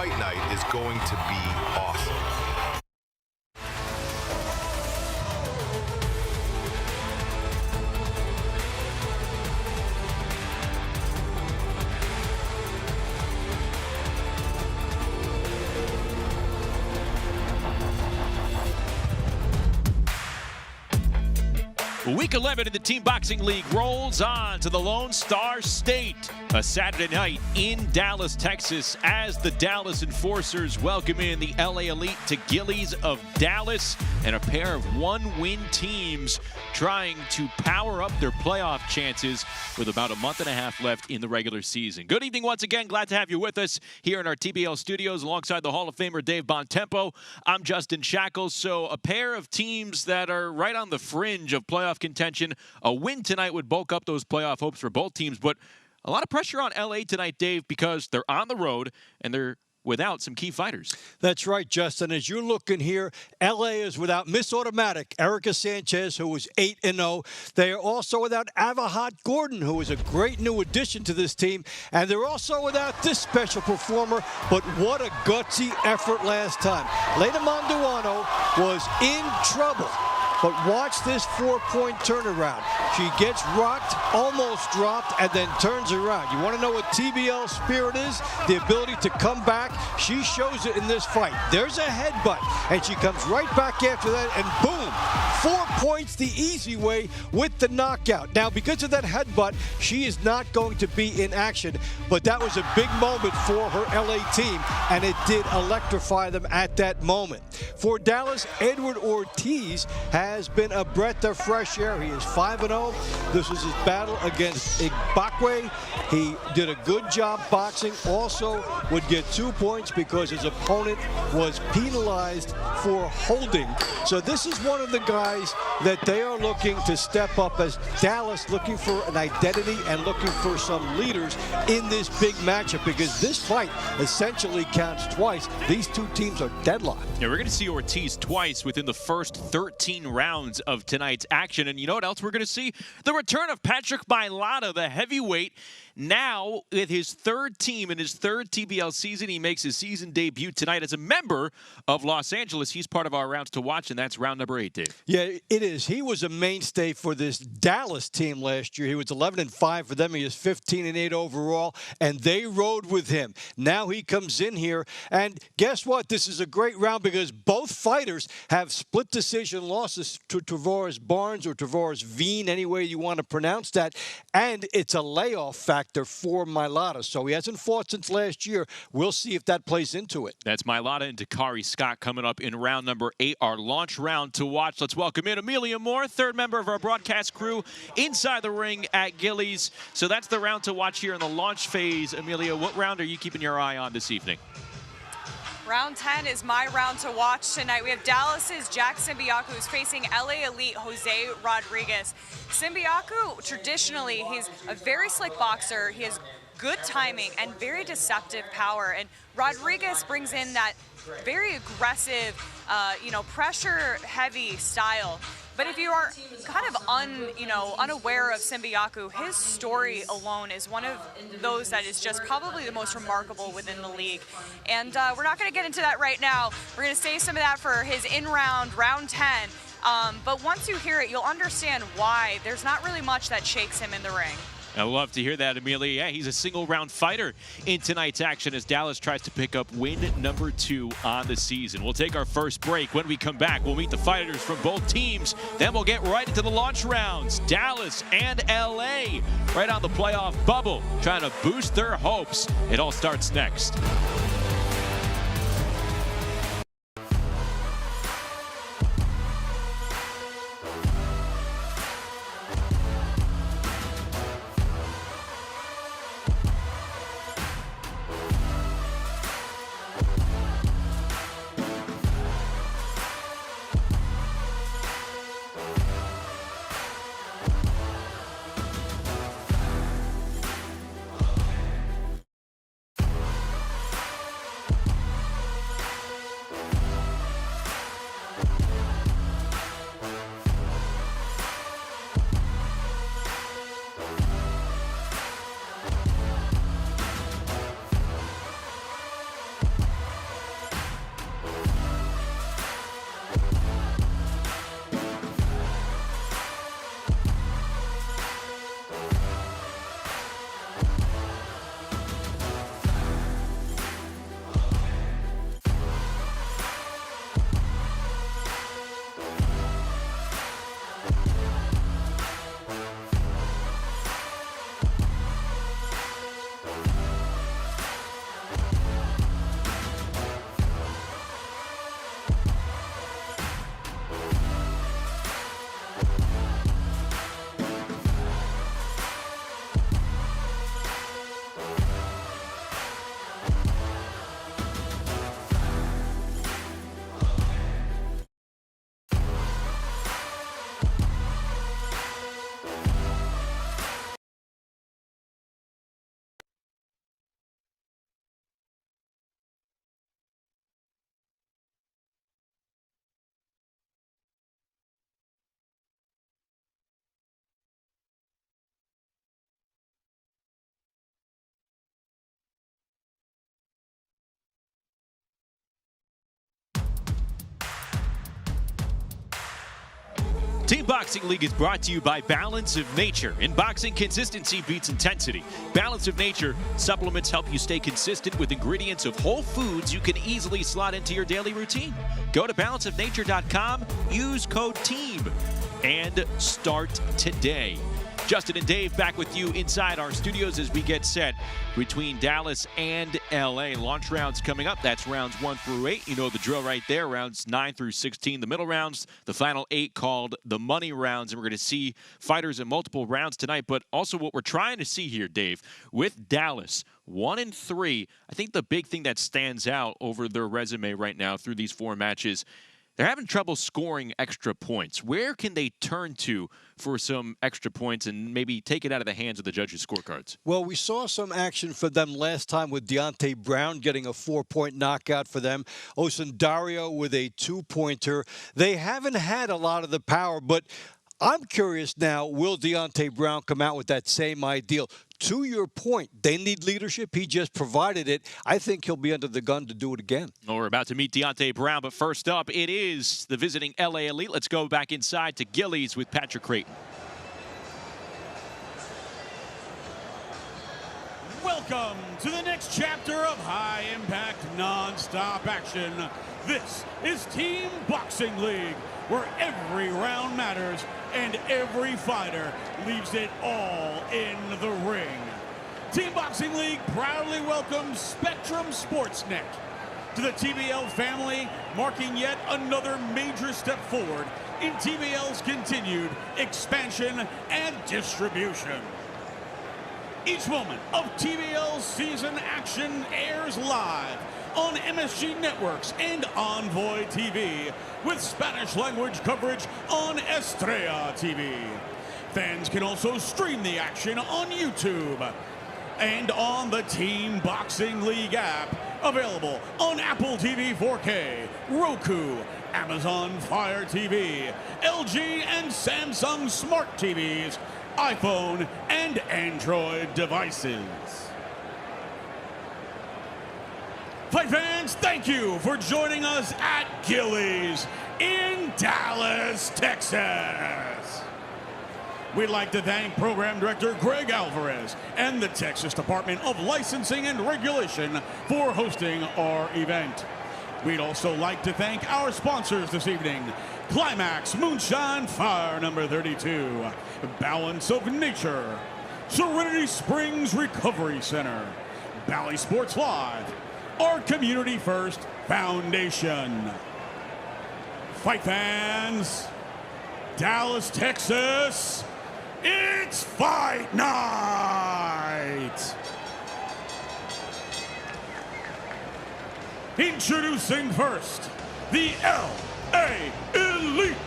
fight night is going to be awesome. Week 11 in the Team Boxing League rolls on to the Lone Star State. A Saturday night in Dallas, Texas, as the Dallas Enforcers welcome in the LA Elite to Gillies of Dallas, and a pair of one-win teams trying to power up their playoff chances with about a month and a half left in the regular season. Good evening once again. Glad to have you with us here in our TBL studios alongside the Hall of Famer Dave Bontempo. I'm Justin Shackles. So a pair of teams that are right on the fringe of playoff contention. A win tonight would bulk up those playoff hopes for both teams, but a lot of pressure on LA tonight, Dave, because they're on the road and they're without some key fighters. That's right, Justin. As you're looking here, LA is without Miss Automatic, Erica Sanchez, who was 8-0. They are also without Avahat Gordon, who is a great new addition to this team. And they're also without this special performer, but what a gutsy effort last time. Lena Manduano was in trouble. But watch this 4-point turnaround. She gets rocked, almost dropped, and then turns around. You want to know what TBL spirit is? The ability to come back. She shows it in this fight. There's a headbutt, and she comes right back after that, and boom, 4 points the easy way with the knockout. Now, because of that headbutt, she is not going to be in action, but that was a big moment for her LA team, and it did electrify them at that moment. For Dallas, Edward Ortiz has been a breath of fresh air. He is 5-0. This was his battle against Igbakwe. He did a good job boxing. Also would get 2 points because his opponent was penalized for holding. So this is one of the guys that they are looking to step up, as Dallas looking for an identity and looking for some leaders in this big matchup, because this fight essentially counts twice. These two teams are deadlocked. Yeah, we're going to see Ortiz twice within the first 13 rounds of tonight's action. And you know what else we're going to see? The return of Patrick Mailata, the heavyweight. Now, with his third team in his third TBL season, he makes his season debut tonight as a member of Los Angeles. He's part of our rounds to watch, and that's round number 8, Dave. Yeah, it is. He was a mainstay for this Dallas team last year. He was 11-5 for them. He is 15-8 overall, and they rode with him. Now he comes in here, and guess what? This is a great round because both fighters have split decision losses to Tavares Barnes or Tavares Veen, any way you want to pronounce that, and it's a layoff factor for Mailata. So he hasn't fought since last year. We'll see if that plays into it. That's Mailata and Dakari Scott coming up in round number 8, our launch round to watch. Let's welcome in Amelia Moore, third member of our broadcast crew inside the ring at Gillies. So that's the round to watch here in the launch phase. Amelia, what round are you keeping your eye on this evening? Round 10 is my round to watch tonight. We have Dallas's Jack Simbiaku, who's facing LA Elite Jose Rodriguez. Simbiaku, traditionally, he's a very slick boxer. He has good timing and very deceptive power. And Rodriguez brings in that very aggressive, pressure-heavy style. But if you are kind of unaware of Simbiaku, his story alone is one of those that is just probably the most remarkable within the league. And we're not going to get into that right now. We're going to save some of that for his in-round, round 10. But once you hear it, you'll understand why there's not really much that shakes him in the ring. I love to hear that, Amelia. Yeah, he's a single-round fighter in tonight's action as Dallas tries to pick up win number 2 on the season. We'll take our first break. When we come back, we'll meet the fighters from both teams. Then we'll get right into the launch rounds. Dallas and LA right on the playoff bubble, trying to boost their hopes. It all starts next. Team Boxing League is brought to you by Balance of Nature. In boxing, consistency beats intensity. Balance of Nature supplements help you stay consistent with ingredients of whole foods you can easily slot into your daily routine. Go to balanceofnature.com, use code TEAM, and start today. Justin and Dave back with you inside our studios as we get set between Dallas and LA. Launch rounds coming up. That's rounds 1 through 8. You know the drill right there. Rounds 9 through 16. The middle rounds, the final 8 called the money rounds. And we're going to see fighters in multiple rounds tonight. But also what we're trying to see here, Dave, with Dallas, 1-3, I think the big thing that stands out over their resume right now through these 4 matches, they're having trouble scoring extra points. Where can they turn to for some extra points and maybe take it out of the hands of the judges' scorecards? Well, we saw some action for them last time with Deontay Brown getting a 4-point knockout for them. Osundario with a 2-pointer. They haven't had a lot of the power, but I'm curious now, will Deontay Brown come out with that same ideal? To your point, they need leadership. He just provided it. I think he'll be under the gun to do it again. Well, we're about to meet Deontay Brown, but first up, it is the visiting LA Elite. Let's go back inside to Gillies with Patrick Creighton. Welcome to the next chapter of high-impact, non-stop action. This is Team Boxing League, where every round matters and every fighter leaves it all in the ring. Team Boxing League proudly welcomes Spectrum Sportsnet to the TBL family, marking yet another major step forward in TBL's continued expansion and distribution. Each moment of TBL season action airs live on MSG Networks and Envoy TV, with Spanish language coverage on Estrella TV. Fans can also stream the action on YouTube and on the Team Boxing League app, available on Apple TV 4K, Roku, Amazon Fire TV, LG and Samsung Smart TVs, iPhone and Android devices. Fight fans, thank you for joining us at Gillies in Dallas, Texas. We'd like to thank Program Director Greg Alvarez and the Texas Department of Licensing and Regulation for hosting our event. We'd also like to thank our sponsors this evening: Climax Moonshine Fire number 32, Balance of Nature, Serenity Springs Recovery Center, Bally Sports Live, our Community First Foundation. Fight fans, Dallas, Texas, it's fight night! Introducing first, the LA Elite.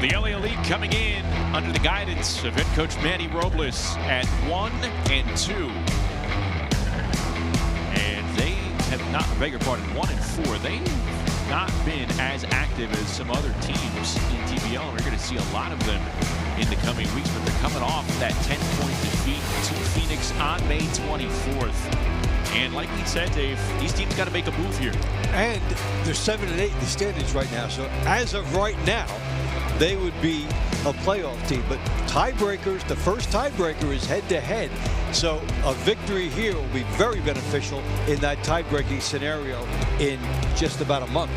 The LA Elite coming in under the guidance of head coach Manny Robles at 1-2. And they have not, I beg your pardon, 1-4. They've not been as active as some other teams in TBL. We're going to see a lot of them in the coming weeks, but they're coming off that 10-point defeat to Phoenix on May 24th. And like we said, Dave, these teams got to make a move here. And they're 7-8 in the standings right now. So as of right now, they would be a playoff team. But tiebreakers, the first tiebreaker is head-to-head. So a victory here will be very beneficial in that tie-breaking scenario in just about a month.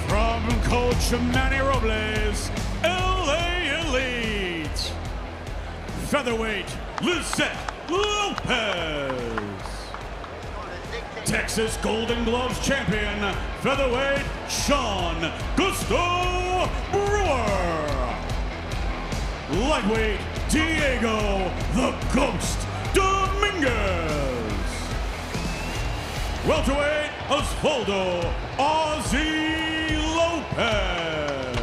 From Coach Manny Robles, LA Elite, featherweight Lisette Lopez, Texas Golden Gloves champion, featherweight Sean Gusto Brewer, lightweight Diego the Ghost Dominguez, welterweight Osvaldo Ozzy Lopez,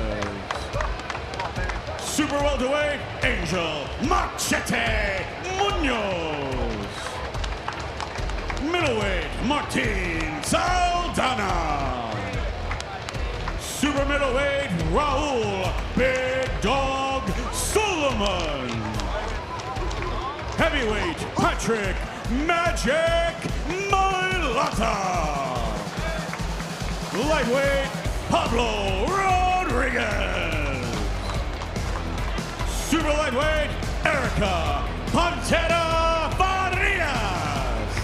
super welterweight Angel Machete Munoz, middleweight Martin Saldana, super middleweight Raul Big Dog Solomon, heavyweight Patrick Magic Mailata. Lightweight Pablo Rodriguez. Super lightweight Erica Pantera Farias.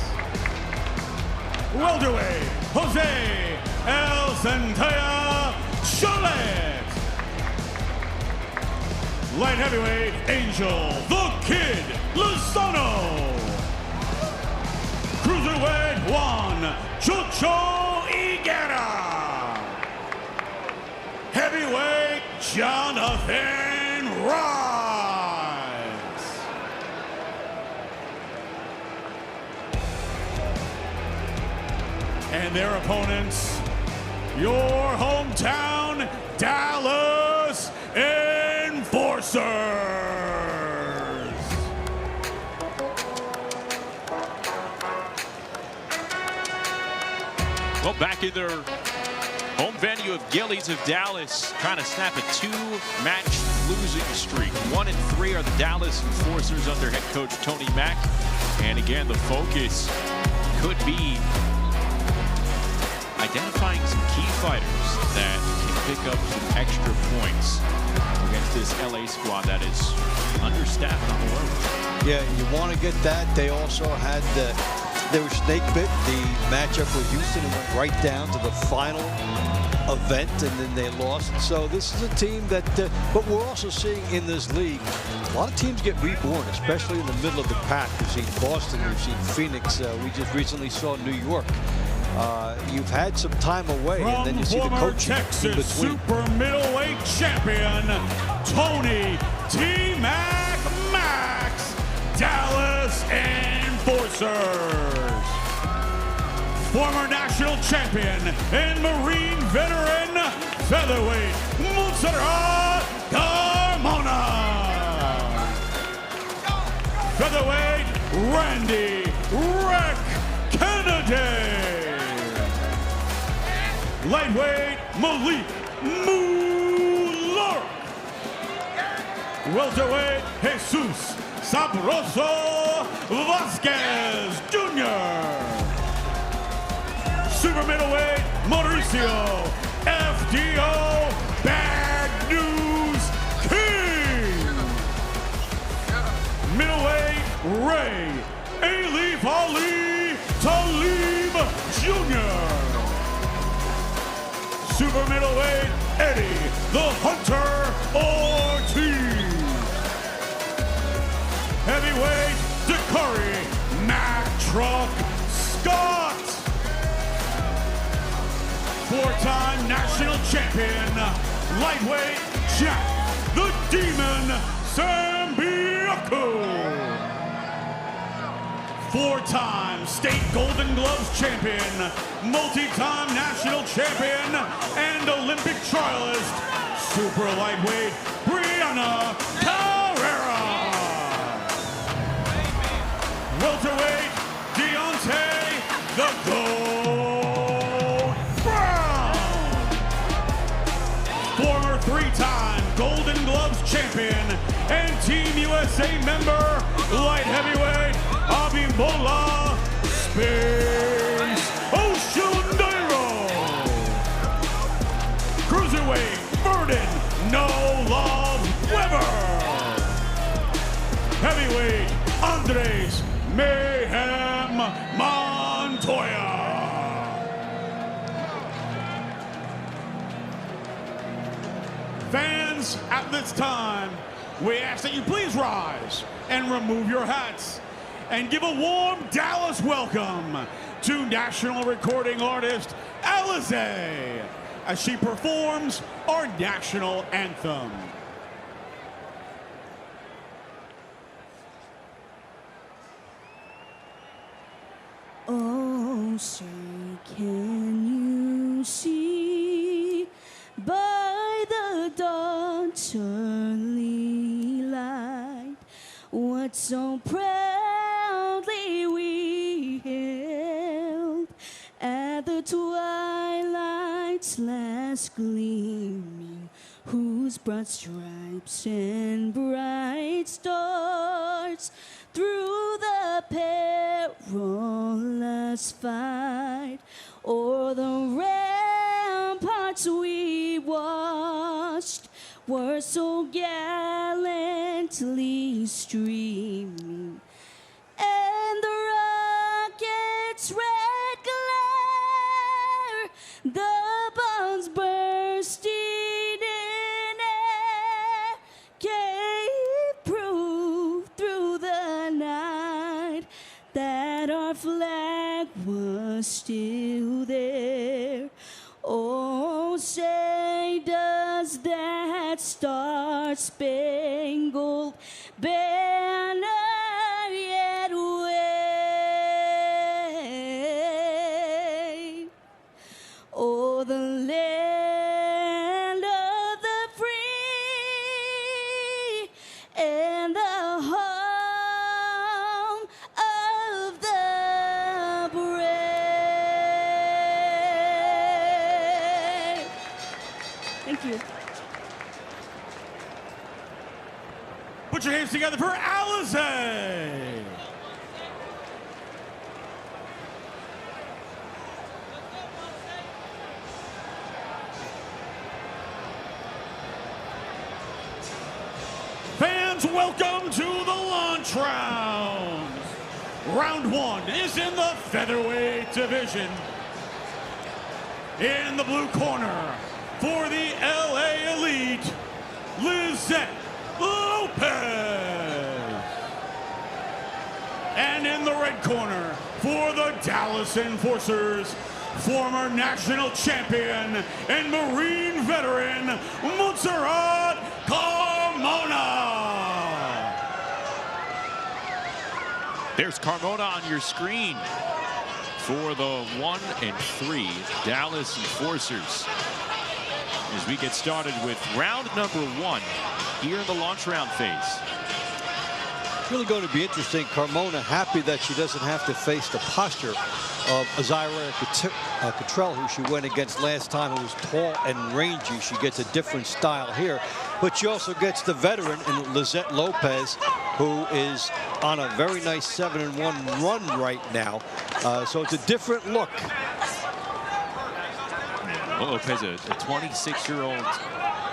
Welterweight Jose El Centella Cholet. Light heavyweight Angel the Kid Lozano. Cruiserweight Juan Chucho Higuera. Heavyweight Jonathan Rice. And their opponents, your hometown Dallas Enforcers. Well, back in their home venue of Gillies of Dallas, trying to snap a two-match losing streak. 1-3 are the Dallas Enforcers under head coach Tony Mack. And again, the focus could be identifying some key fighters that can pick up some extra points against this LA squad that is understaffed on the road. Yeah, you want to get that. They also had they were snake bit. The matchup with Houston and went right down to the final event, and then they lost. So this is a team that, but we're also seeing in this league, a lot of teams get reborn, especially in the middle of the pack. We've seen Boston, we've seen Phoenix. We just recently saw New York. You've had some time away, and then you see the coaching Texas in between. super middleweight champion Tony T-Mac Max, Dallas Enforcers. Former national champion and Marine veteran featherweight Montserrat Carmona. Featherweight Randy Wreck Kennedy. Lightweight Malik Mular. Welterweight Jesus Sabroso Vasquez Jr. Super middleweight Mauricio FDO Bad News King. Middleweight Ray Alif Ali Talib Jr. Super middleweight Eddie the Hunter Ortiz. Heavyweight Dakari Mac Truck Scott. Four-time national champion, lightweight Jack the Demon Sambiaku. Four-time state Golden Gloves champion, multi-time national champion, and Olympic trialist, super lightweight Brianna Carrera. Welterweight Deontay the Gold Brown. Former three-time Golden Gloves champion and Team USA member, light heavyweight Abimbola Spence Oshundero. Cruiserweight Verdon No Love Weber. Heavyweight Andres Mayhem Montoya. Fans, at this time, we ask that you please rise and remove your hats and give a warm Dallas welcome to national recording artist Alizé as she performs our national anthem. Oh, say, can you see by the dawn's early light what so proudly we held at the twilight's last gleaming, whose broad stripes and bright stars through the perilous fight, o'er the ramparts we watched were so gallantly streaming, and the rocket's red glare, the bombs bursting in air, gave proof through the night that our flag was still there. Oh, say does that star-spangled banner yet wave? Oh, the land of the free and the home of the brave. Thank you. Put your hands together for Alizé. Fans, welcome to the launch round. Round one is in the featherweight division. In the blue corner, for the LA Elite, Lizette Lopez. And in the red corner, for the Dallas Enforcers, former national champion and Marine veteran, Montserrat Carmona. There's Carmona on your screen for the 1 and 3 Dallas Enforcers. As we get started with round number 1 here in the launch round phase. It's really going to be interesting. Carmona happy that she doesn't have to face the posture of Azira Cottrell, who she went against last time, who was tall and rangy. She gets a different style here, but she also gets the veteran in Lizette Lopez, who is on a very nice 7-1 run right now. So it's a different look. Lopez, a 26-year-old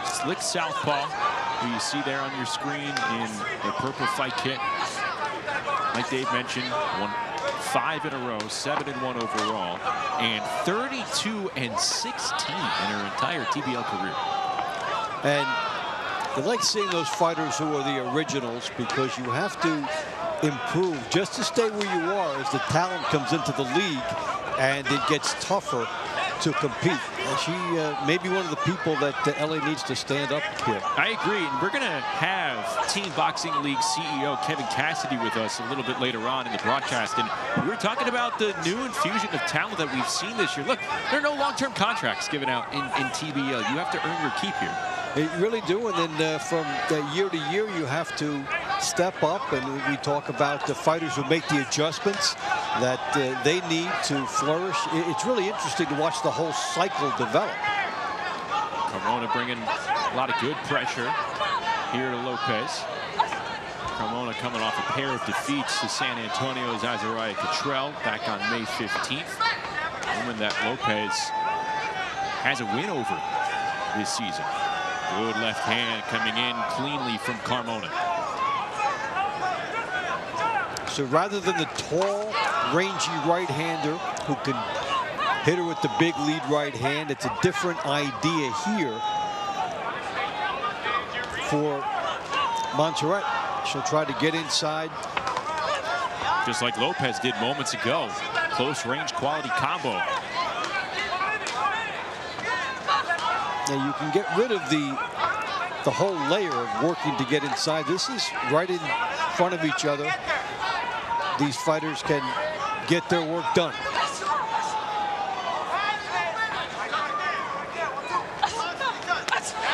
slick southpaw, who you see there on your screen in the purple fight kit. Like Dave mentioned, won 5 in a row, 7-1 overall, and 32-16 in her entire TBL career. And I like seeing those fighters who are the originals, because you have to improve just to stay where you are as the talent comes into the league and it gets tougher to compete. She may be one of the people that LA needs to stand up here. I agree, and we're going to have Team Boxing League CEO Kevin Cassidy with us a little bit later on in the broadcast, and we were talking about the new infusion of talent that we've seen this year. Look, there are no long-term contracts given out in TBL. You have to earn your keep here. You really do, and then from year to year, you have to step up, and we talk about the fighters who make the adjustments that they need to flourish. It's really interesting to watch the whole cycle develop. Carmona bringing a lot of good pressure here to Lopez. Carmona coming off a pair of defeats to San Antonio's Azariah Cottrell back on May 15th. A woman that Lopez has a win over this season. Good left hand coming in cleanly from Carmona. So rather than the tall, rangy right-hander who can hit her with the big lead right hand, it's a different idea here for Montserrat. She'll try to get inside. Just like Lopez did moments ago. Close range quality combo. Now you can get rid of the whole layer of working to get inside. This is right in front of each other. These fighters can get their work done.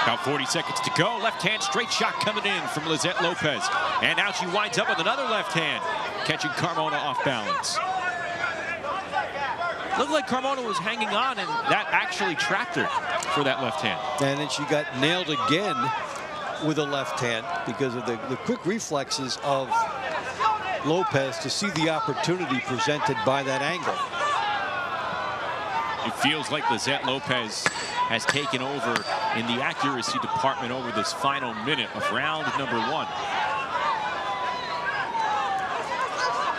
About 40 seconds to go. Left hand straight shot coming in from Lizette Lopez. And now she winds up with another left hand, catching Carmona off balance. Looked like Carmona was hanging on, and that actually trapped her for that left hand. And then she got nailed again with a left hand because of the quick reflexes of Lopez to see the opportunity presented by that angle. It feels like Lizette Lopez has taken over in the accuracy department over this final minute of round number 1.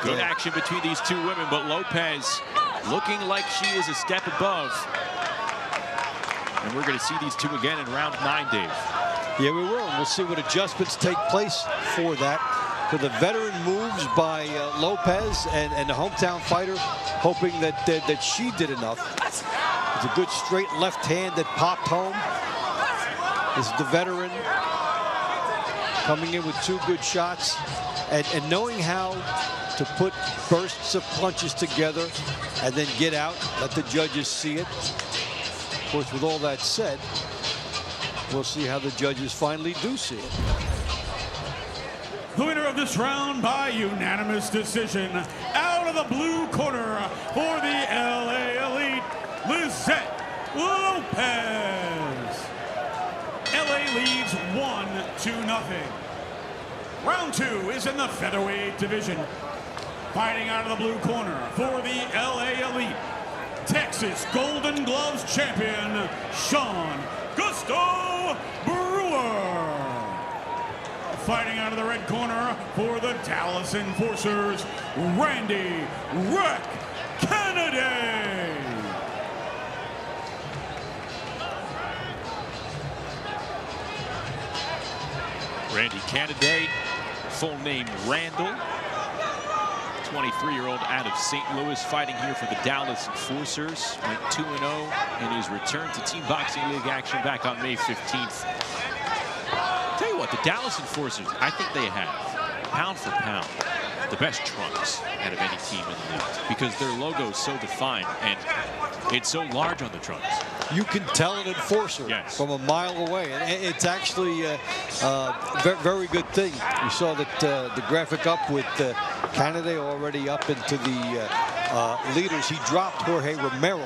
Good action between these two women, but Lopez looking like she is a step above. And we're going to see these two again in round 9, Dave. Yeah, we will. We'll see what adjustments take place for that. For the veteran moves by Lopez and the hometown fighter, hoping that she did enough. It's a good straight left hand that popped home. This is the veteran coming in with 2 good shots and knowing how to put bursts of punches together and then get out, let the judges see it. Of course, with all that said, we'll see how the judges finally do see it. The winner of this round by unanimous decision, out of the blue corner for the LA Elite, Lizette Lopez. LA leads 1-0. Round 2 is in the featherweight division. Fighting out of the blue corner for the LA Elite, Texas Golden Gloves champion, Sean Gusto Brewer. Fighting out of the red corner for the Dallas Enforcers, Randy Wreck Kennedy. Randy Kennedy, full name Randall. 23-year-old out of St. Louis, fighting here for the Dallas Enforcers. Went 2-0 in his return to Team Boxing League action back on May 15th. Tell you what, the Dallas Enforcers, I think they have, pound for pound, the best trunks out of any team in the league because their logo is so defined and it's so large on the trunks. You can tell an enforcer from a mile away, and it's actually a very good thing. We saw that the graphic up with Canada already up into the leaders. He dropped Jorge Romero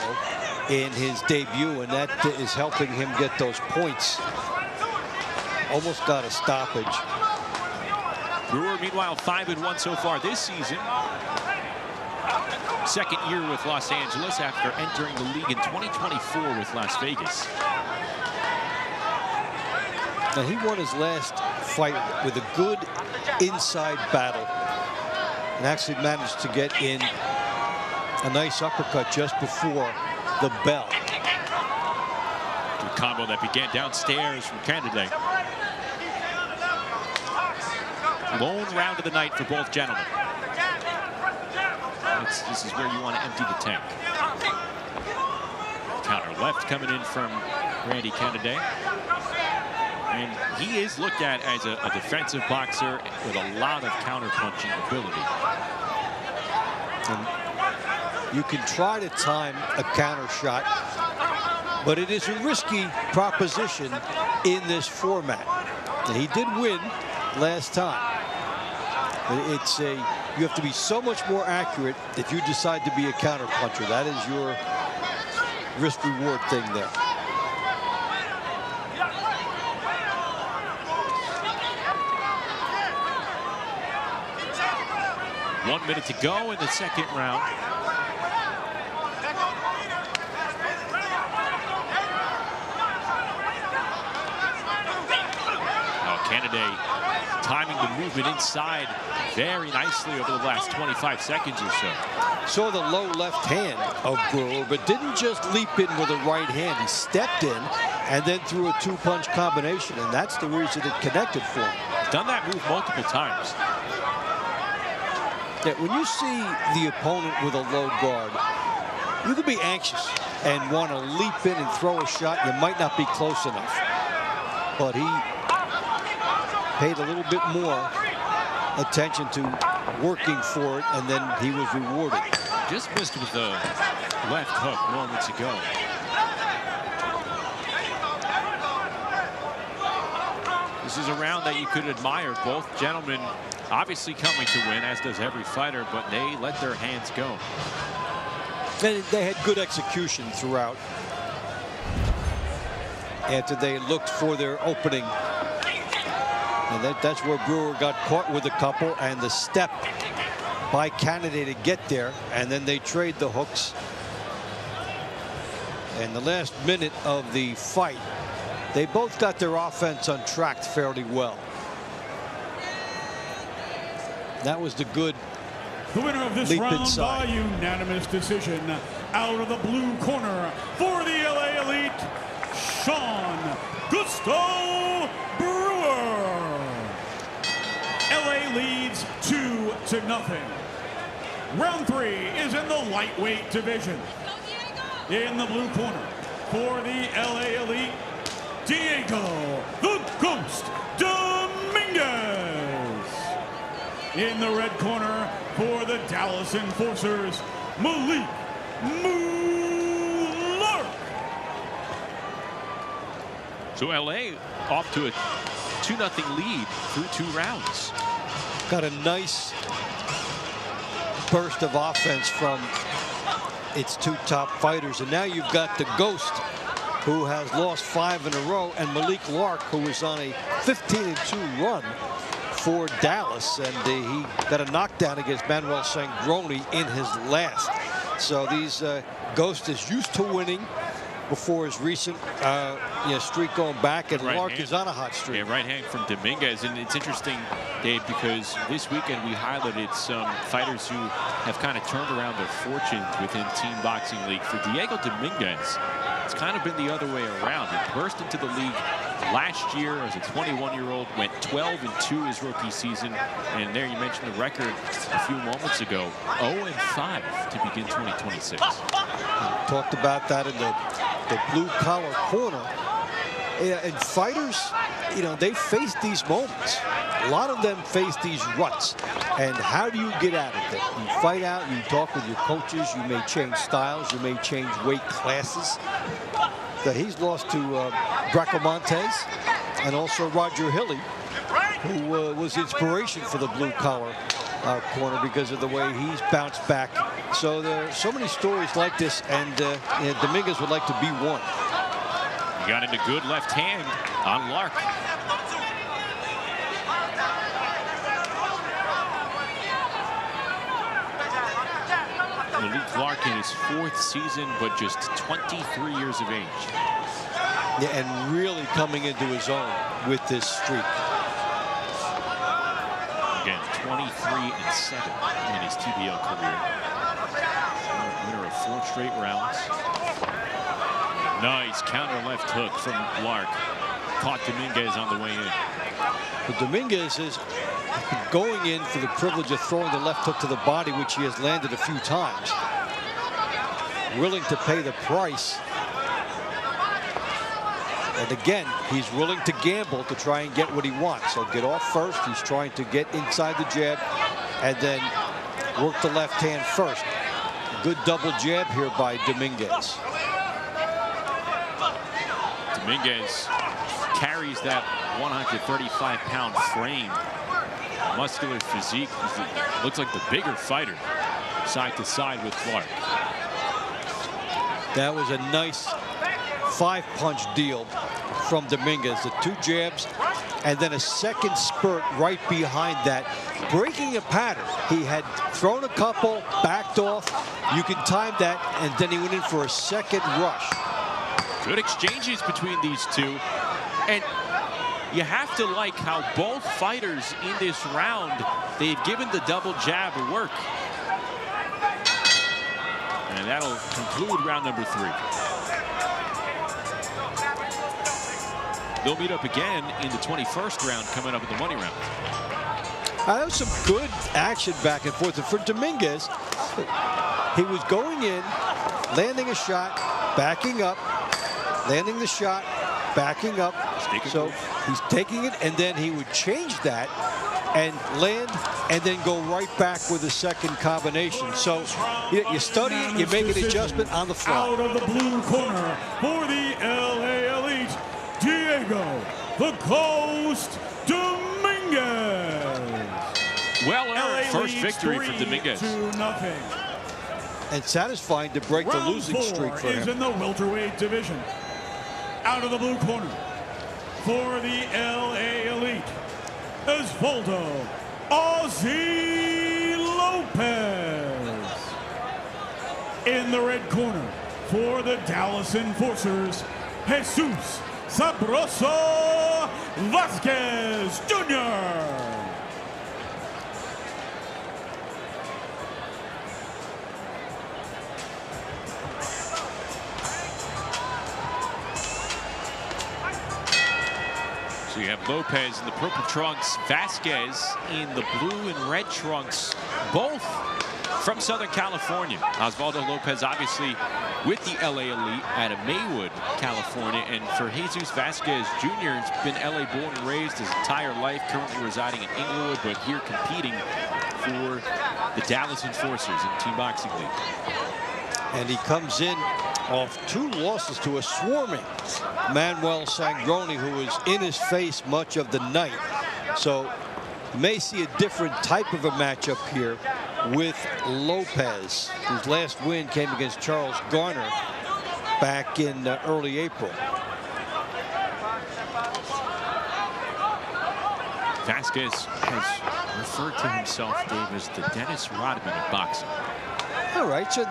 in his debut, and that is helping him get those points. Almost got a stoppage. Brewer, meanwhile, 5-1 so far this season. Second year with Los Angeles after entering the league in 2024 with Las Vegas. Now, he won his last fight with a good inside battle and actually managed to get in a nice uppercut just before the bell. Good combo that began downstairs from Canada. Lone round of the night for both gentlemen. This is where you want to empty the tank. Counter left coming in from Randy Kennedy. And he is looked at as a defensive boxer with a lot of counter-punching ability. And you can try to time a counter shot, but it is a risky proposition in this format. And he did win last time. It's you have to be so much more accurate if you decide to be a counter puncher. That is your risk-reward thing there. One minute to go in the second round. Now Kennedy timing the movement inside very nicely over the last 25 seconds or so. Saw the low left hand of Brewer, but didn't just leap in with a right hand. He stepped in and then threw a 2-punch combination, and that's the reason it connected for him. Done that move multiple times. Yeah, when you see the opponent with a low guard, you can be anxious and want to leap in and throw a shot. You might not be close enough, but he paid a little bit more attention to working for it, and then he was rewarded. Just missed with the left hook moments ago. This is a round that you could admire. Both gentlemen obviously coming to win, as does every fighter, but they let their hands go. They had good execution throughout after they looked for their opening. And that's where Brewer got caught with a couple, and the step by Canada to get there, and then they trade the hooks. And the last minute of the fight, they both got their offense untracked fairly well. That was the good The winner of this leap round inside. by unanimous decision, out of the blue corner for the LA Elite, Sean Gusto Brewer. LA leads 2-0. Round 3 is in the lightweight division. In the blue corner for the LA Elite, Diego the Ghost Dominguez. In the red corner for the Dallas Enforcers, Malik Mulark. So LA off to a 2-0 lead through 2 rounds. Got a nice burst of offense from its 2 top fighters, and now you've got the Ghost, who has lost 5 in a row, and Malik Lark, who is on a 15-2 run for Dallas, and he got a knockdown against Manuel Sangroni in his last. So these Ghost is used to winning before his recent streak going back, and Lark is on a hot streak. Yeah, right hand from Dominguez. And it's interesting, Dave, because this weekend we highlighted some fighters who have kind of turned around their fortunes within Team Boxing League. For Diego Dominguez, it's kind of been the other way around. He burst into the league last year as a 21-year-old, went 12-2 his rookie season, and there you mentioned the record a few moments ago, 0-5 to begin 2026. Talked about that in the blue-collar corner. And fighters, they face these moments. A lot of them face these ruts. And how do you get out of it? You fight out, you talk with your coaches, you may change styles, you may change weight classes. That he's lost to Bracamontes and also Roger Hilly, who was inspiration for the blue-collar corner because of the way he's bounced back. So there are so many stories like this, and Dominguez would like to be one. He got into good left hand on Lark. Malik Lark in his 4th season, but just 23 years of age. Yeah, and really coming into his own with this streak. Again, 23-7 in his TBL career. Winner of 4 straight rounds. Nice counter left hook from Lark. Caught Dominguez on the way in. But Dominguez is going in for the privilege of throwing the left hook to the body, which he has landed a few times. Willing to pay the price. And again, he's willing to gamble to try and get what he wants. So get off first. He's trying to get inside the jab and then work the left hand first. Good double jab here by Dominguez. Dominguez carries that 135-pound frame. Muscular physique. Looks like the bigger fighter side to side with Clark. That was a nice 5-punch deal from Dominguez. The 2 jabs and then a second spurt right behind that, breaking a pattern. He had thrown a couple, backed off. You can time that, and then he went in for a second rush. Good exchanges between these two. And you have to like how both fighters in this round, they've given the double jab a work. And that'll conclude round number 3. They'll meet up again in the 21st round coming up in the money round. That was some good action back and forth. And for Dominguez, he was going in, landing a shot, backing up, landing the shot, backing up. So he's taking it, and then he would change that and land and then go right back with a second combination. So you study it, you make an adjustment on the fly. Out of the blue corner for the LA Elite, Diego the Ghost Dominguez. Well-earned first victory for Dominguez. 3-0. And satisfying to break the losing streak for is him. in the welterweight division. Out of the blue corner for the LA Elite, Osvaldo Ozzy Lopez. Lopez. In the red corner, for the Dallas Enforcers, Jesus Sabroso Vasquez Jr. So you have Lopez in the purple trunks, Vasquez in the blue and red trunks, both from Southern California. Osvaldo Lopez obviously with the LA Elite out of Maywood, California. And for Jesus Vasquez Jr., it's been LA born and raised his entire life, currently residing in Inglewood, but here competing for the Dallas Enforcers in Team Boxing League. And he comes in off 2 losses to a swarming Manuel Sangroni, who was in his face much of the night. So you may see a different type of a matchup here with Lopez, whose last win came against Charles Garner back in early April. Vasquez has referred to himself, Dave, as the Dennis Rodman of boxing. All right, so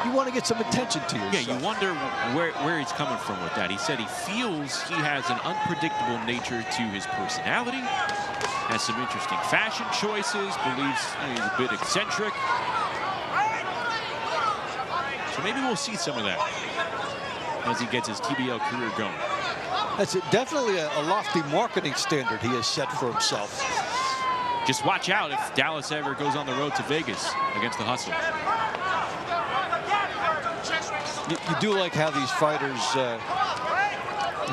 you want to get some attention to yourself. Yeah, you wonder where he's coming from with that. He said he feels he has an unpredictable nature to his personality, has some interesting fashion choices, believes he's a bit eccentric. So maybe we'll see some of that as he gets his TBL career going. That's definitely a lofty marketing standard he has set for himself. Just watch out if Dallas ever goes on the road to Vegas against the Hustle. You do like how these fighters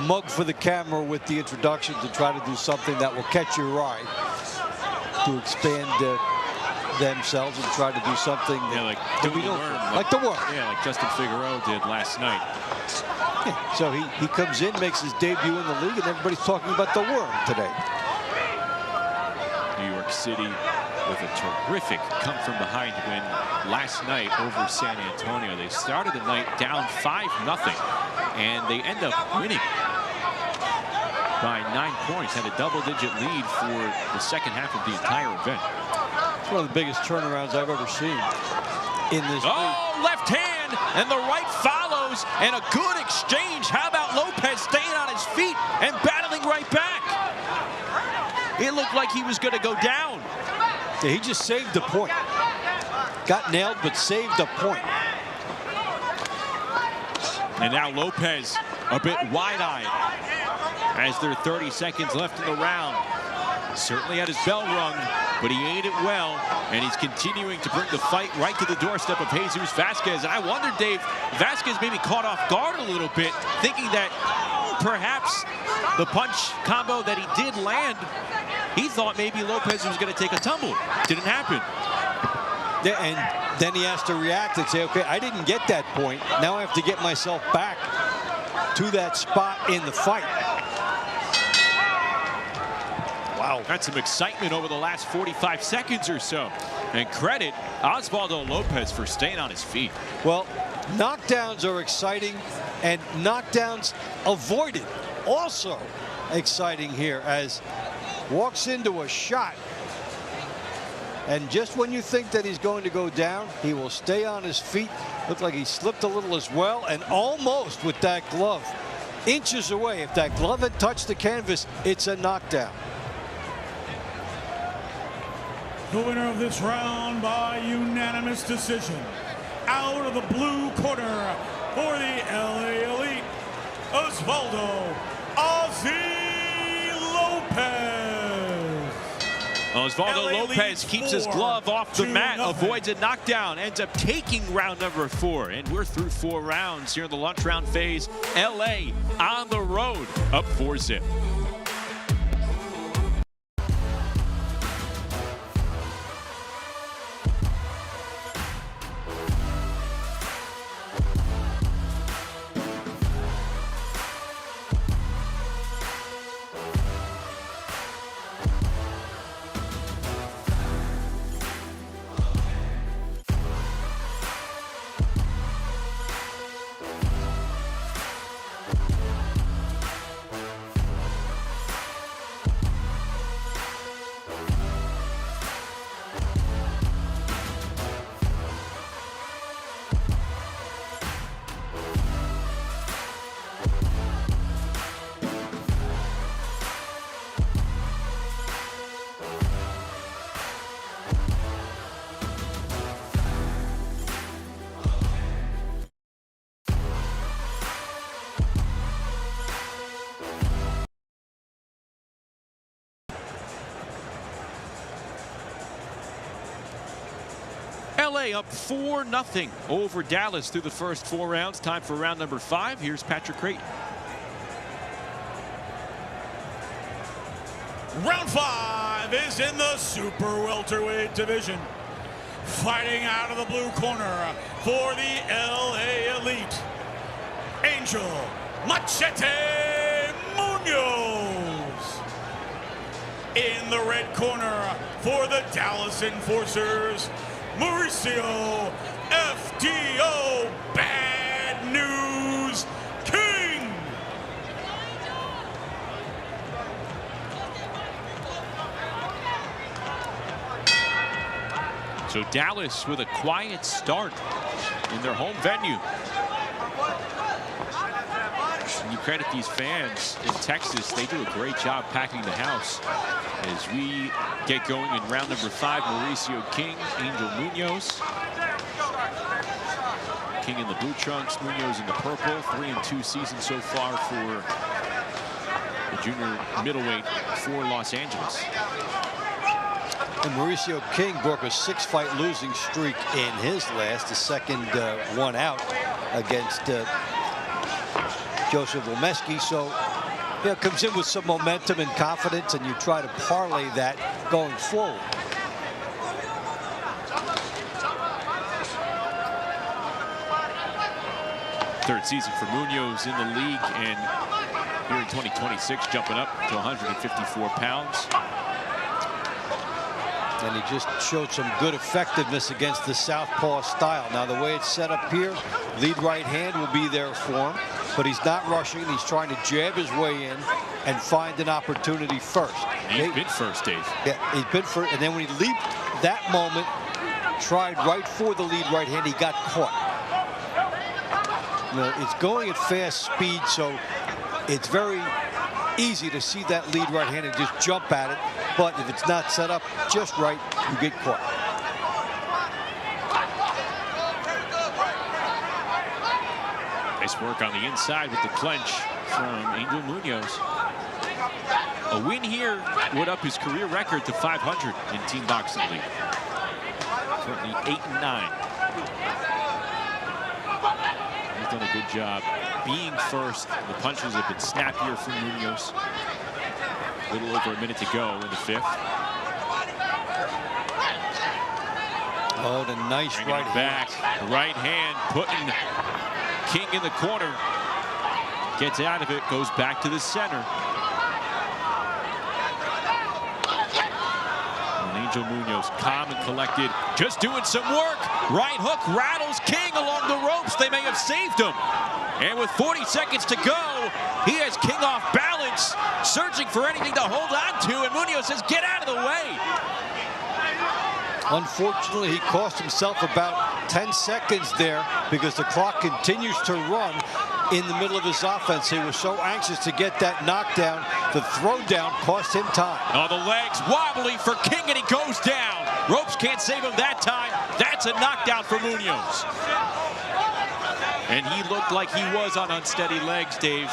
mug for the camera with the introduction to try to do something that will catch your eye, to expand themselves and try to do something like the worm. Like the worm. Yeah, like Justin Figueroa did last night. Yeah, so he comes in, makes his debut in the league, and everybody's talking about the worm today. New York City with a terrific come-from-behind win last night over San Antonio. They started the night down 5-0, and they end up winning by 9 points. Had a double-digit lead for the second half of the entire event. It's one of the biggest turnarounds I've ever seen in this league. Left hand, and the right follows, and a good exchange. How about Lopez staying on his feet and battling right back? It looked like he was going to go down. Yeah, he just saved the point. Got nailed, but saved a point. And now Lopez a bit wide-eyed as there are 30 seconds left in the round. Certainly had his bell rung, but he ate it well, and he's continuing to bring the fight right to the doorstep of Jesus Vasquez. And I wonder, Dave, Vasquez maybe caught off guard a little bit, thinking that perhaps the punch combo that he did land, he thought maybe Lopez was going to take a tumble. Didn't happen. Yeah, and then he has to react and say, okay, I didn't get that point. Now I have to get myself back to that spot in the fight. Wow. That's some excitement over the last 45 seconds or so. And credit Osvaldo Lopez for staying on his feet. Well, knockdowns are exciting, and knockdowns avoided also exciting here, as walks into a shot. And just when you think that he's going to go down, he will stay on his feet. Looked like he slipped a little as well, and almost with that glove inches away. If that glove had touched the canvas, it's a knockdown. The winner of this round by unanimous decision, out of the blue corner for the LA Elite, Osvaldo Ozzy Lopez. Osvaldo Lopez keeps his glove off the mat, avoids a knockdown, ends up taking round number 4. And we're through 4 rounds here in the lunch round phase. LA on the road, up 4-0. LA up 4-0 over Dallas through the first 4 rounds. Time for round number 5. Here's Patrick Creighton. Round 5 is in the super welterweight division. Fighting out of the blue corner for the LA Elite, Angel Machete Munoz. In the red corner for the Dallas Enforcers, Mauricio FDO Bad News King. So Dallas with a quiet start in their home venue. And you credit these fans in Texas. They do a great job packing the house. As we get going in round number 5, Mauricio King, Angel Munoz. King in the blue trunks, Munoz in the purple. 3-2 season so far for the junior middleweight for Los Angeles. And Mauricio King broke a 6-fight losing streak in his last, the second one out against Joseph Womeski. So, you know, comes in with some momentum and confidence, and you try to parlay that going forward. Third season for Munoz in the league, and here in 2026 jumping up to 154 pounds. And he just showed some good effectiveness against the southpaw style. Now, the way it's set up here, lead right hand will be there for him, but he's not rushing. He's trying to jab his way in and find an opportunity first. He's been first, Dave. Yeah, he's been first, and then when he leaped that moment, tried right for the lead right hand, he got caught. You know, it's going at fast speed, so it's very easy to see that lead right hand and just jump at it. But if it's not set up just right, you get caught. Nice work on the inside with the clench from Angel Munoz. A win here would up his career record to 500 in Team Boxing League. Currently 8-9. He's done a good job being first. The punches have been snappier from Munoz. A little over a minute to go in the 5th. Oh, the nice right back. hand. Right hand putting King in the corner. Gets out of it, goes back to the center. And Angel Munoz, calm and collected, just doing some work. Right hook rattles King along the ropes. They may have saved him. And with 40 seconds to go, he has King off balance, searching for anything to hold on to, and Munoz says, get out of the way. Unfortunately, he cost himself about 10 seconds there because the clock continues to run in the middle of his offense. He was so anxious to get that knockdown. The throwdown cost him time. Oh, the legs wobbly for King, and he goes down. Ropes can't save him that time. That's a knockdown for Munoz. And he looked like he was on unsteady legs, Dave.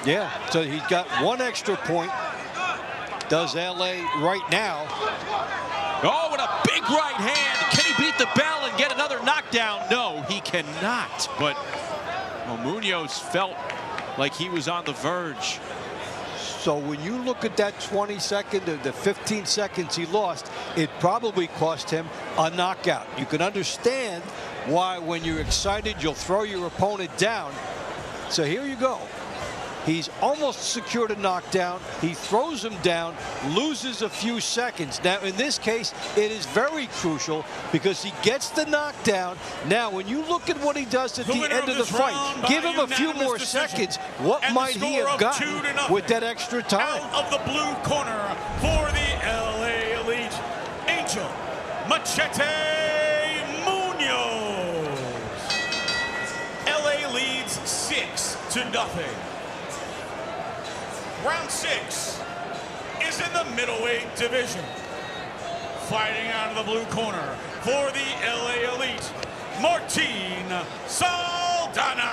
Yeah, so he's got one extra point. Does LA right now. Oh, and a big right hand. Can he beat the bell and get another knockdown? No, he cannot. But well, Munoz felt like he was on the verge. So when you look at that 20-second or the 15 seconds he lost, it probably cost him a knockout. You can understand why when you're excited, you'll throw your opponent down. So here you go. He's almost secured a knockdown. He throws him down, loses a few seconds. Now, in this case, it is very crucial because he gets the knockdown. Now, when you look at what he does at the end of the fight, give him a few more seconds. What might he have gotten with that extra time? Out of the blue corner for the LA Elite, Angel Machete Munoz. LA leads 6-0. Round 6 is in the middleweight division. Fighting out of the blue corner for the LA Elite, Martin Saldana.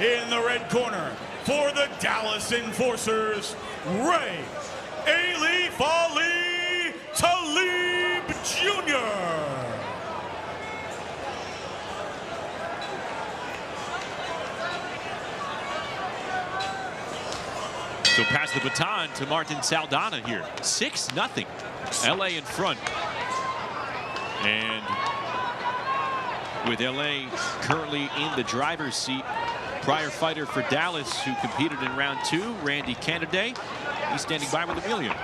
In the red corner for the Dallas Enforcers, Ray Alif Ali Talib Jr. So pass the baton to Martin Saldana here. 6-0. LA in front. And with LA currently in the driver's seat, prior fighter for Dallas who competed in round 2, Randy Canaday, he's standing by with Amelia.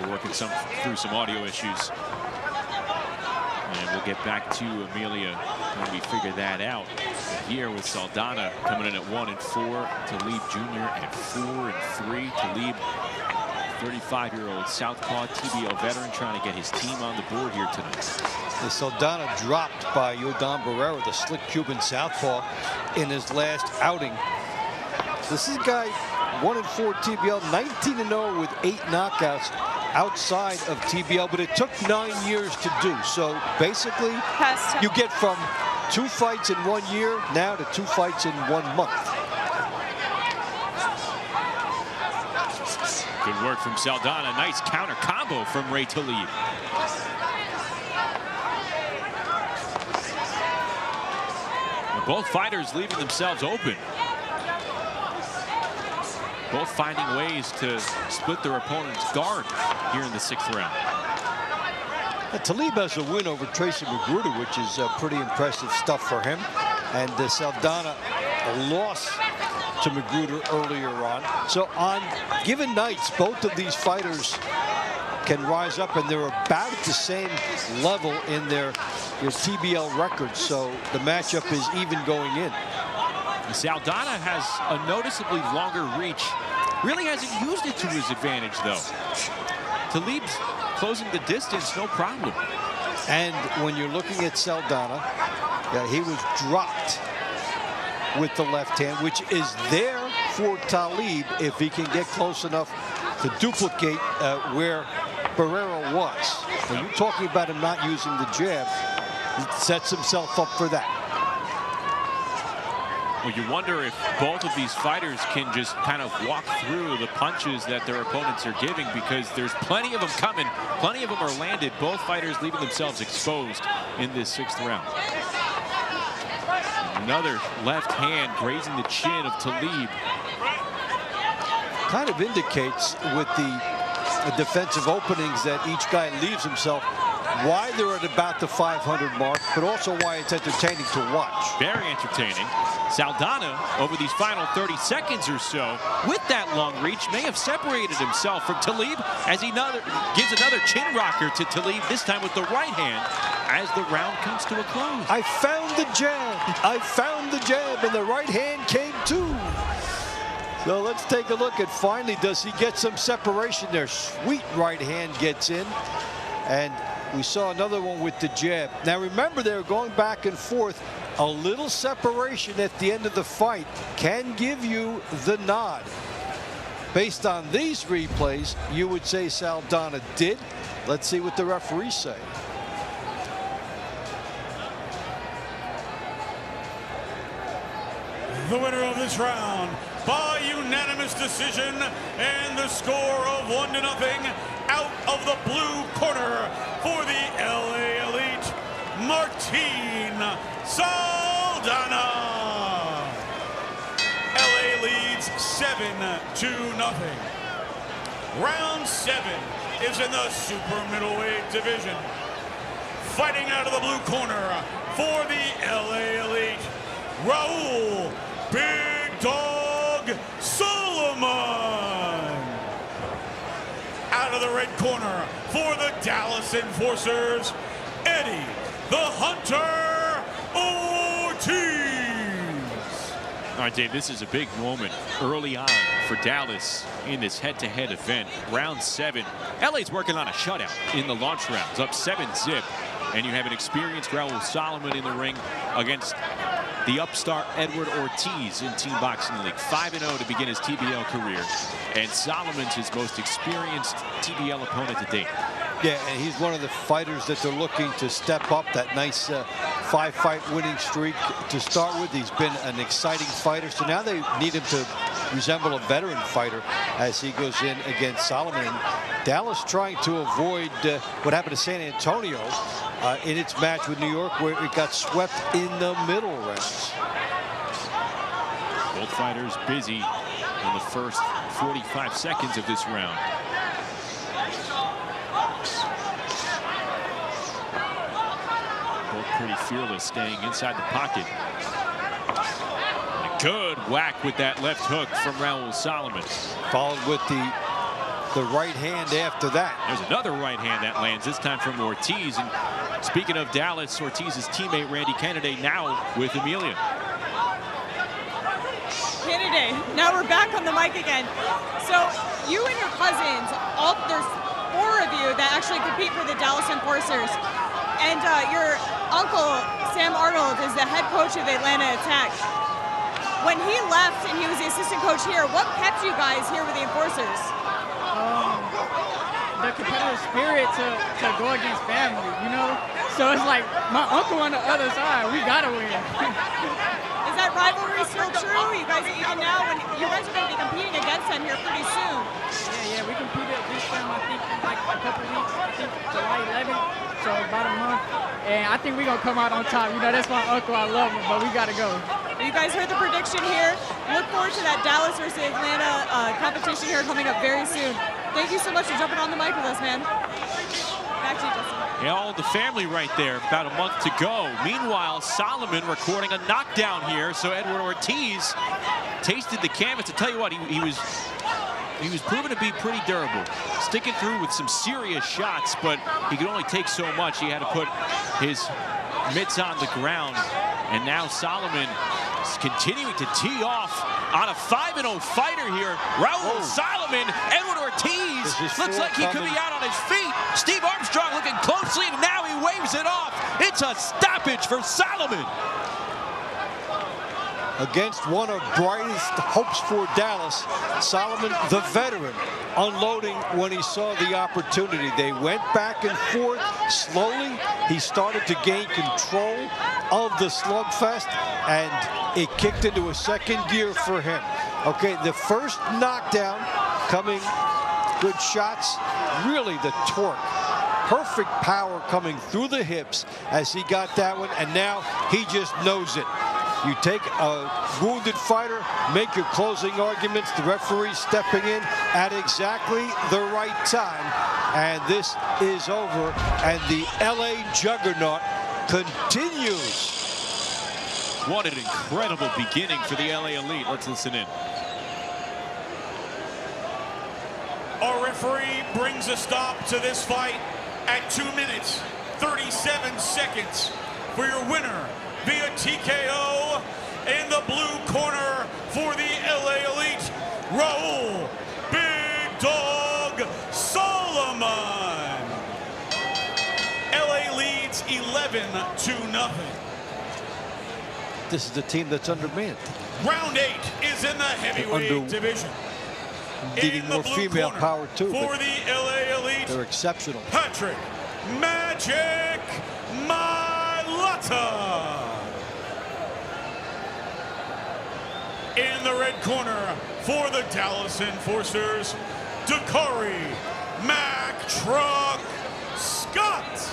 We're working through some audio issues. And we'll get back to Amelia when we figure that out. But here with Saldana coming in at 1-4, Talib Jr. at 4-3. Talib, 35-year-old Southpaw TBL veteran, trying to get his team on the board here tonight. The Saldana dropped by Yordan Barrera, the slick Cuban Southpaw, in his last outing. This is a guy 1-4 TBL, 19-0 with 8 knockouts outside of TBL, but it took 9 years to do. So basically, you get from 2 fights in 1 year now to 2 fights in 1 month. Good work from Saldana. Nice counter combo from Ray Talib. Both fighters leaving themselves open. Both finding ways to split their opponent's guard here in the 6th round. Talib has a win over Tracy Magruder, which is pretty impressive stuff for him. And Saldana a loss to Magruder earlier on. So on given nights, both of these fighters can rise up, and they're about at the same level in their TBL records. So the matchup is even going in. Saldana has a noticeably longer reach. Really hasn't used it to his advantage, though. Talib's closing the distance, no problem. And when you're looking at Saldana, he was dropped with the left hand, which is there for Talib if he can get close enough to duplicate where Barrera was. When you're talking about him not using the jab, he sets himself up for that. Well, you wonder if both of these fighters can just kind of walk through the punches that their opponents are giving, because there's plenty of them coming. Plenty of them are landed. Both fighters leaving themselves exposed in this 6th round. Another left hand grazing the chin of Talib. Kind of indicates with the defensive openings that each guy leaves himself, why they're at about the 500 mark, but also why it's entertaining to watch. Very entertaining. Saldana, over these final 30 seconds or so, with that long reach, may have separated himself from Talib as he gives another chin rocker to Talib, this time with the right hand, as the round comes to a close. I found the jab. I found the jab, and the right hand came too. So let's take a look at finally, does he get some separation there? Sweet right hand gets in, and we saw another one with the jab. Now remember, they're going back and forth. A little separation at the end of the fight can give you the nod. Based on these replays, you would say Saldana did. Let's see what the referees say. The winner of this round by unanimous decision and the score of 1-0 out of the blue corner for the LA Elite, Martin Saldana. LA leads 7-0. Round 7 is in the super middleweight division. Fighting out of the blue corner for the LA Elite, Raul Big Dog Solomon. Out of the red corner for the Dallas Enforcers, Eddie the Hunter Ortiz. All right, Dave, this is a big moment early on for Dallas in this head-to-head event. Round 7. LA's working on a shutout in the launch rounds, up 7-0. And you have an experienced Raul Solomon in the ring against the upstart Edward Ortiz in Team Boxing League. 5-0 to begin his TBL career. And Solomon's his most experienced TBL opponent to date. Yeah, and he's one of the fighters that they're looking to step up. That nice 5-fight winning streak to start with. He's been an exciting fighter, so now they need him to resemble a veteran fighter as he goes in against Solomon. And Dallas trying to avoid what happened to San Antonio in its match with New York, where it got swept in the middle rounds. Both fighters busy in the first 45 seconds of this round. Both pretty fearless, staying inside the pocket. And a good whack with that left hook from Raul Solomon. Followed with the right hand after that. There's another right hand that lands, this time from Ortiz. And speaking of Dallas, Ortiz's teammate Randy Kennedy now with Amelia. Kennedy, now we're back on the mic again. So you and your cousins, there's 4 of you that actually compete for the Dallas Enforcers. And your uncle, Sam Arnold, is the head coach of Atlanta Attack. When he left and he was the assistant coach here, what kept you guys here with the Enforcers? The competitive spirit to go against family, you know? So it's like my uncle on the other side, we gotta win. Is that rivalry still true? You guys, even now, when you guys are going to be competing against them here pretty soon. Yeah, we competed against them, I think, in like a couple weeks. I think July 11th, so about a month. And I think we're going to come out on top. You know, that's my uncle. I love him, but we got to go. You guys heard the prediction here. Look forward to that Dallas versus Atlanta competition here coming up very soon. Thank you so much for jumping on the mic with us, man. Back to you, Justin. Yeah, all the family right there, about a month to go. Meanwhile, Solomon recording a knockdown here, so Edward Ortiz tasted the canvas. To tell you what, he was proven to be pretty durable, sticking through with some serious shots, but he could only take so much. He had to put his mitts on the ground, and now Solomon is continuing to tee off on a 5-0 fighter here. Raul Solomon, Edward Ortiz looks like he could be out on his feet. Steve Armstrong looking closely, and now he waves it off. It's a stoppage for Solomon. Against one of brightest hopes for Dallas, Solomon, the veteran, unloading when he saw the opportunity. They went back and forth slowly. He started to gain control of the slugfest, and it kicked into a second gear for him. Okay, the first knockdown coming, good shots, really the torque. Perfect power coming through the hips as he got that one, and now he just knows it. You take a wounded fighter, make your closing arguments, the referee stepping in at exactly the right time, and this is over, and the LA juggernaut continues. What an incredible beginning for the LA Elite. Let's listen in. Our referee brings a stop to this fight at 2 minutes, 37 seconds for your winner via TKO in the blue corner for the LA Elite, Raul Big Dog Solomon. LA leads 11-0. This is the team that's undermanned. Round 8 is in the heavyweight division. Needing more female power too. For the LA Elite, they're exceptional. Patrick Magic Mailata. In the red corner for the Dallas Enforcers, Dakari Mac Truck Scott.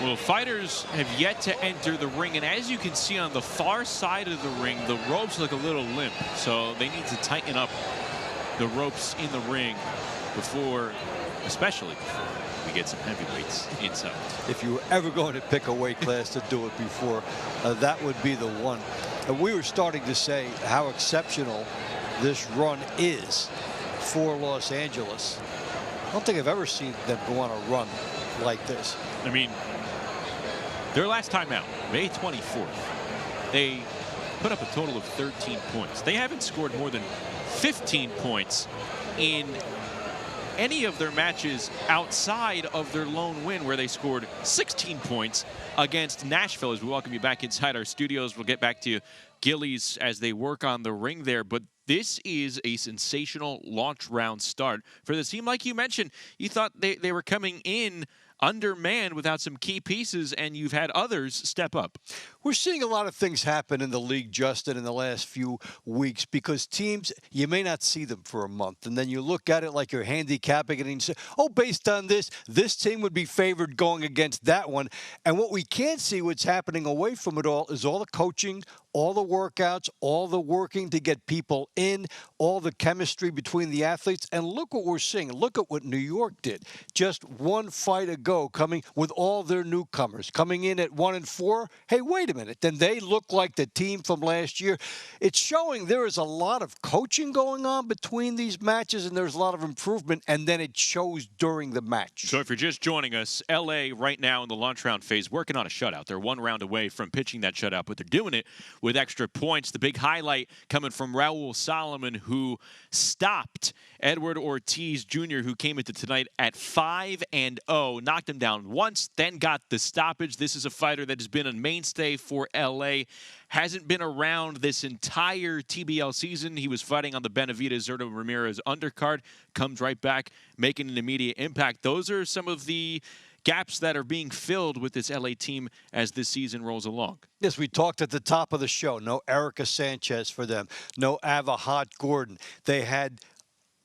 Well, fighters have yet to enter the ring, and as you can see on the far side of the ring, the ropes look a little limp, so they need to tighten up the ropes in the ring especially before we get some heavyweights inside. If you were ever going to pick a weight class to do it before, that would be the one. We were starting to say how exceptional this run is for Los Angeles. I don't think I've ever seen them go on a run like this. I mean, their last time out, May 24th, they put up a total of 13 points. They haven't scored more than 15 points in any of their matches outside of their lone win, where they scored 16 points against Nashville. As we welcome you back inside our studios, we'll get back to you, Gillies, as they work on the ring there. But this is a sensational launch round start for the team. Like you mentioned, you thought they were coming in undermanned without some key pieces, and you've had others step up. We're seeing a lot of things happen in the league, Justin, in the last few weeks, because teams, you may not see them for a month, and then you look at it like you're handicapping it and you say, oh, based on this team would be favored going against that one. And what we can't see, what's happening away from it all, is all the coaching, all the workouts, all the working to get people in, all the chemistry between the athletes. And look what we're seeing. Look at what New York did. Just one fight ago, coming with all their newcomers, coming in at 1-4. Hey, wait a minute. Then they look like the team from last year. It's showing there is a lot of coaching going on between these matches, and there's a lot of improvement, and then it shows during the match. So if you're just joining us, LA right now in the launch round phase, working on a shutout. They're one round away from pitching that shutout, but they're doing it with extra points. The big highlight coming from Raul Solomon, who stopped Edward Ortiz Jr., who came into tonight at 5-0, knocked him down once, then got the stoppage. This is a fighter that has been a mainstay for LA. Hasn't been around this entire TBL season. He was fighting on the Benavidez Zurdo Ramirez undercard, comes right back, making an immediate impact. Those are some of the gaps that are being filled with this LA team as this season rolls along. Yes, we talked at the top of the show. No Erica Sanchez for them. No Avahat Gordon. They had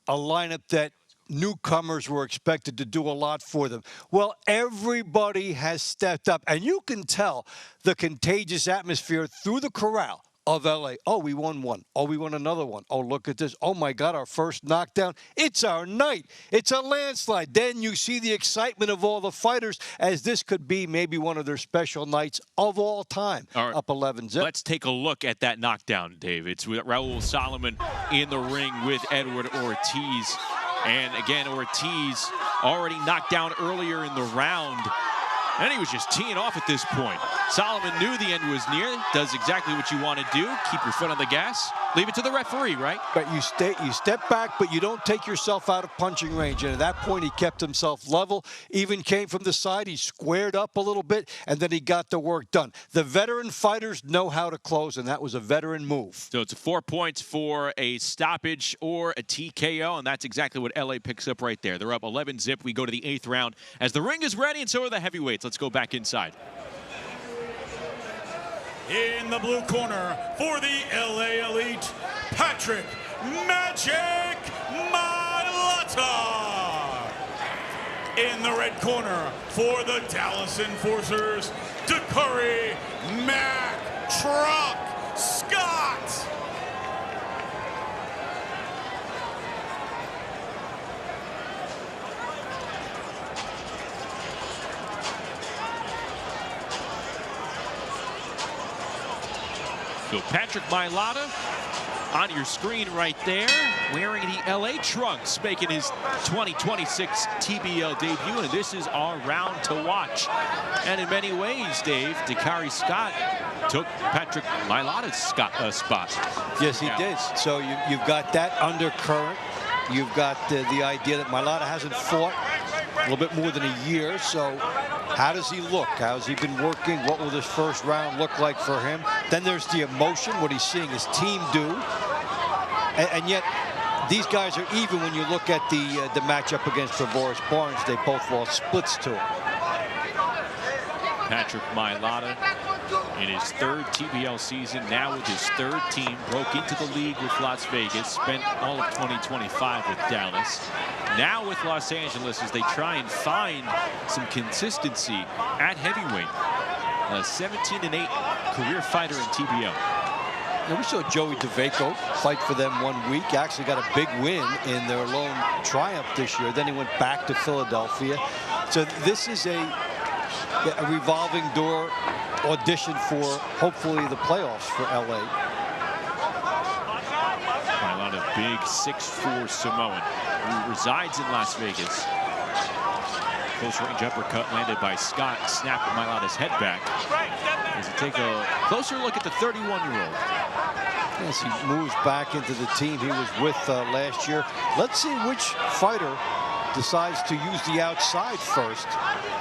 a lineup that newcomers were expected to do a lot for them. Well, everybody has stepped up, and you can tell the contagious atmosphere through the corral of LA. Oh, we won one. Oh, we won another one. Oh, look at this. Oh, my God, our first knockdown. It's our night. It's a landslide. Then you see the excitement of all the fighters, as this could be maybe one of their special nights of all time. All right. Up 11-0. Let's take a look at that knockdown, Dave. It's with Raul Solomon in the ring with Edward Ortiz. And again, Ortiz already knocked down earlier in the round. And he was just teeing off at this point. Solomon knew the end was near, does exactly what you want to do. Keep your foot on the gas. Leave it to the referee, right? But you step back, but you don't take yourself out of punching range. And at that point, he kept himself level, even came from the side. He squared up a little bit, and then he got the work done. The veteran fighters know how to close, and that was a veteran move. So it's 4 points for a stoppage or a TKO, and that's exactly what LA picks up right there. They're up 11-0. We go to the 8th round as the ring is ready, and so are the heavyweights. Let's go back inside. In the blue corner for the LA Elite, Patrick Magic Mailata. In the red corner for the Dallas Enforcers, Dakari Mac Truck Scott. So Patrick Mailata on your screen right there, wearing the LA trunks, making his 2026 TBL debut, and this is our round to watch. And in many ways, Dave, Dakari Scott took Patrick Mailata's spot. Yes, he did. So you've got that undercurrent. You've got the idea that Mailata hasn't fought a little bit more than a year. So how does he look? How's he been working? What will this first round look like for him? Then there's the emotion, what he's seeing his team do. And yet, these guys are even when you look at the matchup against Tavares Barnes. They both lost splits to him. Patrick Mailata in his 3rd TBL season, now with his 3rd team, broke into the league with Las Vegas, spent all of 2025 with Dallas. Now with Los Angeles as they try and find some consistency at heavyweight. A 17-8 career fighter in TBL. Now, we saw Joey DeVaco fight for them 1 week. Actually got a big win in their lone triumph this year. Then he went back to Philadelphia. So this is a revolving door audition for hopefully the playoffs for LA. A lot of big 6'4" Samoan who resides in Las Vegas. Close range uppercut landed by Scott, snapped Mailata's head back. As we take a closer look at the 31-year-old. As he moves back into the team he was with last year. Let's see which fighter decides to use the outside first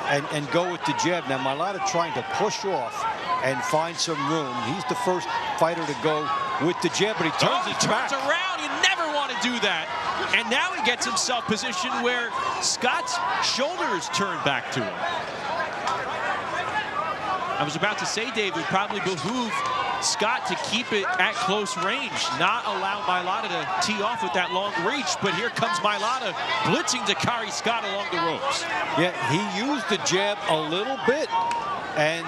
and go with the jab. Now, Mailata trying to push off and find some room. He's the first fighter to go with the jab, but he turns his back. Around. You never want to do that. And now he gets himself positioned where Scott's shoulders turn back to him. I was about to say, Dave, it would probably behoove Scott to keep it at close range, not allow Mailata to tee off with that long reach. But here comes Mailata blitzing to carry Scott along the ropes. Yeah, he used the jab a little bit and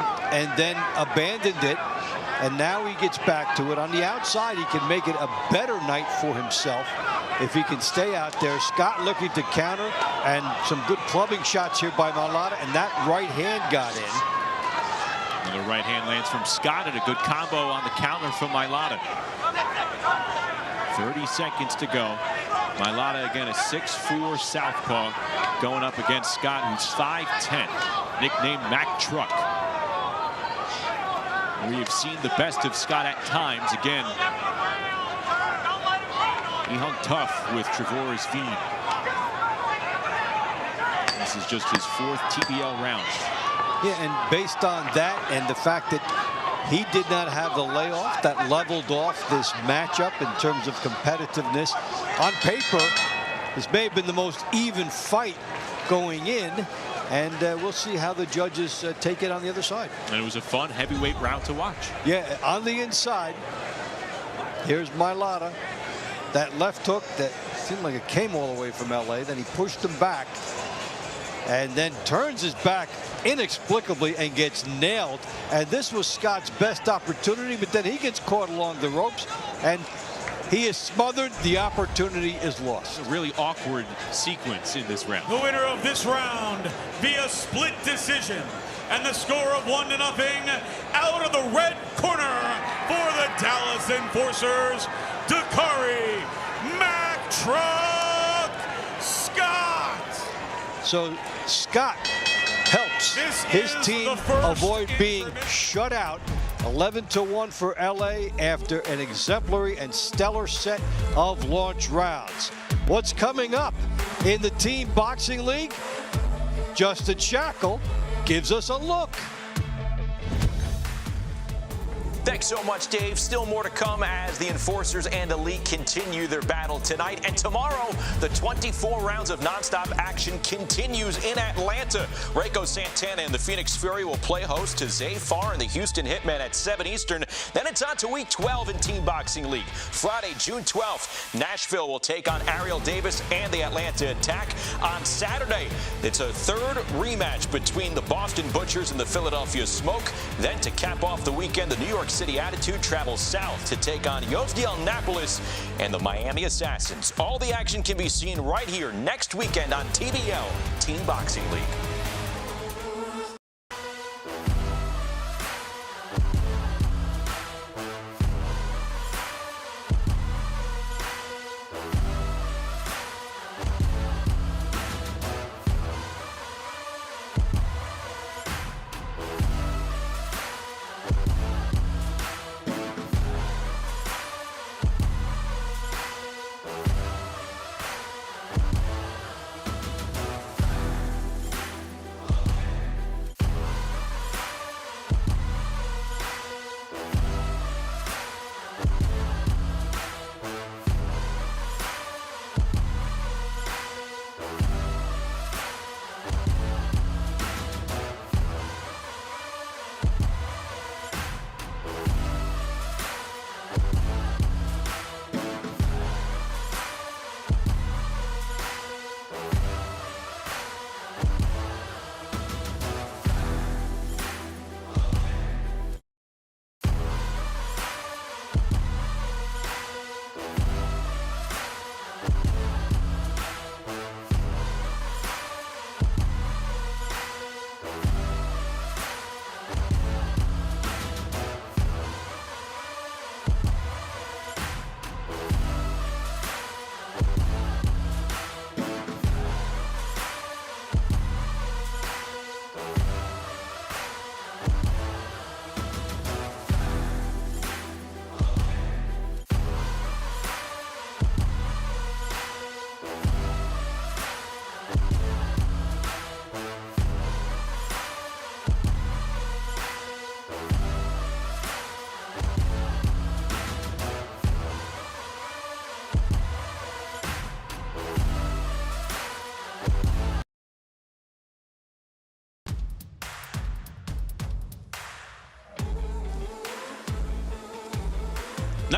then abandoned it. And now he gets back to it. On the outside, he can make it a better night for himself if he can stay out there. Scott looking to counter, and some good clubbing shots here by Mailata, and that right hand got in. Another right hand lands from Scott, and a good combo on the counter from Mailata. 30 seconds to go. Mailata again, a 6'4" southpaw going up against Scott, who's 5'10", nicknamed Mack Truck. We have seen the best of Scott at times. Again, he hung tough with Trevor's Fiend. This is just his 4th TBL round. Yeah, and based on that and the fact that he did not have the layoff that leveled off this matchup in terms of competitiveness, on paper, this may have been the most even fight going in. And we'll see how the judges take it on the other side. And it was a fun heavyweight round to watch. Yeah, on the inside, here's Mailata. That left hook that seemed like it came all the way from LA. Then he pushed him back and then turns his back inexplicably and gets nailed. And this was Scott's best opportunity, but then he gets caught along the ropes and he is smothered. The opportunity is lost. A really awkward sequence in this round. The winner of this round via split decision, and the score of 1-0 out of the red corner for the Dallas Enforcers, Dakari Mack Truck Scott. So Scott helps his team avoid being shut out. 11-1 for LA after an exemplary and stellar set of launch rounds. What's coming up in the Team Boxing League? Justin Shackle gives us a look. Thanks so much, Dave. Still more to come as the Enforcers and Elite continue their battle tonight. And tomorrow, the 24 rounds of nonstop action continues in Atlanta. Rayco Santana and the Phoenix Fury will play host to Zay Farr and the Houston Hitmen at 7 Eastern. Then it's on to Week 12 in Team Boxing League. Friday, June 12th, Nashville will take on Ariel Davis and the Atlanta Attack. On Saturday, it's a 3rd rematch between the Boston Butchers and the Philadelphia Smoke. Then to cap off the weekend, the New York City Attitude travels south to take on Yosdiel Napolis and the Miami Assassins. All the action can be seen right here next weekend on TBL, Team Boxing League.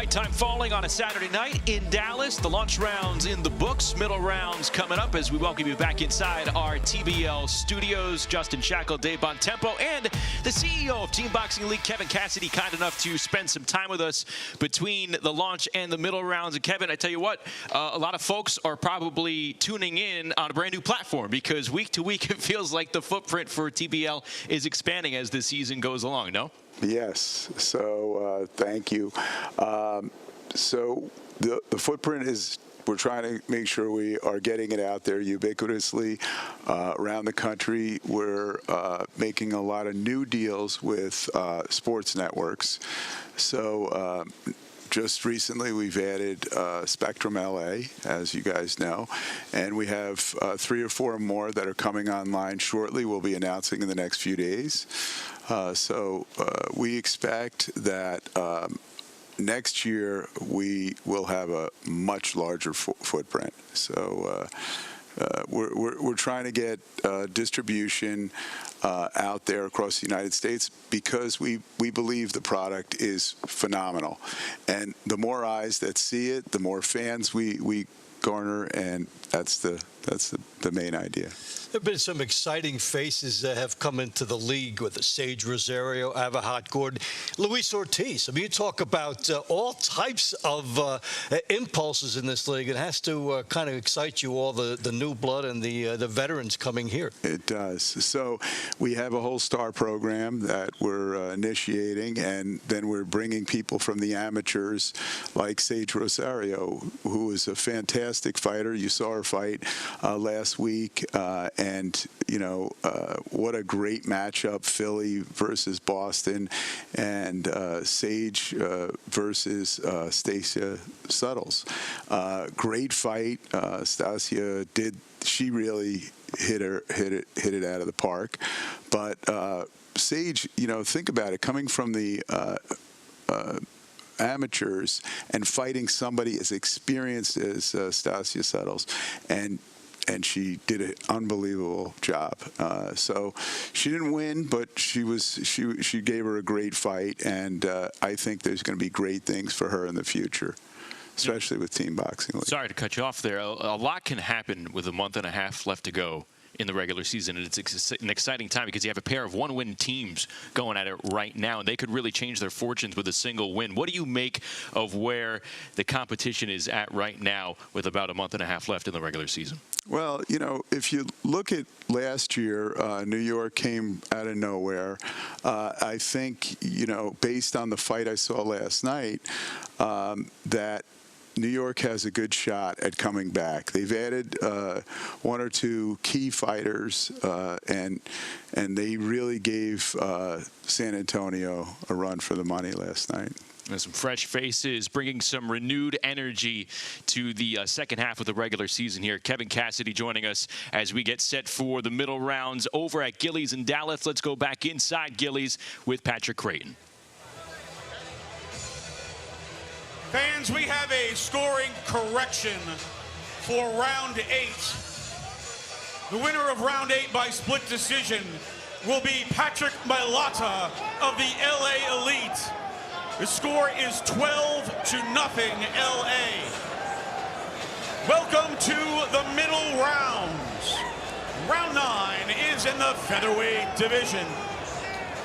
Nighttime falling on a Saturday night in Dallas. The launch rounds in the books. Middle rounds coming up as we welcome you back inside our TBL studios. Justin Shackle, Dave Bontempo, and the CEO of Team Boxing League, Kevin Cassidy, kind enough to spend some time with us between the launch and the middle rounds. And Kevin, I tell you what, a lot of folks are probably tuning in on a brand new platform because week to week it feels like the footprint for TBL is expanding as the season goes along, no? Yes. So thank you. So the footprint is, we're trying to make sure we are getting it out there ubiquitously around the country. We're making a lot of new deals with sports networks. So just recently we've added Spectrum LA, as you guys know, and we have 3 or 4 more that are coming online shortly. We'll be announcing in the next few days. So we expect that next year we will have a much larger footprint. So we're trying to get distribution out there across the United States because we believe the product is phenomenal. And the more eyes that see it, the more fans we garner, and that's the main idea. There have been some exciting faces that have come into the league with Sage Rosario, Avahot Gordon, Luis Ortiz. I mean, you talk about all types of impulses in this league. It has to kind of excite you, all the new blood and the veterans coming here. It does. So we have a whole star program that we're initiating, and then we're bringing people from the amateurs like Sage Rosario, who is a fantastic fighter. You saw her fight last week, and you know what a great matchup, Philly versus Boston, and Sage versus Stacia Suttles. Great fight. Stacia she really hit it out of the park, but Sage, you know, think about it, coming from the amateurs and fighting somebody as experienced as Stacia Suttles, and she did an unbelievable job. So she didn't win, but she gave her a great fight, and I think there's going to be great things for her in the future, especially with Team Boxing League. Sorry to cut you off there. A lot can happen with a month and a half left to go in the regular season, and it's an exciting time because you have a pair of one-win teams going at it right now, and they could really change their fortunes with a single win. What do you make of where the competition is at right now with about a month and a half left in the regular season? Well, you know, if you look at last year, New York came out of nowhere. I think, you know, based on the fight I saw last night, that New York has a good shot at coming back. They've added 1 or 2 key fighters, and they really gave San Antonio a run for the money last night. And some fresh faces bringing some renewed energy to the second half of the regular season here. Kevin Cassidy joining us as we get set for the middle rounds over at Gilley's in Dallas. Let's go back inside Gilley's with Patrick Creighton. Fans, we have a scoring correction for round 8. The winner of round 8 by split decision will be Patrick Mailata of the LA Elite. The score is 12-0 LA. Welcome to the middle rounds. Round 9 is in the featherweight division.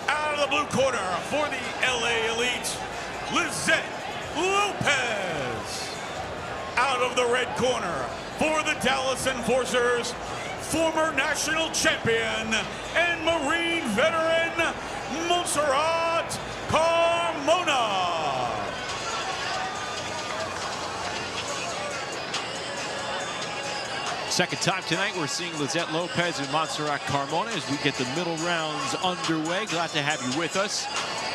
Out of the blue corner for the LA Elite, Lizette Lopez. Out of the red corner for the Dallas Enforcers, former national champion and Marine veteran Montserrat Carmona. Second time tonight, we're seeing Lizette Lopez and Montserrat Carmona as we get the middle rounds underway. Glad to have you with us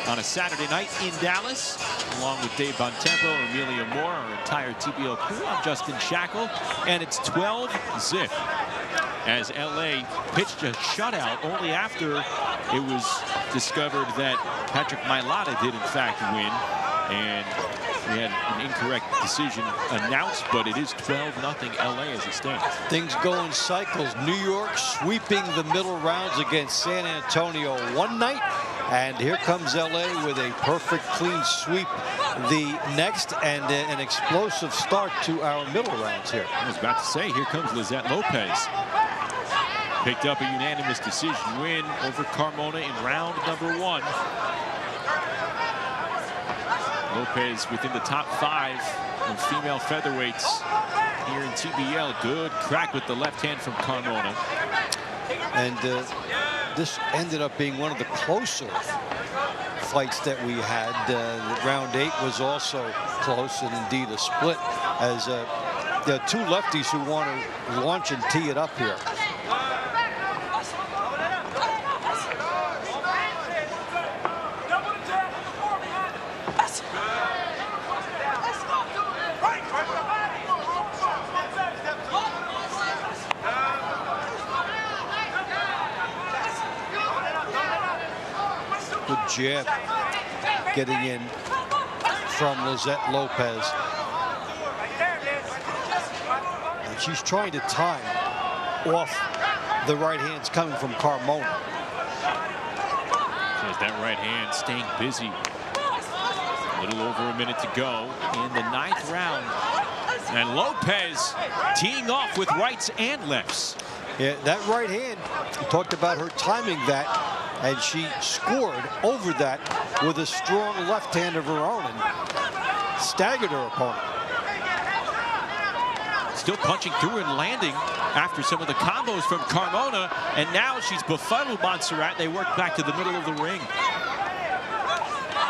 on a Saturday night in Dallas, along with Dave Bontempo, Amelia Moore, our entire TBL crew. I'm Justin Shackle, and it's 12-0 as LA pitched a shutout only after it was discovered that Patrick Mailata did in fact win, and we had an incorrect decision announced, but it is 12-0 LA as it stands. Things go in cycles. New York sweeping the middle rounds against San Antonio one night, And here comes LA with a perfect clean sweep the next, and an explosive start to our middle rounds here. I was about to say, here comes Lizette Lopez. Picked up a unanimous decision win over Carmona in round number 1. Lopez within the top 5 of female featherweights here in TBL. Good crack with the left hand from Carmona. And this ended up being one of the closer fights that we had. Round 8 was also close, and indeed a split, as there are 2 lefties who want to launch and tee it up here. Good jab getting in from Lizette Lopez. And she's trying to time off the right hands coming from Carmona. Says that right hand staying busy. A little over a minute to go in the 9th round. And Lopez teeing off with rights and lefts. Yeah, that right hand, we talked about her timing that, and she scored over that with a strong left hand of her own and staggered her opponent. Still punching through and landing after some of the combos from Carmona, and now she's befuddled Montserrat. They work back to the middle of the ring.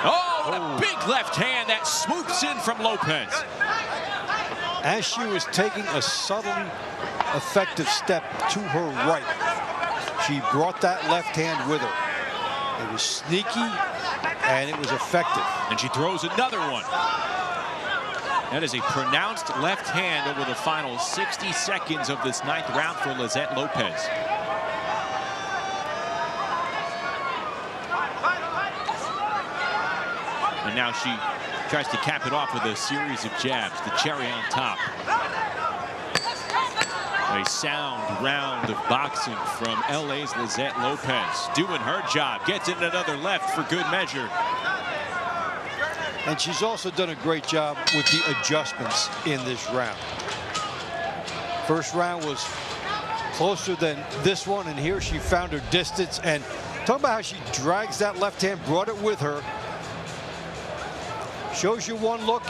Oh, a big left hand that swoops in from Lopez. As she was taking a subtle, effective step to her right, she brought that left hand with her. It was sneaky, and it was effective. And she throws another one. That is a pronounced left hand over the final 60 seconds of this 9th round for Lizette Lopez. And now she tries to cap it off with a series of jabs, the cherry on top. A sound round of boxing from LA's Lizette Lopez, doing her job, gets in another left for good measure. And she's also done a great job with the adjustments in this round. First round was closer than this one, and here she found her distance. And talk about how she drags that left hand, brought it with her. Shows you one look,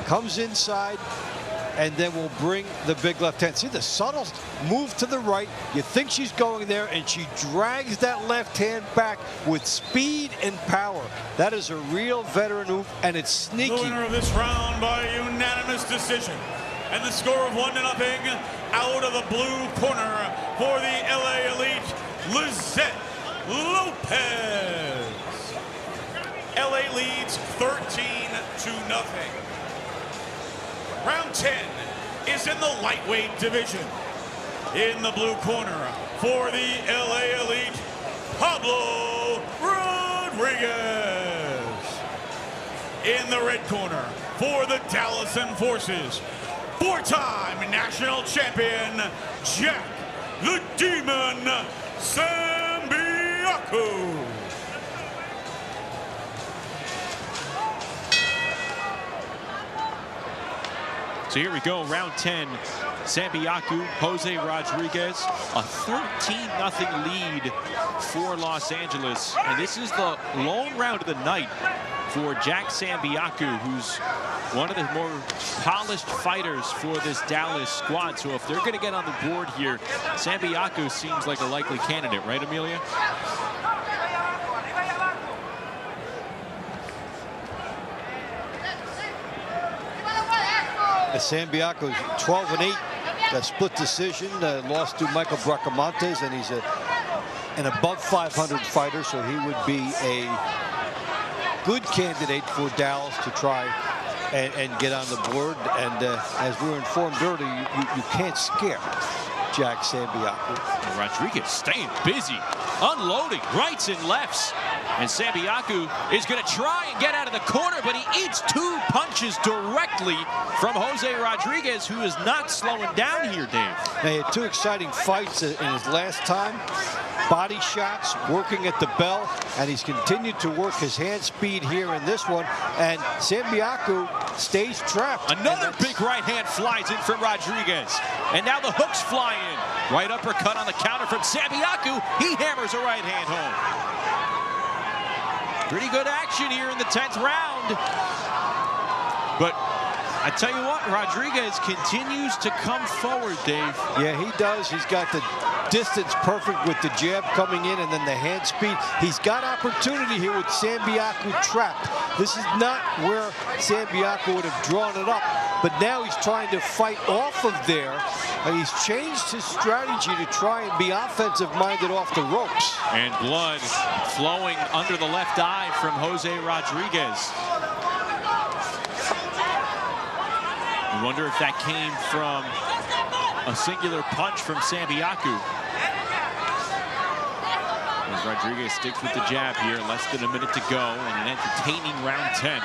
comes inside, and then will bring the big left hand. See the subtle move to the right. You think she's going there, and she drags that left hand back with speed and power. That is a real veteran move, and it's sneaky. The winner of this round by unanimous decision, and the score of 1-0 out of the blue corner for the LA Elite, Lizette Lopez. LA leads 13-0. Round 10 is in the lightweight division. In the blue corner for the LA Elite, Pablo Rodriguez. In the red corner for the Dallas Enforcers, 4-time national champion, Jack the Demon Sambiaku. So here we go, round 10. Sambiaku, Jose Rodriguez, a 13-0 lead for Los Angeles. And this is the lone round of the night for Jack Sambiaku, who's one of the more polished fighters for this Dallas squad. So if they're going to get on the board here, Sambiaku seems like a likely candidate, right, Amelia? Sambiaku 12-8, that split decision, lost to Michael Bracamontes, and he's an above 500 fighter, so he would be a good candidate for Dallas to try and get on the board. And as we were informed earlier, you can't scare Jack Sambiaku. Rodriguez staying busy, unloading rights and lefts. And Sambiaku is going to try and get out of the corner, but he eats 2 punches directly from Jose Rodriguez, who is not slowing down here, Dave. He had 2 exciting fights in his last time. body shots, working at the bell, and he's continued to work his hand speed here in this one. And Sambiaku stays trapped. Another big right hand flies in from Rodriguez. And now the hooks fly in. Right uppercut on the counter from Sambiaku. He hammers a right hand home. Pretty good action here in the 10th round. But I tell you what, Rodriguez continues to come forward, Dave. Yeah, he does. He's got the distance perfect with the jab coming in and then the hand speed. He's got opportunity here with Sambiaku trapped. This is not where Sambiaku would have drawn it up, but now he's trying to fight off of there, and he's changed his strategy to try and be offensive-minded off the ropes. And blood flowing under the left eye from Jose Rodriguez. I wonder if that came from a singular punch from Sambiaku. As Rodriguez sticks with the jab here, less than a minute to go in an entertaining round 10.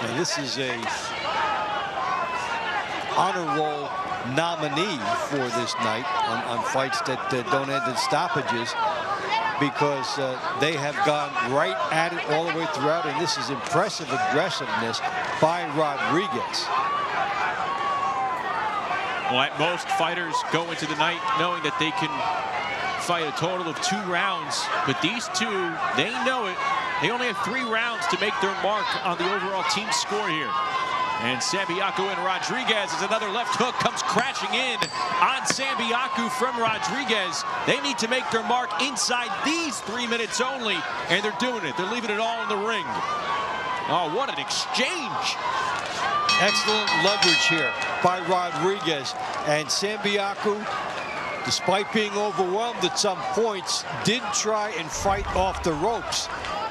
And this is a honor roll nominee for this night on fights that don't end in stoppages, because they have gone right at it all the way throughout, and this is impressive aggressiveness by Rodriguez. Well, at most, fighters go into the night knowing that they can fight a total of 2 rounds, but these two, they know it. They only have 3 rounds to make their mark on the overall team score here. And Sambiaku and Rodriguez, as another left hook comes crashing in on Sambiaku from Rodriguez. They need to make their mark inside these 3 minutes only, and they're doing it. They're leaving it all in the ring. Oh, what an exchange. Excellent leverage here by Rodriguez. And Sambiaku, despite being overwhelmed at some points, did try and fight off the ropes.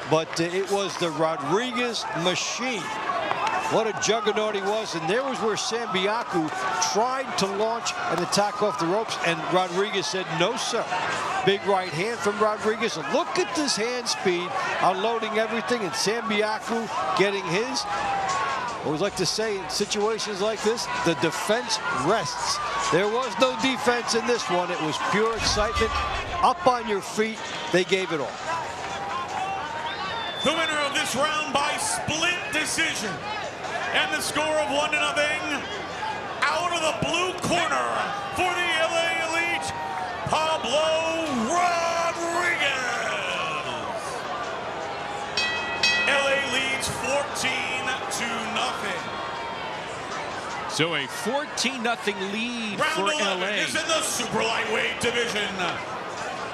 But it was the Rodriguez machine. What a juggernaut he was. And there was where Sambiaku tried to launch an attack off the ropes, and Rodriguez said, no, sir. Big right hand from Rodriguez. And look at this hand speed, unloading everything, and Sambiaku getting his. I always like to say, in situations like this, the defense rests. There was no defense in this one. It was pure excitement. Up on your feet, they gave it all. The winner of this round by split decision, and the score of 1-0, out of the blue corner for the LA Elite, Pablo Rodriguez. LA leads 14-0. So a 14-0 lead Round for 11 LA. is in the super lightweight division.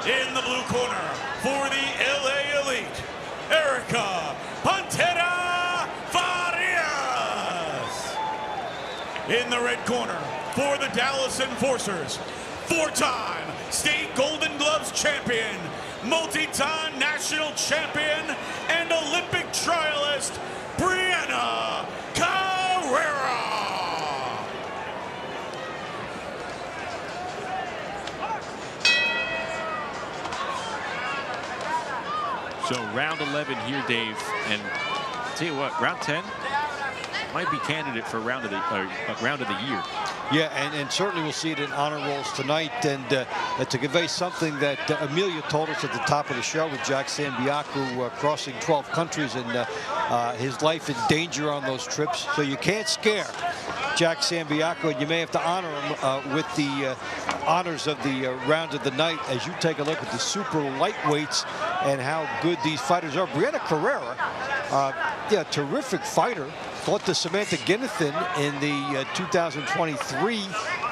In the blue corner for the LA Elite, Erica Pantera Farias. In the red corner for the Dallas Enforcers, 4-time state Golden Gloves champion, multi-time national champion, and Olympic trialist, Brianna Carrera. So round 11 here, Dave, and I'll tell you what, round 10 might be candidate for round of the year. Yeah, and certainly we'll see it in honor rolls tonight. And to convey something that Amelia told us at the top of the show with Jack Sambiaku crossing 12 countries and his life in danger on those trips. So you can't scare Jack Sambiaku, and you may have to honor him with the honors of the round of the night as you take a look at the super lightweights and how good these fighters are. Brianna Carrera, yeah, terrific fighter. Fought to Samantha Ginnathan in the 2023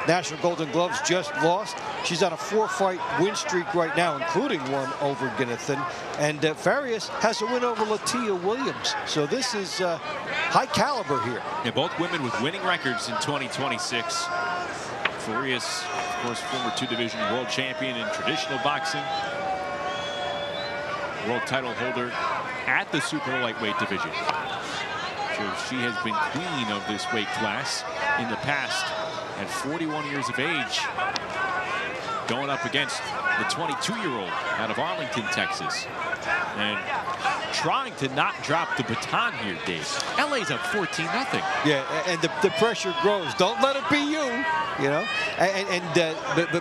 National Golden Gloves, just lost. She's on a 4-fight win streak right now, including one over Ginnathan. And Farias has a win over Latia Williams. So this is high caliber here. Yeah, both women with winning records in 2026. Farias, of course, former 2-division world champion in traditional boxing. World title holder at the super lightweight division. She has been queen of this weight class in the past at 41 years of age. going up against the 22-year-old out of Arlington, Texas. And trying to not drop the baton here, Dave. LA's up 14-0. Yeah, and the pressure grows. Don't let it be you, you know.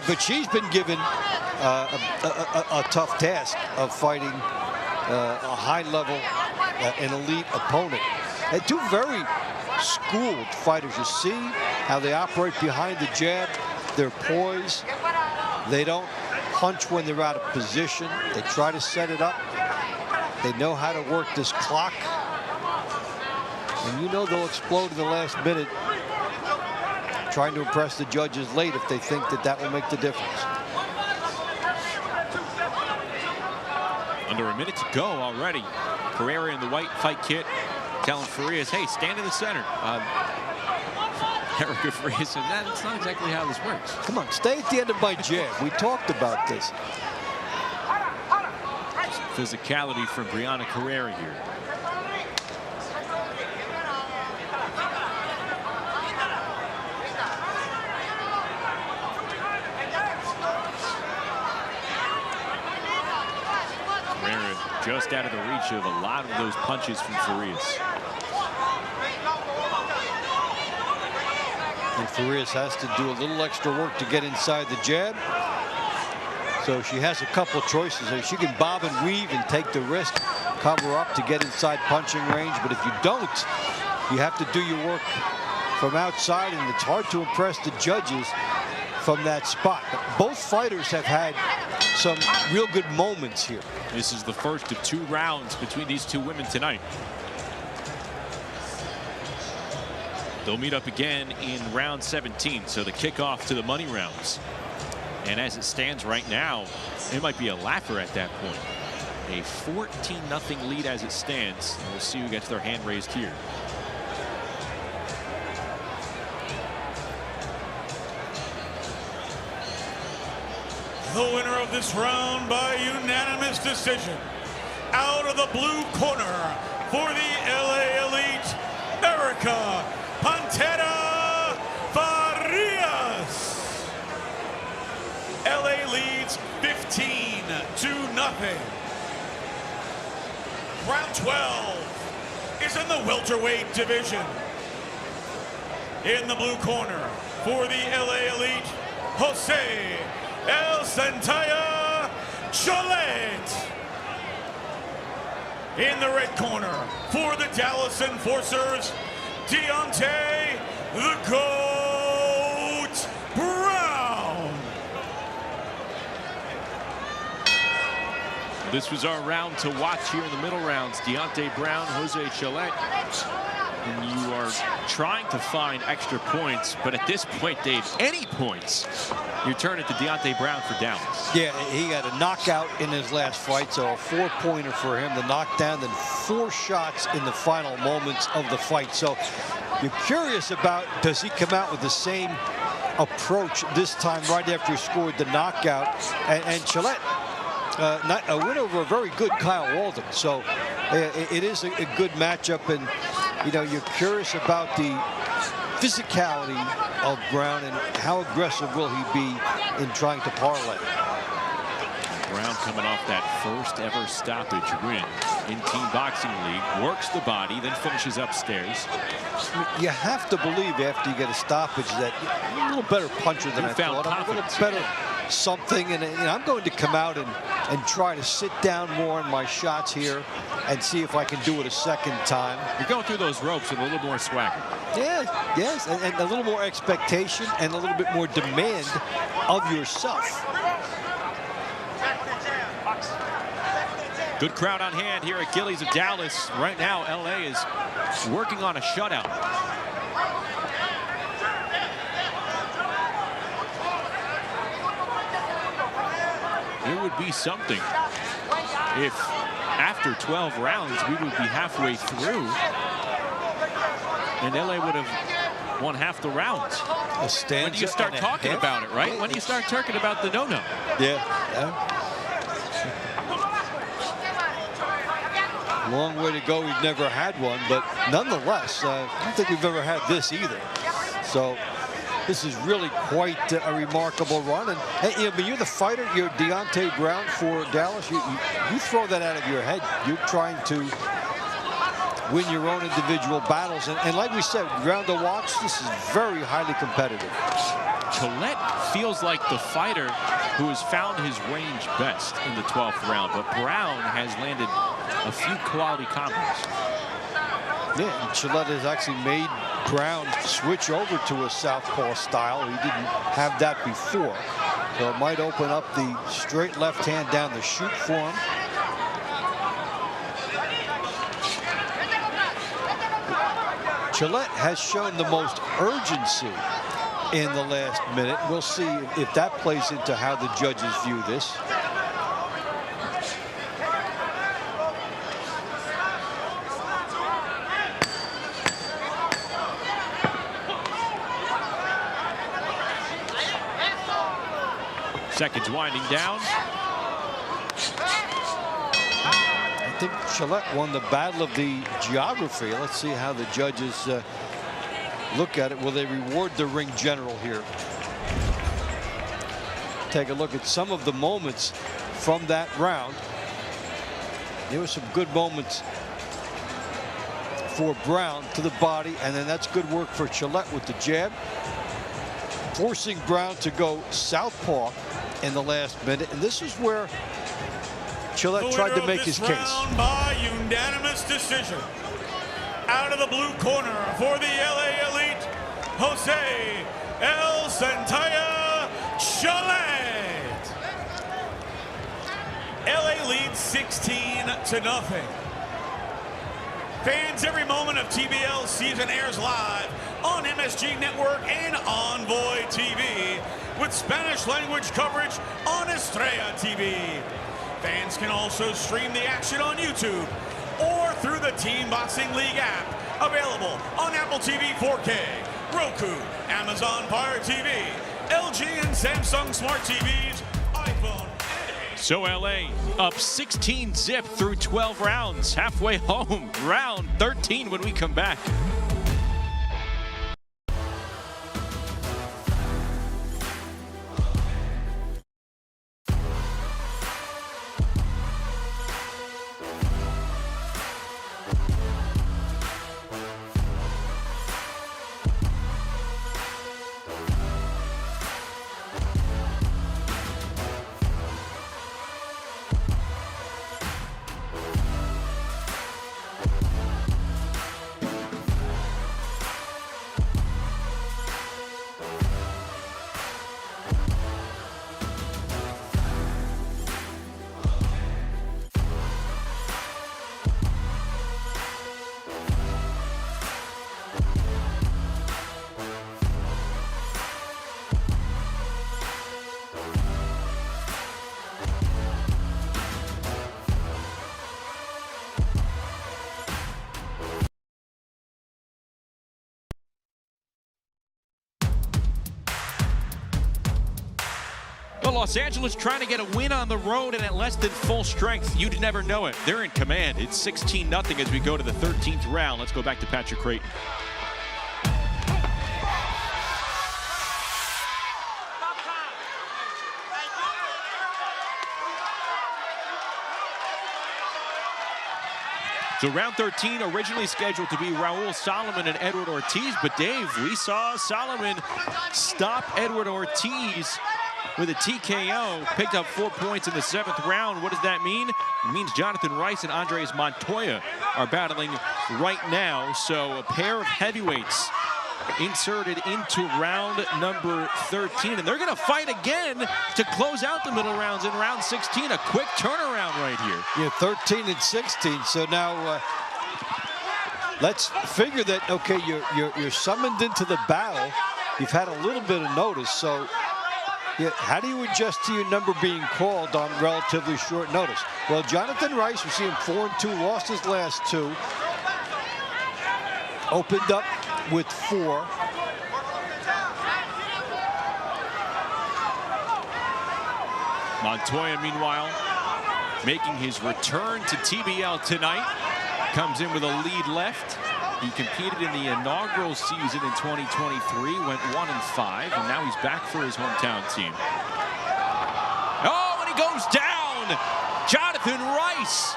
But she's been given a tough task of fighting a high-level, an elite opponent. And two very schooled fighters. You see how they operate behind the jab. They're poised. They don't punch when they're out of position. They try to set it up. They know how to work this clock. And you know they'll explode in the last minute, trying to impress the judges late if they think that that will make the difference. Under a minute to go already. Carrera in the white fight kit telling Farias, hey, stand in the center. Erica Farias said, that's not exactly how this works. Come on, stay at the end of my jab. We talked about this. Physicality from Brianna Carrera here. Carrera just out of the reach of a lot of those punches from Farias. And Farias has to do a little extra work to get inside the jab. So she has a couple choices. She can bob and weave and take the risk, cover up to get inside punching range. But if you don't, you have to do your work from outside, and it's hard to impress the judges from that spot. But both fighters have had some real good moments here. This is the first of 2 rounds between these 2 women tonight. They'll meet up again in round 17, so the kickoff to the money rounds. And as it stands right now, it might be a laugher at that point. A 14-0 lead as it stands. And we'll see who gets their hand raised here. The winner of this round by unanimous decision, out of the blue corner for the LA Elite, Erica Pantera Farias. LA leads 15-0. Round 12 is in the welterweight division. In the blue corner for the LA Elite, Jose El Santaya Cholet. In the red corner for the Dallas Enforcers, Deontay the Goat Brown. This was our round to watch here in the middle rounds. Deontay Brown, Jose Cholet. And you are trying to find extra points, but at this point, Dave, any points, you turn it to Deontay Brown for Dallas. Yeah, he had a knockout in his last fight, so a 4-pointer for him. The knockdown, then 4 shots in the final moments of the fight. So you're curious about, does he come out with the same approach this time right after he scored the knockout? And Cholet, a win over a very good Kyle Walden. So it is a good matchup, and you know, you're curious about the physicality of Brown and how aggressive will he be in trying to parlay. Brown coming off that first ever stoppage win in Team Boxing League, works the body, then finishes upstairs. You have to believe after you get a stoppage that you're a little better puncher than I thought. I'm a little better something, and you know, I'm going to come out and try to sit down more on my shots here and see if I can do it a second time. You're going through those ropes with a little more swagger. Yeah, yes, and a little more expectation and a little bit more demand of yourself. Good crowd on hand here at Gillies of Dallas. Right now, LA is working on a shutout. It would be something if after 12 rounds we would be halfway through and LA would have won half the rounds. When do you start talking about it, right? When do you start talking about the no-no? Yeah. Long way to go. We've never had one, but nonetheless, I don't think we've ever had this either. So this is really quite a remarkable run. And you know, but you're the fighter, you're Deontay Brown for Dallas. You throw that out of your head. You're trying to win your own individual battles. And like we said, round to watch, this is very highly competitive. Gillette feels like the fighter who has found his range best in the 12th round, but Brown has landed a few quality combos. Yeah, and Gillette has actually made Brown switch over to a southpaw style. He didn't have that before. So it might open up the straight left hand down the chute for him. Gillette has shown the most urgency in the last minute. We'll see if that plays into how the judges view this. Seconds winding down. I think Gillette won the battle of the geography. Let's see how the judges look at it. Will they reward the ring general here? Take a look at some of the moments from that round. There were some good moments for Brown to the body, and then that's good work for Gillette with the jab, forcing Brown to go southpaw in the last minute. And this is where Gillette tried to make his case. By unanimous decision, out of the blue corner for the LA Elite, Jose El Santaya Gillette. LA leads 16-0. Fans, every moment of TBL season airs live on MSG Network and Envoy TV with Spanish language coverage on Estrella TV. Fans can also stream the action on YouTube or through the Team Boxing League app, available on Apple TV 4K, Roku, Amazon Fire TV, LG and Samsung Smart TVs, iPhone. So LA up 16-0 through 12 rounds, halfway home, round 13 when we come back. Los Angeles trying to get a win on the road and at less than full strength. You'd never know it. They're in command. It's 16-0 as we go to the 13th round. Let's go back to Patrick Creighton. So round 13 originally scheduled to be Raul Solomon and Edward Ortiz, but Dave, we saw Solomon stop Edward Ortiz with a TKO, picked up 4 points in the 7th round. What does that mean? It means Jonathan Rice and Andres Montoya are battling right now. So a pair of heavyweights inserted into round number 13. And they're going to fight again to close out the middle rounds in round 16. A quick turnaround right here. Yeah, 13 and 16. So now let's figure that, okay, you're summoned into the battle. You've had a little bit of notice. So yeah, how do you adjust to your number being called on relatively short notice? Well, Jonathan Rice, we see him 4-2, lost his last 2. Opened up with 4. Montoya, meanwhile, making his return to TBL tonight. Comes in with a lead left. He competed in the inaugural season in 2023, went 1-5, and now he's back for his hometown team. Oh, and he goes down! Jonathan Rice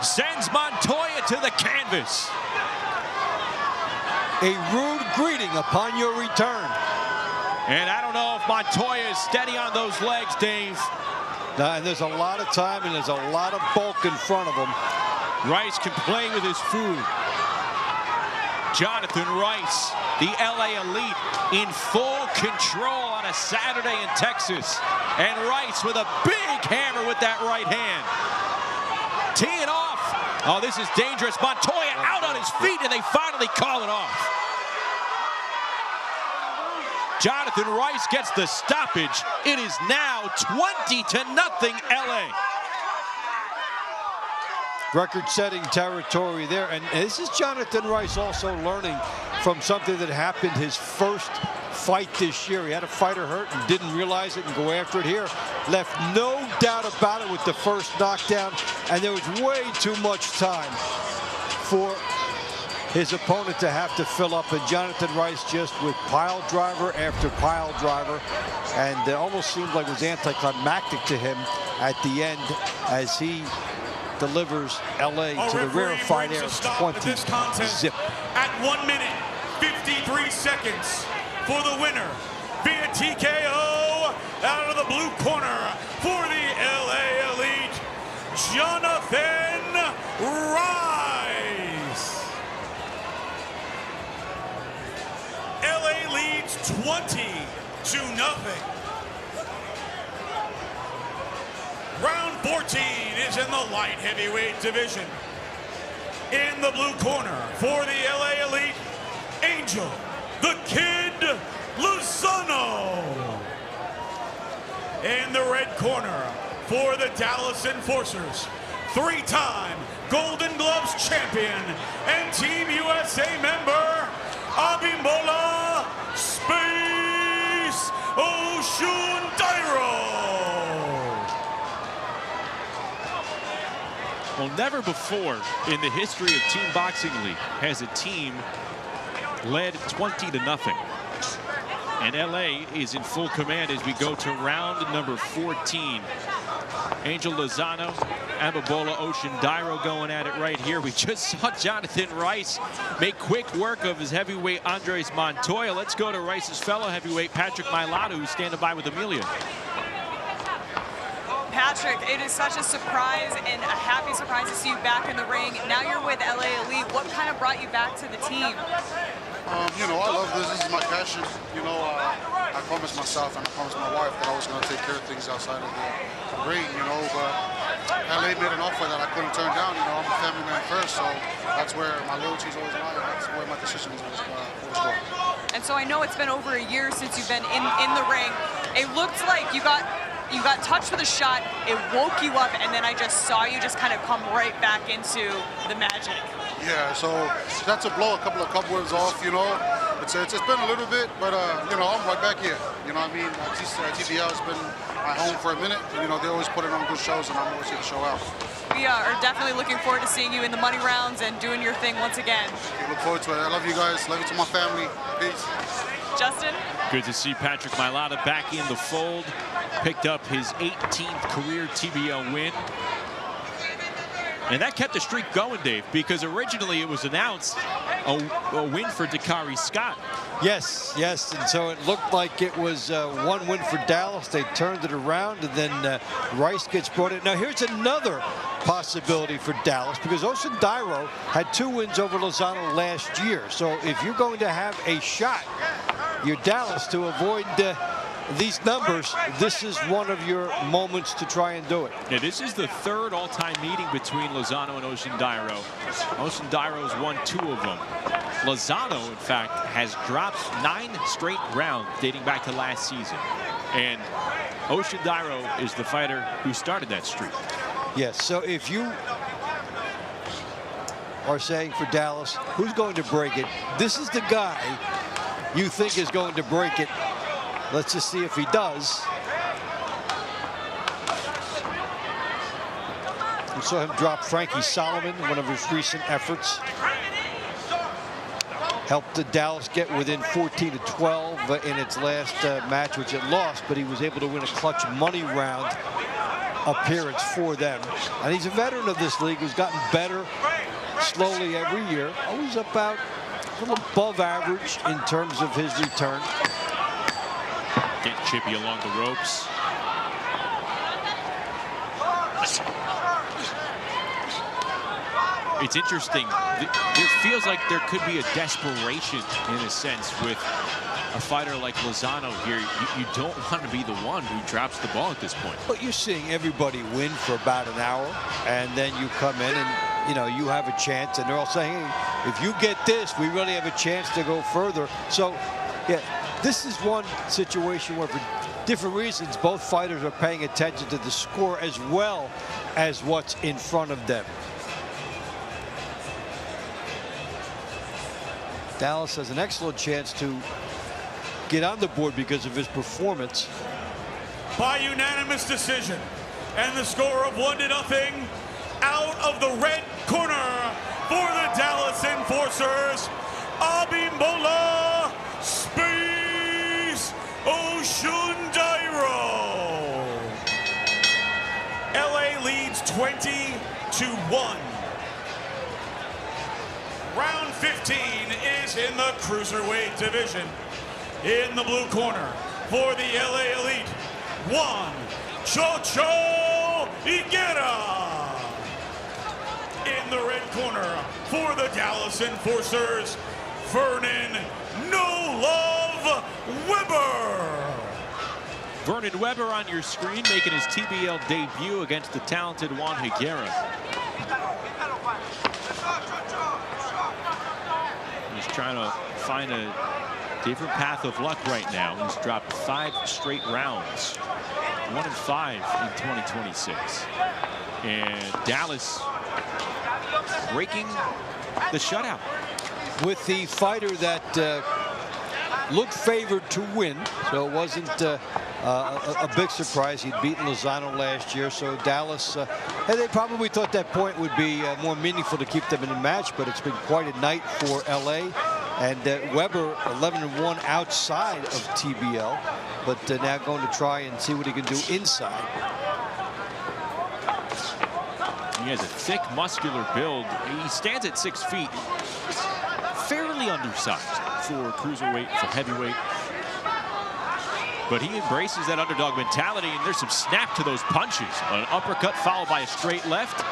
sends Montoya to the canvas. A rude greeting upon your return. And I don't know if Montoya is steady on those legs, Dave. And there's a lot of time and there's a lot of bulk in front of him. Rice can play with his food. Jonathan Rice, the LA Elite, in full control on a Saturday in Texas. And Rice with a big hammer with that right hand. Teeing off. Oh, this is dangerous. Montoya out on his feet, and they finally call it off. Jonathan Rice gets the stoppage. It is now 20-0 LA. Record-setting territory there. And this is Jonathan Rice also learning from something that happened his first fight this year. He had a fighter hurt and didn't realize it and go after it here. Left no doubt about it with the first knockdown. And there was way too much time for his opponent to have to fill up. And Jonathan Rice just with pile driver after pile driver. And it almost seemed like it was anticlimactic to him at the end as he delivers LA to the rarefied air 20-0. At 1 minute, 53 seconds for the winner via TKO out of the blue corner for the LA Elite, Jonathan Rice. LA leads 20-0. Round 14 is in the light heavyweight division. In the blue corner for the LA Elite, Angel, the Kid Lozano. In the red corner for the Dallas Enforcers, three-time Golden Gloves champion and Team USA member, Abimbola Space Oshundairo. Well, never before in the history of Team Boxing League has a team led 20-0. And LA is in full command as we go to round number 14. Angel Lozano, Abimbola Oshundairo going at it right here. We just saw Jonathan Rice make quick work of his heavyweight Andres Montoya. Let's go to Rice's fellow heavyweight Patrick Mailata, who's standing by with Amelia. Patrick, it is such a surprise and a happy surprise to see you back in the ring. Now you're with LA Elite. What kind of brought you back to the team? You know, I love this. This is my passion. You know, I promised myself and I promised my wife that I was going to take care of things outside of the ring, you know, but LA made an offer that I couldn't turn down. You know, I'm a family man first, so that's where my loyalties always lie. That's where my decisions always go. And so I know it's been over a year since you've been in the ring. It looked like you got touched with a shot, it woke you up, and then I just saw you just kind of come right back into the magic. Yeah, so that's a blow, a couple of cobwebs off, you know. It's been a little bit, but, you know, I'm right back here. You know what I mean? TBL has been my home for a minute. And, you know, they always put it on good shows, and I'm always here to show out. We are definitely looking forward to seeing you in the money rounds and doing your thing once again. I look forward to it. I love you guys. Love you to my family. Peace. Justin? Good to see Patrick Mailata back in the fold. Picked up his 18th career TBL win. And that kept the streak going, Dave, because originally it was announced a win for Dakari Scott. Yes, yes, and so it looked like it was one win for Dallas. They turned it around, and then Rice gets brought in. Now here's another possibility for Dallas, because Oshundairo had 2 wins over Lozano last year. So if you're going to have a shot, you're Dallas, to avoid these numbers, this is one of your moments to try and do it. Yeah, this is the 3rd all-time meeting between Lozano and Oshundairo. Oshundairo's won 2 of them. Lozano, in fact, has dropped 9 straight rounds dating back to last season. And Oshundairo is the fighter who started that streak. Yes, so if you are saying for Dallas, who's going to break it? This is the guy you think is going to break it. Let's just see if he does. We saw him drop Frankie Solomon, one of his recent efforts. helped the Dallas get within 14-12 in its last match, which it lost, but he was able to win a clutch money round appearance for them. And he's a veteran of this league who's gotten better slowly every year. Always about a little above average in terms of his return. Getting chippy along the ropes. It's interesting. There feels like there could be a desperation in a sense with a fighter like Lozano here. You don't want to be the one who drops the ball at this point. But you're seeing everybody win for about an hour, and then you come in and, you know, you have a chance, and they're all saying, hey, if you get this, we really have a chance to go further. So, yeah, this is one situation where for different reasons, both fighters are paying attention to the score as well as what's in front of them. Dallas has an excellent chance to get on the board because of his performance. By unanimous decision, and the score of 1-0, out of the red corner for the Dallas Enforcers, Abimbola Space Oshundairo. LA leads 20-1. Round 15 is in the cruiserweight division. In the blue corner for the LA Elite, Juan Chocho Higuera. In the red corner for the Dallas Enforcers, Vernon No Love Weber. Vernon Weber on your screen making his TBL debut against the talented Juan Higuera. He's trying to find a different path of luck right now. He's dropped 5 straight rounds, 1-5 in 2026. And Dallas breaking the shutout. With the fighter that looked favored to win, so it wasn't a big surprise. He'd beaten Lozano last year, so Dallas, and they probably thought that point would be more meaningful to keep them in the match, but it's been quite a night for LA. And Weber 11-1 outside of TBL, but now going to try and see what he can do inside. He has a thick, muscular build. He stands at 6 feet, fairly undersized for cruiserweight, for heavyweight. But he embraces that underdog mentality, and there's some snap to those punches. An uppercut followed by a straight left.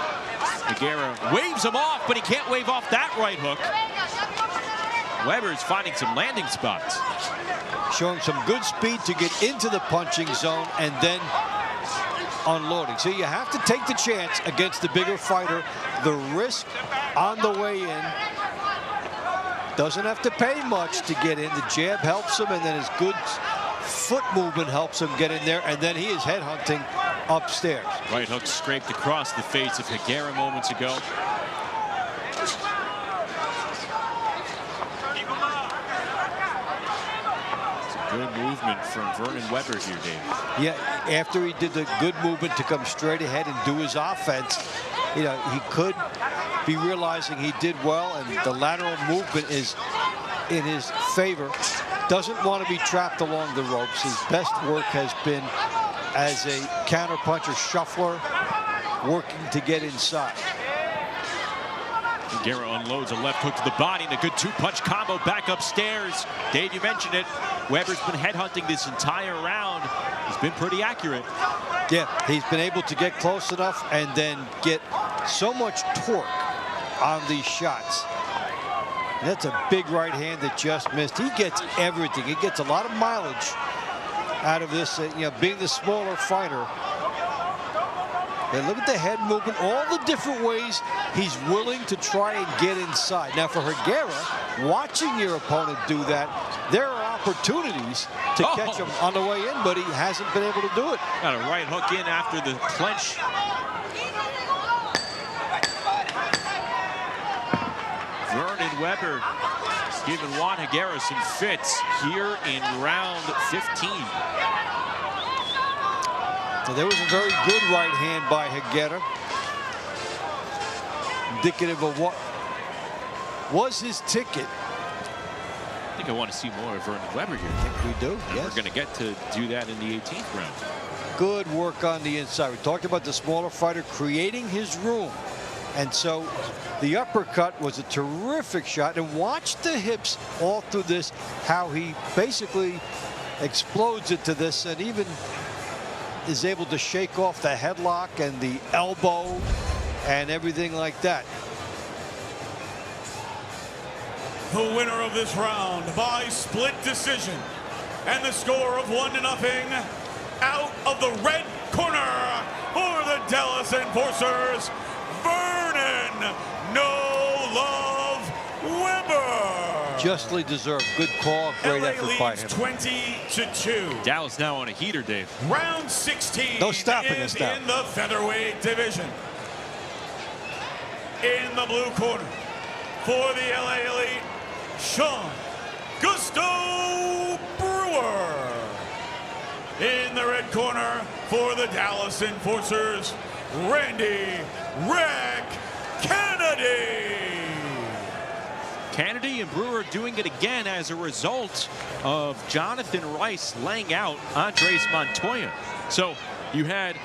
Higuera waves him off, but he can't wave off that right hook. Weber's finding some landing spots. Showing some good speed to get into the punching zone and then unloading. So you have to take the chance against the bigger fighter. The risk on the way in. Doesn't have to pay much to get in. The jab helps him, and then his good foot movement helps him get in there, and then he is headhunting upstairs. Right hook scraped across the face of Higuera moments ago. Good movement from Vernon Weber here, Dave. Yeah, after he did the good movement to come straight ahead and do his offense, you know, he could be realizing he did well, and the lateral movement is in his favor. Doesn't want to be trapped along the ropes. His best work has been as a counterpuncher shuffler, working to get inside. Higuera unloads a left hook to the body and a good 2-punch combo back upstairs. Dave, you mentioned it. Weber's been headhunting this entire round. He's been pretty accurate. Yeah, he's been able to get close enough and then get so much torque on these shots. And that's a big right hand that just missed. He gets everything. He gets a lot of mileage out of this, you know, being the smaller fighter. And look at the head movement, all the different ways he's willing to try and get inside. Now for Higuera, watching your opponent do that, there are opportunities to catch him on the way in, but he hasn't been able to do it. Got a right hook in after the clench. Vernon Weber giving Juan Higuera some fits here in round 15. So there was a very good right hand by Higuera, indicative of what was his ticket think I want to see more of Vernon Weber here. I think we do, yes. We're going to get to do that in the 18th round. Good work on the inside. We talked about the smaller fighter creating his room. And so the uppercut was a terrific shot. And watch the hips all through this, how he basically explodes it to this and even is able to shake off the headlock and the elbow and everything like that. The winner of this round by split decision, and the score of 1-0, out of the red corner for the Dallas Enforcers, Vernon No Love Weber. Justly deserved. Good call. Great effort by him. 20-2. Dallas now on a heater, Dave. Round 16 No stopping is us now. in the featherweight division. In the blue corner for the LA Elite, Sean Gusto Brewer. In the red corner for the Dallas Enforcers, Randy Rack Kennedy. Kennedy and Brewer doing it again as a result of Jonathan Rice laying out Andres Montoya. So you had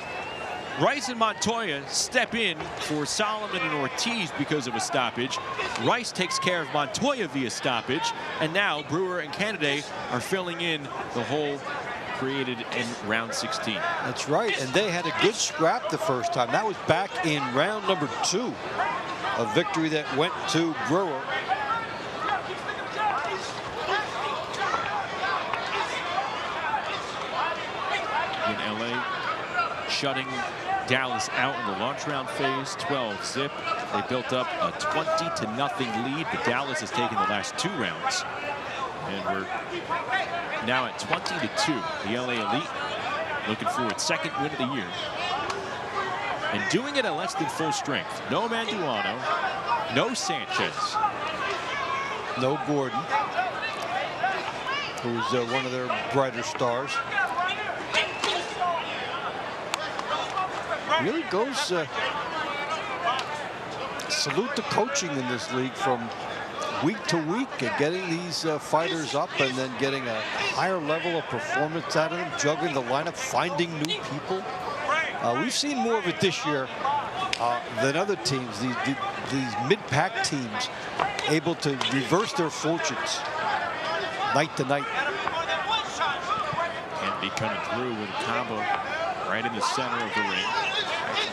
Rice and Montoya step in for Solomon and Ortiz because of a stoppage. Rice takes care of Montoya via stoppage. And now Brewer and Kennedy are filling in the hole created in round 16. That's right. And they had a good scrap the first time. That was back in round number 2. A victory that went to Brewer. In LA, shutting Dallas out in the launch round phase, 12-zip. They built up a 20-0 lead, but Dallas has taken the last 2 rounds. And we're now at 20-2. The LA Elite looking for its 2nd win of the year. And doing it at less than full strength. No Manduano, no Sanchez. No Gordon, who's one of their brighter stars. Really goes salute the coaching in this league from week to week and getting these fighters up and then getting a higher level of performance out of them, juggling the lineup, finding new people. We've seen more of it this year than other teams. These mid-pack teams able to reverse their fortunes night to night. Kennedy coming through with a combo right in the center of the ring.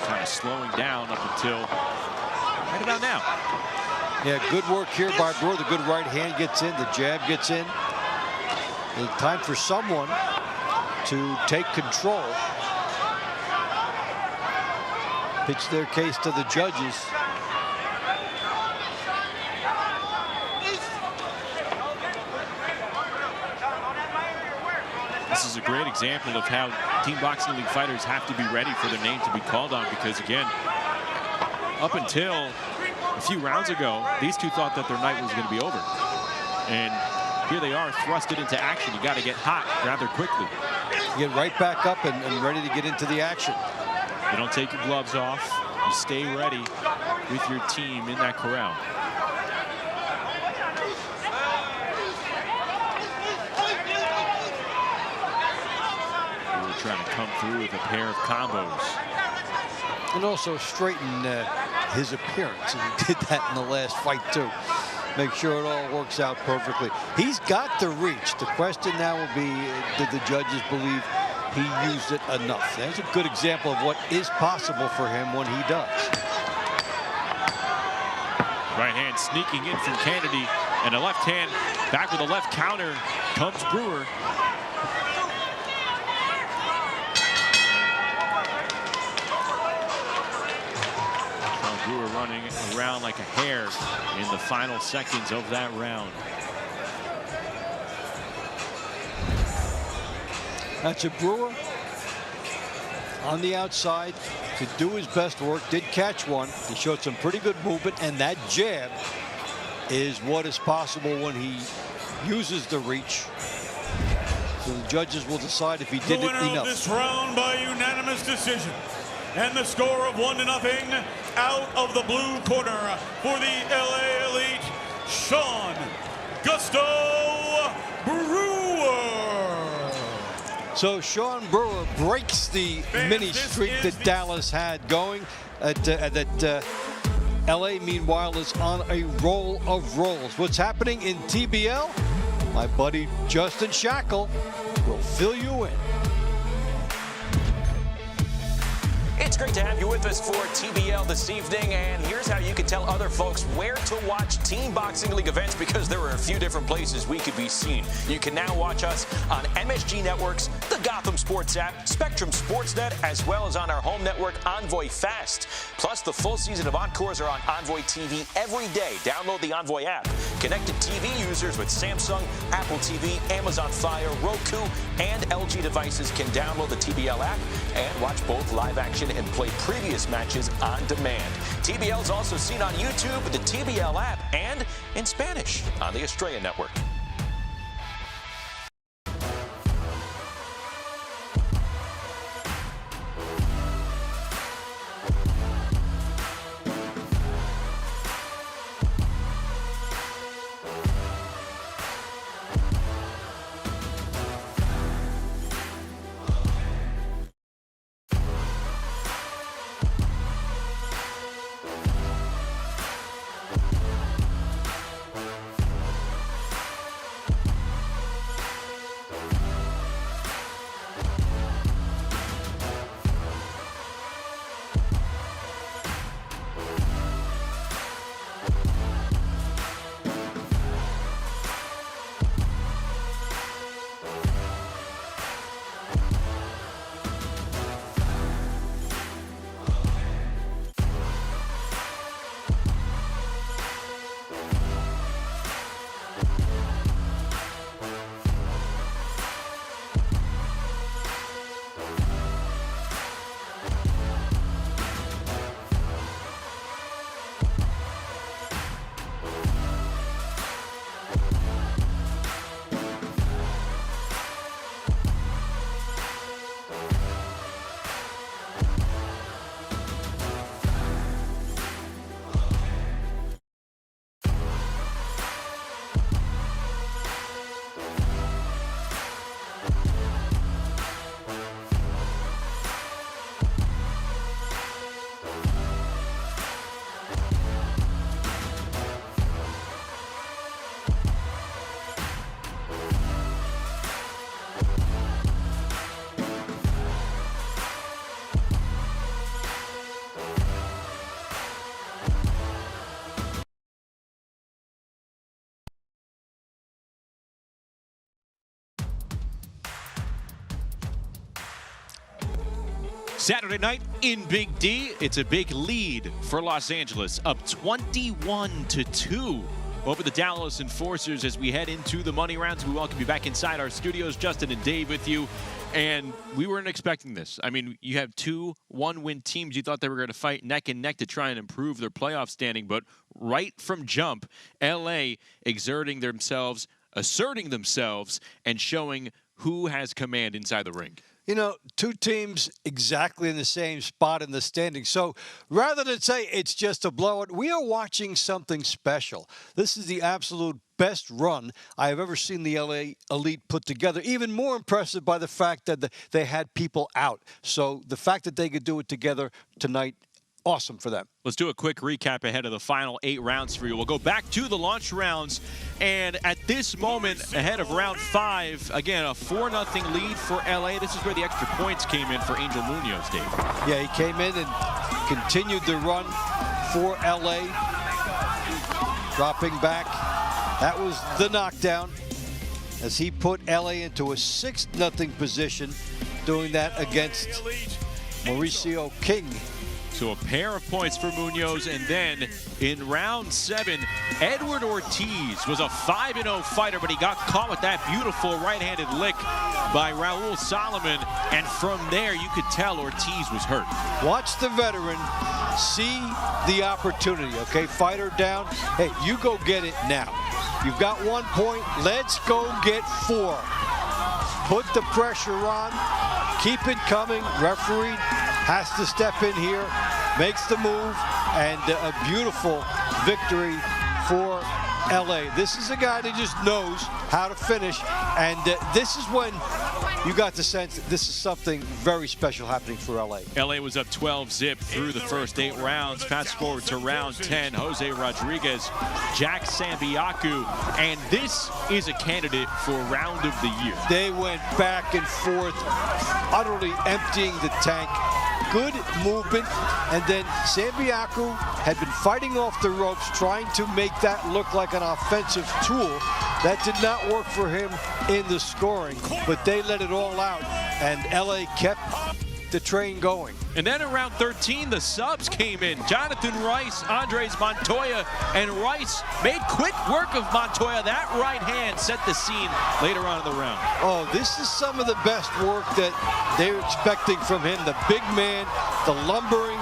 Kind of slowing down up until right about now. Yeah, good work here by Brewer. The good right hand gets in, the jab gets in. It's time for someone to take control. Pitch their case to the judges. This is a great example of how Team Boxing League fighters have to be ready for their name to be called on, because again, up until a few rounds ago, these two thought that their night was going to be over. And here they are thrusted into action. You got to get hot rather quickly. You get right back up and ready to get into the action. You don't take your gloves off. You stay ready with your team in that corral. Trying to come through with a pair of combos. And also straighten his appearance. And he did that in the last fight too. Make sure it all works out perfectly. He's got the reach. The question now will be, did the judges believe he used it enough? There's a good example of what is possible for him when he does. Right hand sneaking in from Kennedy, and a left hand back with a left counter comes Brewer. Brewer running around like a hare in the final seconds of that round. That's a Brewer on the outside, could do his best work, did catch one. He showed some pretty good movement, and that jab is what is possible when he uses the reach. So the judges will decide if he did it enough. The winner of this round by unanimous decision, and the score of 1-0, out of the blue corner for the LA Elite, Sean Gusto So Sean Brewer breaks the mini streak that Dallas had going. LA, meanwhile, is on a roll of rolls. What's happening in TBL? My buddy Justin Shackle will fill you in. It's great to have you with us for TBL this evening, and here's how you can tell other folks where to watch Team Boxing League events, because there are a few different places we could be seen. You can now watch us on MSG Networks, the Gotham Sports app, Spectrum Sportsnet, as well as on our home network, Envoy Fast. Plus, the full season of Encores are on Envoy TV every day. Download the Envoy app. Connected TV users with Samsung, Apple TV, Amazon Fire, Roku, and LG devices can download the TBL app and watch both live action and play previous matches on demand. TBL is also seen on YouTube, the TBL app, and in Spanish on the Estrella Network. Saturday night in Big D, it's a big lead for Los Angeles, up 21-2 over the Dallas Enforcers as we head into the money rounds. We welcome you back inside our studios. Justin and Dave with you. And we weren't expecting this. I mean, you have two one-win teams. You thought they were going to fight neck and neck to try and improve their playoff standing. But right from jump, LA asserting themselves, and showing who has command inside the ring. You know, two teams exactly in the same spot in the standings. So rather than say it's just a blowout, we are watching something special. This is the absolute best run I have ever seen the LA Elite put together. Even more impressive by the fact that they had people out. So the fact that they could do it together tonight, awesome for them. Let's do a quick recap ahead of the final 8 rounds for you. We'll go back to the launch rounds, and at this moment, ahead of round 5, again, a 4-0 lead for LA. This is where the extra points came in for Angel Munoz, Dave. Yeah, he came in and continued the run for LA, dropping back. That was the knockdown as he put LA into a 6-0 position, doing that against Mauricio King. So a pair of points for Munoz, and then in round 7, Edward Ortiz was a 5-0 fighter, but he got caught with that beautiful right-handed lick by Raul Solomon, and from there you could tell Ortiz was hurt. Watch the veteran see the opportunity, okay? Fighter down. Hey, you go get it now. You've got 1 point. Let's go get 4. Put the pressure on. Keep it coming. Referee has to step in here, makes the move, and a beautiful victory for LA. This is a guy that just knows how to finish. And this is when you got the sense that this is something very special happening for LA. LA was up 12-zip through the first 8 rounds. Fast forward to round 10, Jose Rodriguez, Jack Sambiaku, and this is a candidate for round of the year. They went back and forth, utterly emptying the tank. Good movement, and then Sambiaku had been fighting off the ropes, trying to make that look like an offensive tool. That did not work for him in the scoring, but they let it all out, and LA kept the train going. And then around 13, the subs came in. Jonathan Rice, Andres Montoya, and Rice made quick work of Montoya. That right hand set the scene later on in the round. Oh, this is some of the best work that they're expecting from him. The big man, the lumbering,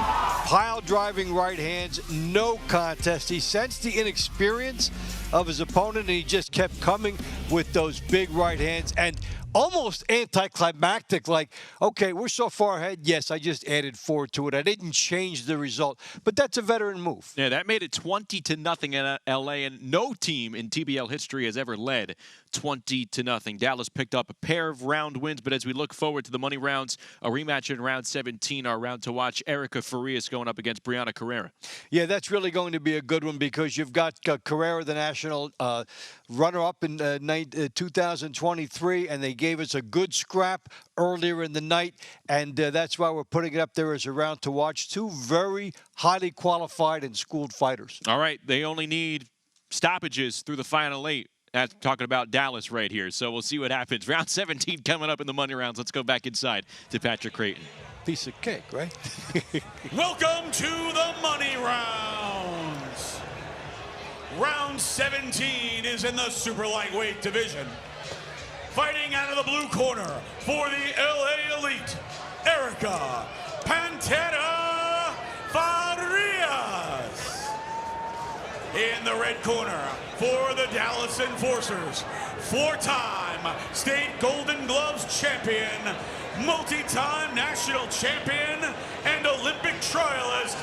pile-driving right hands, no contest. He sensed the inexperience of his opponent, and he just kept coming with those big right hands. And almost anticlimactic, like, okay, we're so far ahead. Yes, I just added 4 to it. I didn't change the result, but that's a veteran move. Yeah, that made it 20-0 in LA, and no team in TBL history has ever led 20-0. Dallas picked up a pair of round wins, but as we look forward to the money rounds, a rematch in round 17, our round to watch, Erica Farias going up against Brianna Carrera. Yeah, that's really going to be a good one because you've got Carrera, the national runner-up in 2023, and they gave us a good scrap earlier in the night, and that's why we're putting it up there as a round to watch. 2 very highly qualified and schooled fighters. All right, they only need stoppages through the final 8. That's talking about Dallas right here, so we'll see what happens. Round 17 coming up in the money rounds. Let's go back inside to Patrick Creighton. Piece of cake, right? Welcome to the money rounds. Round 17 is in the super lightweight division. Fighting out of the blue corner for the LA Elite, Erica Pantera Farias. In the red corner for the Dallas Enforcers, 4-time state Golden Gloves champion, multi-time national champion, and Olympic trialist,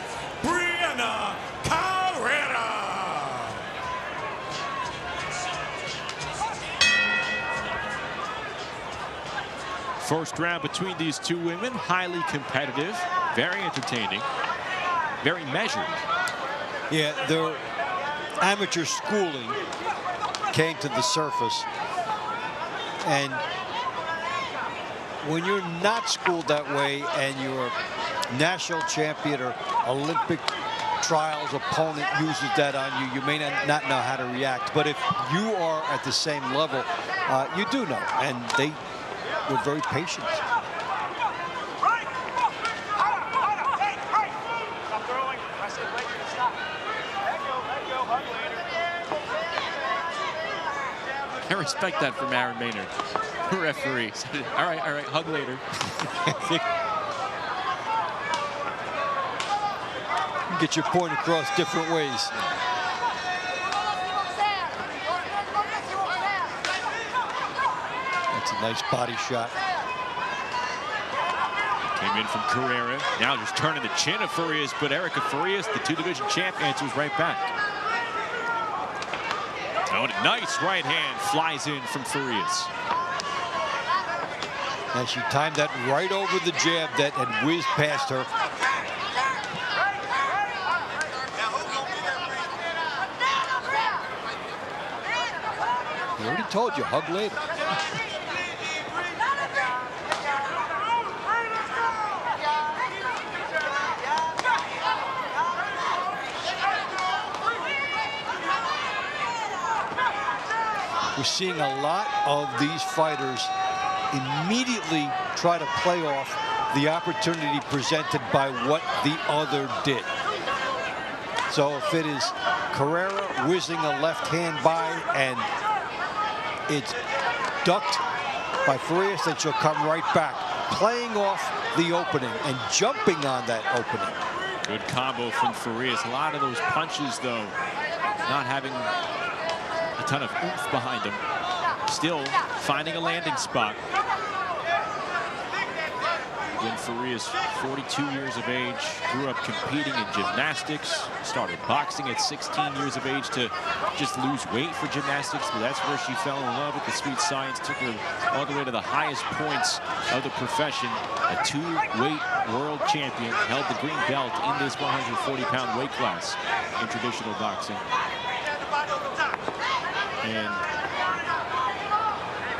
Brianna Carrera. First round between these 2 women, highly competitive, very entertaining, very measured. Yeah, their amateur schooling came to the surface, and when you're not schooled that way and your national champion or Olympic trials opponent uses that on you, you may not know how to react. But if you are at the same level, you do know, and they were very patient. I respect that from Aaron Maynard, referee. All right, hug later. Get your point across different ways. That's a nice body shot. Came in from Carrera. Now just turning the chin of Farias, but Erica Farias, the 2-division champ, answers right back. Oh, and a nice right hand flies in from Farias. And she timed that right over the jab that had whizzed past her. He already told you, hug later. We're seeing a lot of these fighters immediately try to play off the opportunity presented by what the other did. So if it is Carrera whizzing a left hand by and it's ducked by Farias, then she'll come right back, playing off the opening and jumping on that opening. Good combo from Farias. A lot of those punches, though, not having a ton of oomph behind them. Still finding a landing spot. when Farias, 42 years of age, grew up competing in gymnastics, started boxing at 16 years of age to just lose weight for gymnastics, but that's where she fell in love with the sweet science, took her all the way to the highest points of the profession. A two-weight world champion, held the green belt in this 140-pound weight class in traditional boxing. And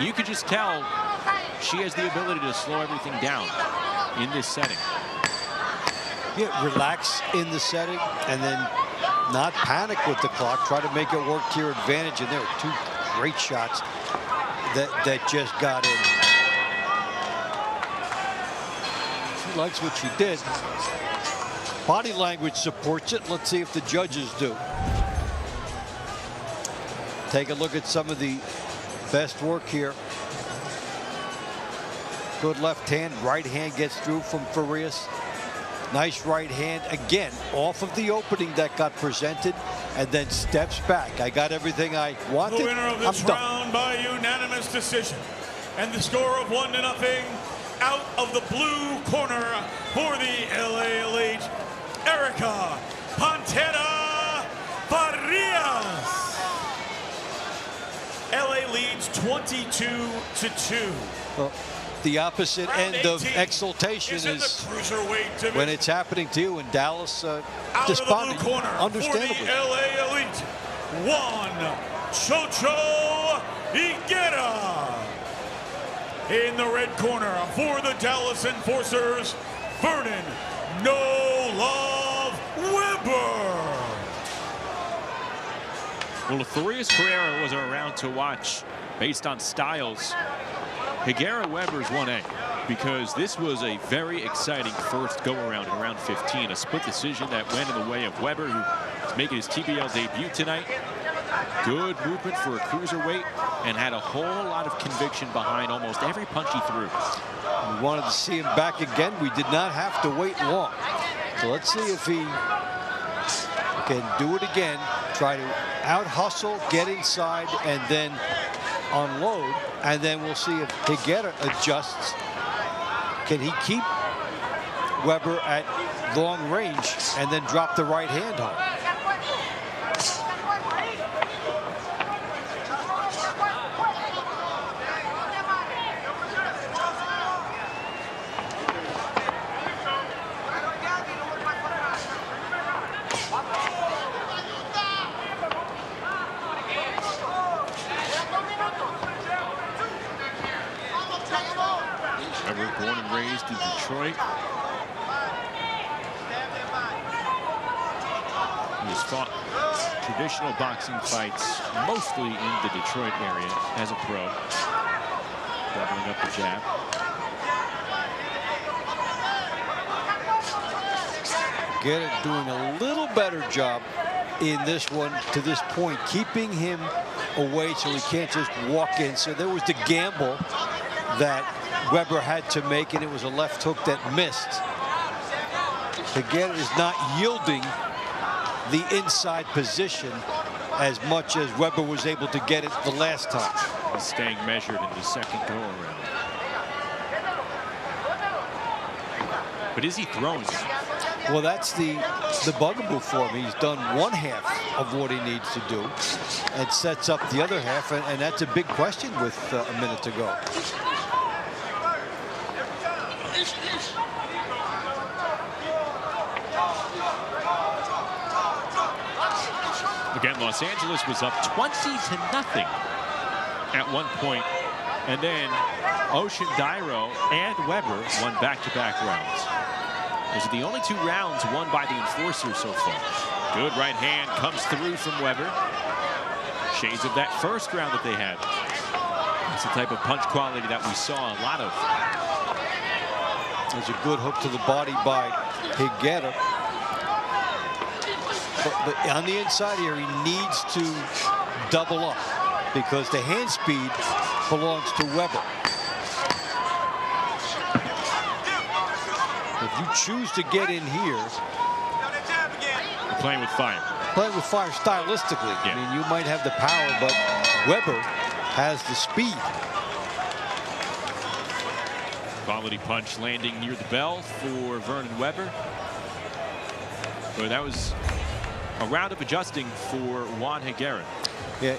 you could just tell she has the ability to slow everything down in this setting. Yeah, relax in the setting and then not panic with the clock. Try to make it work to your advantage. And there were two great shots that just got in. She likes what she did. Body language supports it. Let's see if the judges do. Take a look at some of the best work here. Good left hand, right hand gets through from Farias. Nice right hand again off of the opening that got presented and then steps back. I got everything I wanted. The winner of this round by unanimous decision, and the score of 1-0 out of the blue corner for the LA Elite, Erica Pantera Farias. LA leads 22-2. Well, the opposite end of exultation is when it's happening to you in Dallas. Despondent, understandably. For the LA Elite, Juan Chocho Higuera. In the red corner for the Dallas Enforcers, Vernon No Love Weber. Well, if Farias Pereira was around to watch based on styles, Higuera Weber's 1A, because this was a very exciting first go-around in round 15. A split decision that went in the way of Weber, who is making his TBL debut tonight. Good movement for a cruiserweight and had a whole lot of conviction behind almost every punch he threw. We wanted to see him back again. We did not have to wait long. So let's see if he can do it again. Try to out-hustle, get inside, and then unload. And then we'll see if Higuera adjusts. Can he keep Weber at long range and then drop the right hand home? Weber, born and raised in Detroit. He has fought traditional boxing fights mostly in the Detroit area as a pro. Doubling up the jab. Get it, doing a little better job in this one to this point, keeping him away so he can't just walk in. So there was the gamble that Weber had to make, and it was a left hook that missed. Higuera is not yielding the inside position as much as Weber was able to get it the last time. He's staying measured in the second go-around. But is he throwing? Well, that's the bugaboo for him. He's done one half of what he needs to do and sets up the other half, and that's a big question with a minute to go. Again, Los Angeles was up 20-0 at one point, and then Ocean Dairo and Weber won back-to-back rounds. Those are the only two rounds won by the Enforcers so far. Good right hand comes through from Weber. Shades of that first round that they had. It's the type of punch quality that we saw a lot of. There's a good hook to the body by Higuera. But on the inside here, he needs to double up because the hand speed belongs to Weber. If you choose to get in here, you're playing with fire. Playing with fire stylistically. Yeah. I mean, you might have the power, but Weber has the speed. Quality punch landing near the bell for Vernon Weber. But that was a round of adjusting for Juan Higuera. Yeah,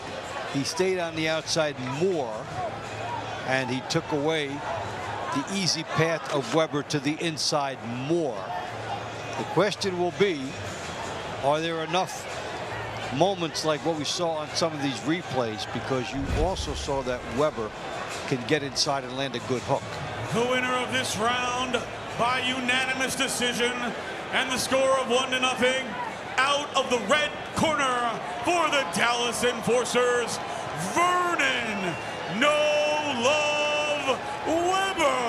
he stayed on the outside more, and he took away the easy path of Weber to the inside more. The question will be, are there enough moments like what we saw on some of these replays? Because you also saw that Weber can get inside and land a good hook. The winner of this round by unanimous decision, and the score of 1-0, out of the red corner for the Dallas Enforcers, Vernon No Love Weber.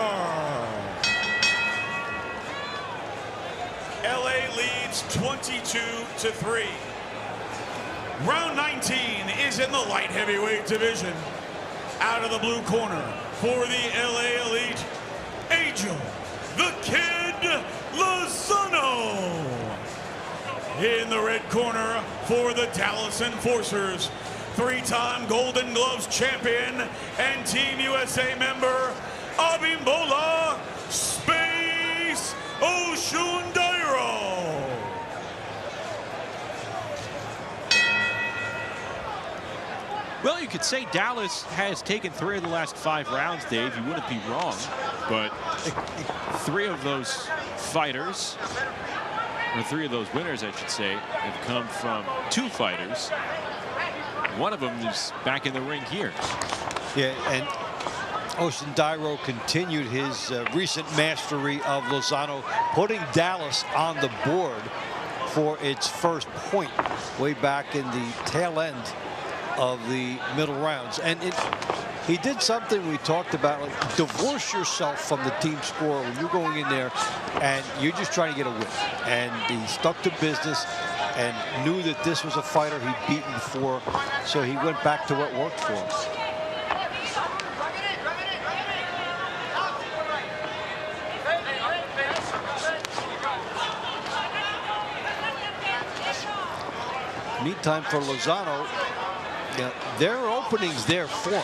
LA leads 22-3. Round 19 is in the light heavyweight division. Out of the blue corner for the LA Elite, Angel the Kid Lozano. In the red corner for the Dallas Enforcers, three-time Golden Gloves champion and Team USA member, Abimbola Space Oshundairo. Well, you could say Dallas has taken 3 of the last 5 rounds, Dave. You wouldn't be wrong. But 3 of those fighters, or 3 of those winners, I should say, have come from 2 fighters. One of them is back in the ring here. Yeah, and Oshundairo continued his recent mastery of Lozano, putting Dallas on the board for its first point way back in the tail end of the middle rounds. And he did something we talked about, like divorce yourself from the team score when you're going in there and you're just trying to get a win. And he stuck to business and knew that this was a fighter he'd beaten before, so he went back to what worked for him. Meantime, for Lozano, there are openings there for him.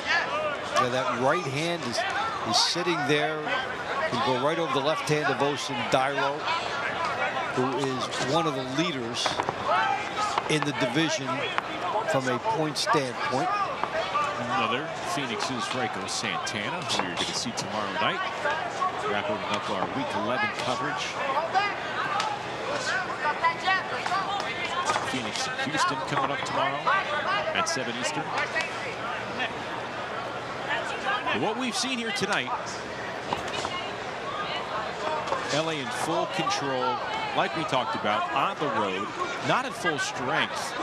That right hand is sitting there. Can go right over the left hand of Oshundairo, who is one of the leaders in the division from a point standpoint. Another Phoenix's Franco Santana, who you're going to see tomorrow night. Wrapping up our Week 11 coverage. Phoenix and Houston coming up tomorrow at 7 Eastern. But what we've seen here tonight, LA in full control, like we talked about, on the road, not at full strength.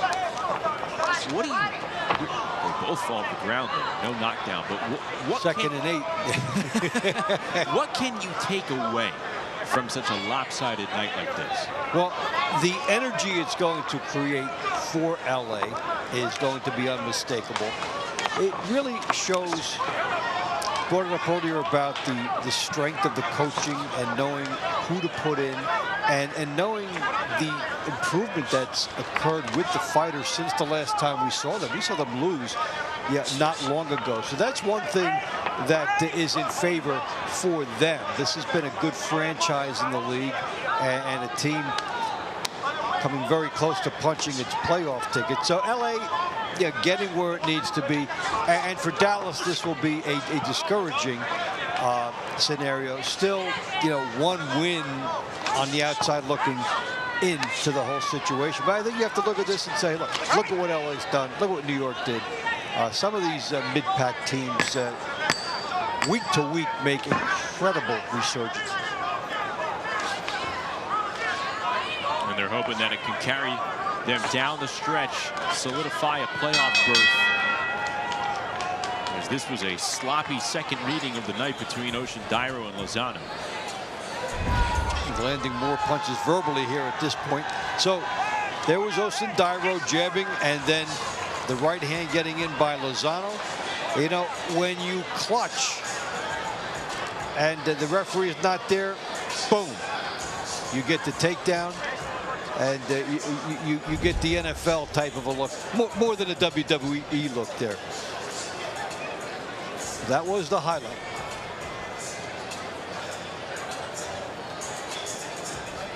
What do you... They both fall to the ground there, no knockdown. But what Second and 8. What can you take away from such a lopsided night like this? Well, the energy it's going to create for LA is going to be unmistakable. It really shows, brought it up earlier about the strength of the coaching and knowing who to put in and knowing the improvement that's occurred with the fighters since the last time we saw them. We saw them lose not long ago. So that's one thing that is in favor for them. This has been a good franchise in the league and a team coming very close to punching its playoff ticket. So LA, getting where it needs to be. And for Dallas, this will be a discouraging scenario. Still, one win on the outside looking into the whole situation. But I think you have to look at this and say, look at what LA's done. Look what New York did. Some of these mid-pack teams, week to week, make incredible resurgence. And they're hoping that it can carry them down the stretch, solidify a playoff berth. As this was a sloppy second meeting of the night between Oshundairo and Lozano. Landing more punches verbally here at this point. So there was Oshundairo jabbing, and then the right hand getting in by Lozano. When you clutch and the referee is not there, boom, you get the takedown, and you get the NFL type of a look, more than a WWE look there. That was the highlight.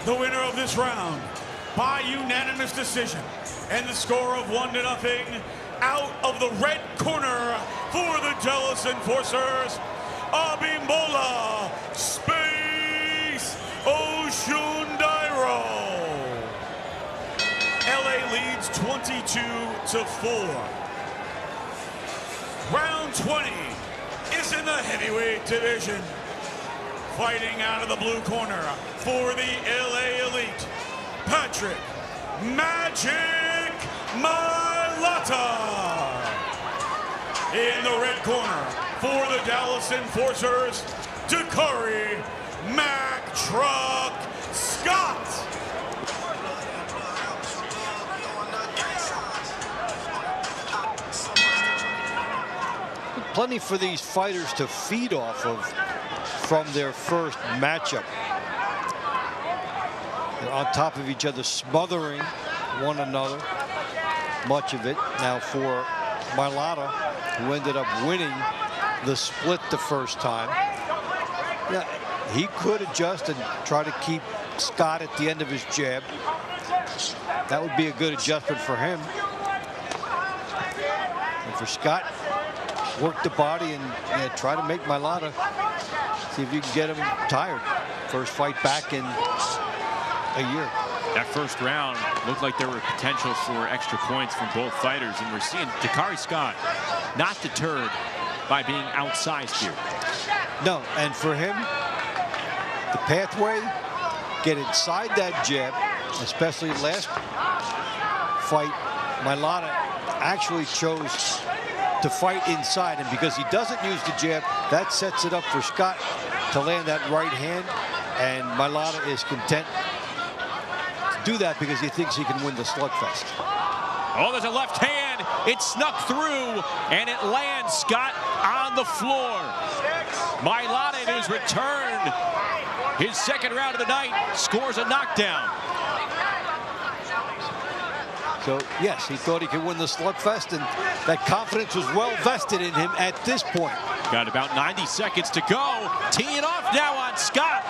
the winner of this round by unanimous decision and the score of 1-0 out of the red corner for the Dallas Enforcers, Abimbola Space Oshundairo. LA leads 22-4. Round 20 is in the heavyweight division. Fighting out of the blue corner for the LA Elite, Patrick Magic Mailata. In the red corner for the Dallas Enforcers, Dakari Mack Truck Scott. Plenty for these fighters to feed off of from their first matchup. They're on top of each other, smothering one another, much of it. Now for Mailata, who ended up winning the split the first time. Yeah, he could adjust and try to keep Scott at the end of his jab. That would be a good adjustment for him. And for Scott, work the body and try to make Mailata, see if you can get him tired. First fight back in a year. That first round looked like there were potential for extra points from both fighters, and we're seeing Dakari Scott not deterred by being outsized here. No, and for him, the pathway, get inside that jab, especially last fight, Mailata actually chose to fight inside, and because he doesn't use the jab, that sets it up for Scott to land that right hand, and Mailata is content to do that because he thinks he can win the slugfest. Oh, there's a left hand. It snuck through, and it lands Scott on the floor. Mailata in his return, his second round of the night, scores a knockdown. So, yes, he thought he could win the slugfest, and that confidence was well vested in him at this point. Got about 90 seconds to go. Teeing off now on Scott.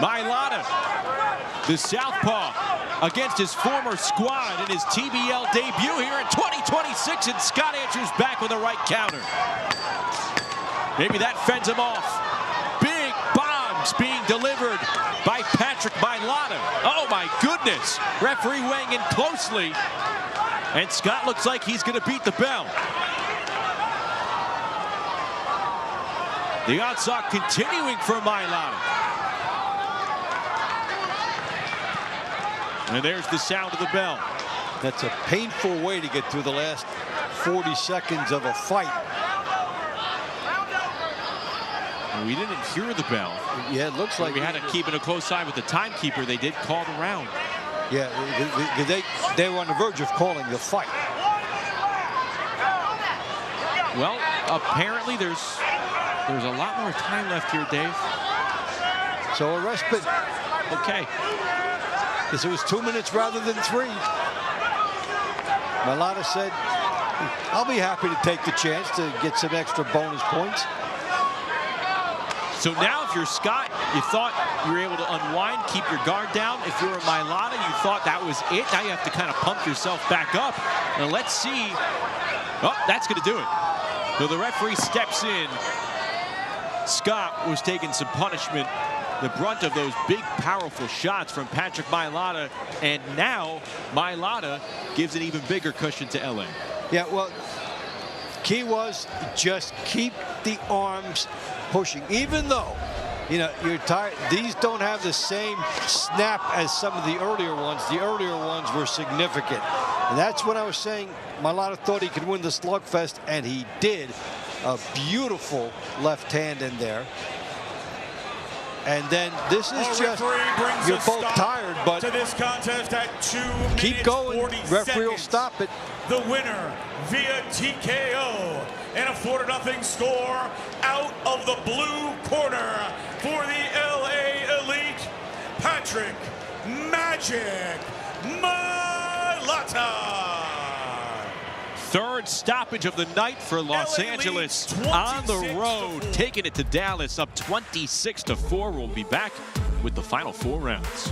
Mailata, the southpaw, against his former squad in his TBL debut here in 2026, and Scott answers back with a right counter. Maybe that fends him off. Big bombs being delivered by Patrick Mailata. Oh my goodness. Referee weighing in closely. And Scott looks like he's going to beat the bell. The onslaught continuing for Mailata. And there's the sound of the bell. That's a painful way to get through the last 40 seconds of a fight. We didn't hear the bell. Yeah, it looks like we had to keep it a close eye with the timekeeper. They did call the round. Yeah, they were on the verge of calling the fight. Well, apparently there's a lot more time left here, Dave. So a respite. Okay. Because it was 2 minutes rather than 3. Mailata said, I'll be happy to take the chance to get some extra bonus points. So now if you're Scott, you thought you were able to unwind, keep your guard down. If you're a Mailata, you thought that was it. Now you have to kind of pump yourself back up. And let's see. Oh, that's going to do it. So the referee steps in. Scott was taking some punishment, the brunt of those big, powerful shots from Patrick Mailata. And now Mailata gives an even bigger cushion to LA. Yeah, well, key was just keep the arms pushing, even though, you know, you're tired. These don't have the same snap as some of the earlier ones. The earlier ones were significant. And that's when I was saying Mailata thought he could win the slugfest, and he did. A beautiful left hand in there. And then this is just, you're both tired, but to this contest at 2 keep going. Referee will stop it. The winner via TKO and a 4-0 score out of the blue corner for the LA Elite, Patrick Magic Mailata. Third stoppage of the night for Los Angeles on the road, taking it to Dallas, up 26-4. We'll be back with the final 4 rounds.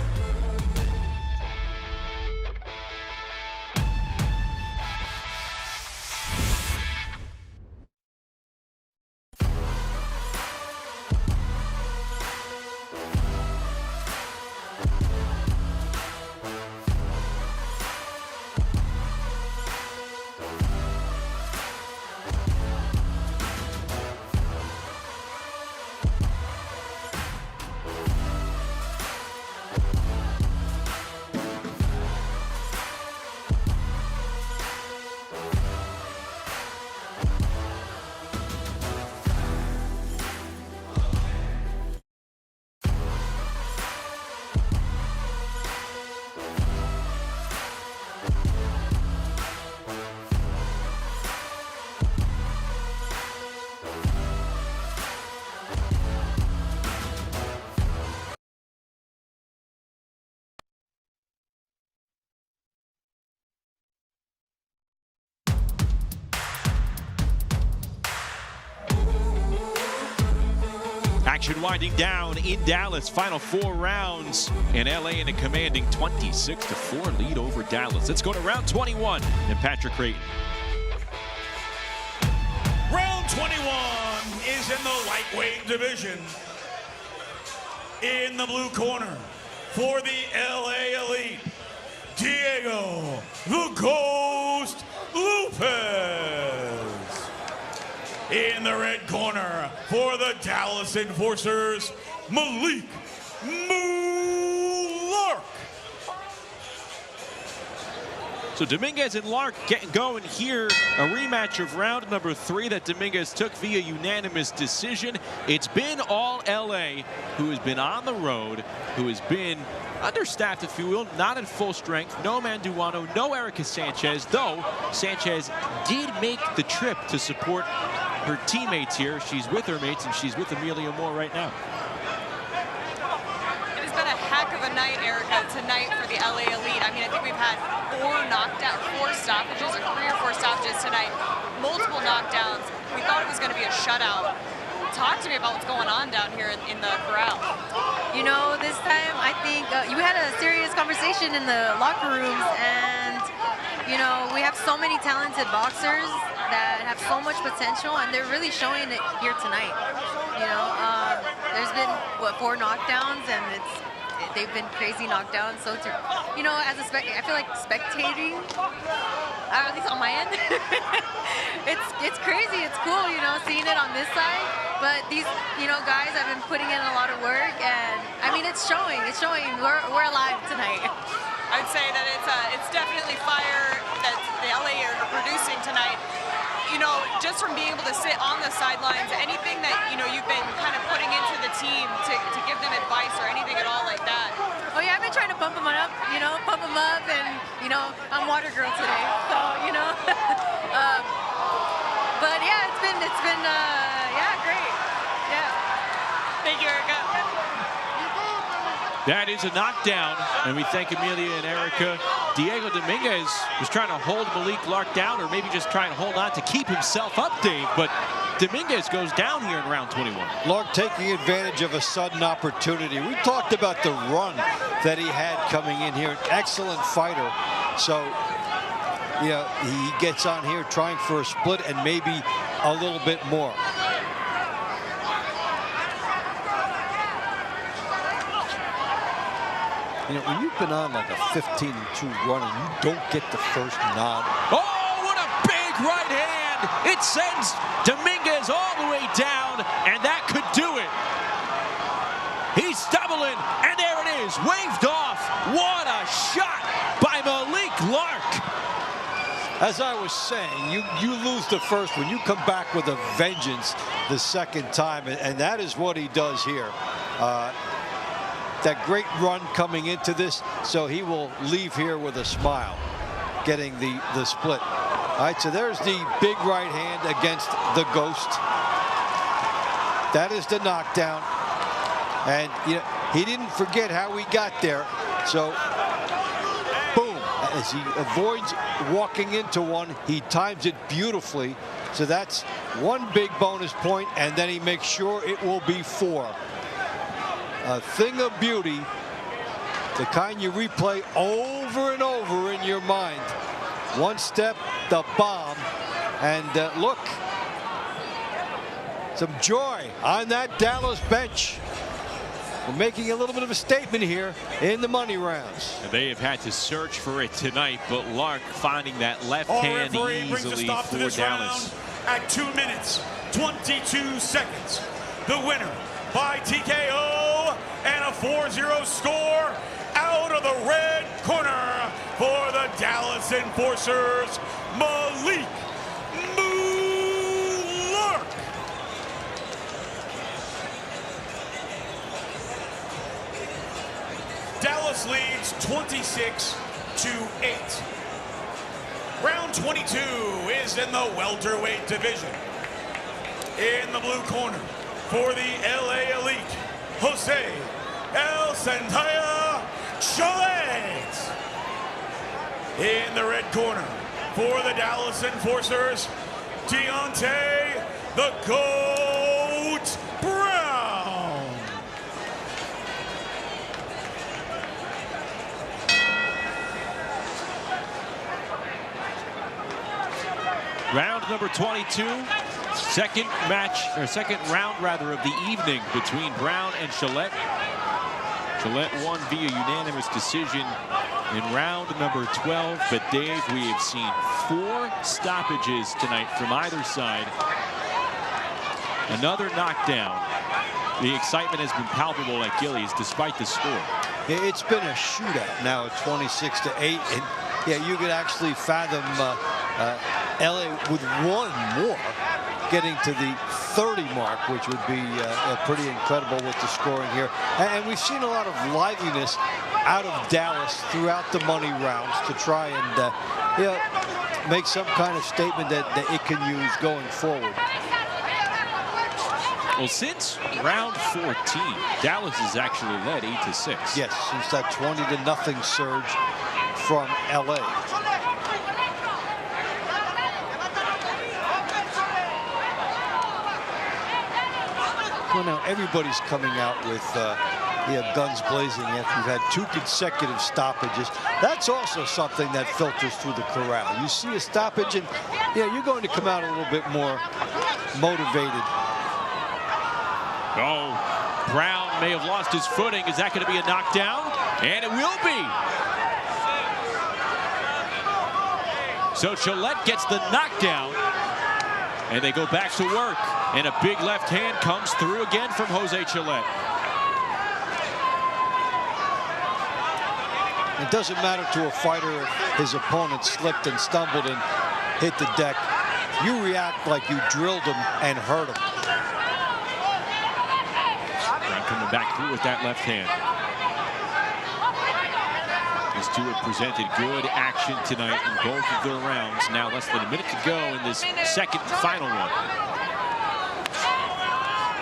Action winding down in Dallas, final 4 rounds, and LA in a commanding 26-4 lead over Dallas. Let's go to round 21 and Patrick Creighton. Round 21 is in the lightweight division. In the blue corner for the LA Elite, Diego the Ghost Lopez. In the red corner for the Dallas Enforcers, Malik Lark. So Dominguez and Lark getting going here. A rematch of round number 3 that Dominguez took via unanimous decision. It's been all LA who has been on the road, who has been understaffed, if you will, not at full strength. No Manduano, no Erica Sanchez, though Sanchez did make the trip to support her teammates here. She's with her mates, and she's with Amelia Moore right now. It has been a heck of a night, Erica, tonight for the LA Elite. I mean, I think we've had 4 stoppages, or 3 or 4 stoppages tonight. Multiple knockdowns. We thought it was going to be a shutout. Talk to me about what's going on down here in the corral. You know, this time I think you had a serious conversation in the locker rooms, and you know, we have so many talented boxers that have so much potential, and they're really showing it here tonight. You know, there's been what, 4 knockdowns, and they've been crazy knockdowns. So you know, as a I feel like spectating, at least on my end, it's crazy. It's cool, you know, seeing it on this side. But these, you know, guys have been putting in a lot of work, and I mean, it's showing. It's showing. We're alive tonight. I'd say that it's definitely fire that the LA are producing tonight. You know, just from being able to sit on the sidelines, anything that, you know, you've been kind of putting into the team to give them advice or anything at all like that. Oh yeah, I've been trying to pump them up, you know, and, you know, I'm water girl today, so, you know. But yeah, it's been yeah, great. Yeah. Thank you, Erica. That is a knockdown, and we thank Amelia and Erica. Diego Dominguez was trying to hold Malik Lark down, or maybe just trying to hold on to keep himself up, Dave, but Dominguez goes down here in round 21. Lark taking advantage of a sudden opportunity. We talked about the run that he had coming in here. An excellent fighter. So, you know, he gets on here trying for a split and maybe a little bit more. You know, when you've been on like a 15-2 run and you don't get the first nod. Oh, what a big right hand! It sends Dominguez all the way down, and that could do it. He's stumbling, and there it is, waved off. What a shot by Malik Lark. As I was saying, you lose the first one, you come back with a vengeance the second time, and that is what he does here. That great run coming into this, so he will leave here with a smile, getting the split. All right, so there's the big right hand against the Ghost. That is the knockdown, and you know, he didn't forget how we got there. So, boom, as he avoids walking into one. He times it beautifully. So that's one big bonus point, and then he makes sure it will be 4. A thing of beauty, the kind you replay over and over in your mind. One step, the bomb, and look, some joy on that Dallas bench. We're making a little bit of a statement here in the money rounds. And they have had to search for it tonight, but Lark finding that left hand easily for Dallas. At 2 minutes, 22 seconds. The winner by TKO and a 4-0 score out of the red corner for the Dallas Enforcers, Malik Lark. Dallas leads 26-8. Round 22 is in the welterweight division. In the blue corner for the LA Elite, Jose El Santaya Cholet. In the red corner for the Dallas Enforcers, Deontay the Goat Brown. Round number 22, second round rather of the evening between Brown and Cholet. Cholet won via unanimous decision in round number 12, but Dave, we have seen 4 stoppages tonight from either side. Another knockdown. The excitement has been palpable at Gillies despite the score. It's been a shootout now at 26-8, and yeah, you could actually fathom LA with one more getting to the 30 mark, which would be pretty incredible with the scoring here. And we've seen a lot of liveliness out of Dallas throughout the money rounds to try and make some kind of statement that it can use going forward. Well, since round 14, Dallas has actually led 8-6. Yes, since that 20-0 surge from LA. Well, now everybody's coming out with guns blazing after you've had 2 consecutive stoppages. That's also something that filters through the corral. You see a stoppage, and you're going to come out a little bit more motivated. Oh, Brown may have lost his footing. Is that going to be a knockdown? And it will be. So Cholet gets the knockdown, and they go back to work. And a big left hand comes through again from Jose Cholet. It doesn't matter to a fighter if his opponent slipped and stumbled and hit the deck. You react like you drilled him and hurt him. Brown coming back through with that left hand. These two have presented good action tonight in both of their rounds. Now less than a minute to go in this second and final one.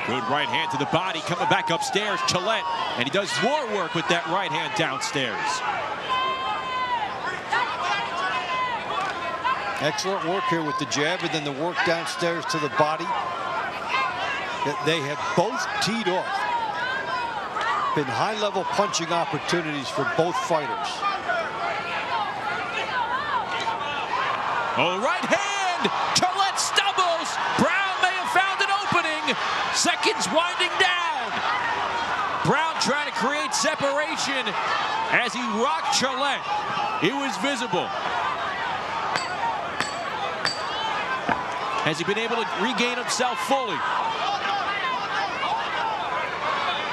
Good right hand to the body, coming back upstairs, Cholet, and he does more work with that right hand downstairs. Excellent work here with the jab, and then the work downstairs to the body. They have both teed off. Been high-level punching opportunities for both fighters. Oh, right hand! Cholet stumbles! Brown may have found an opening. Seconds winding down. Brown trying to create separation as he rocked Cholet. It was visible. Has he been able to regain himself fully?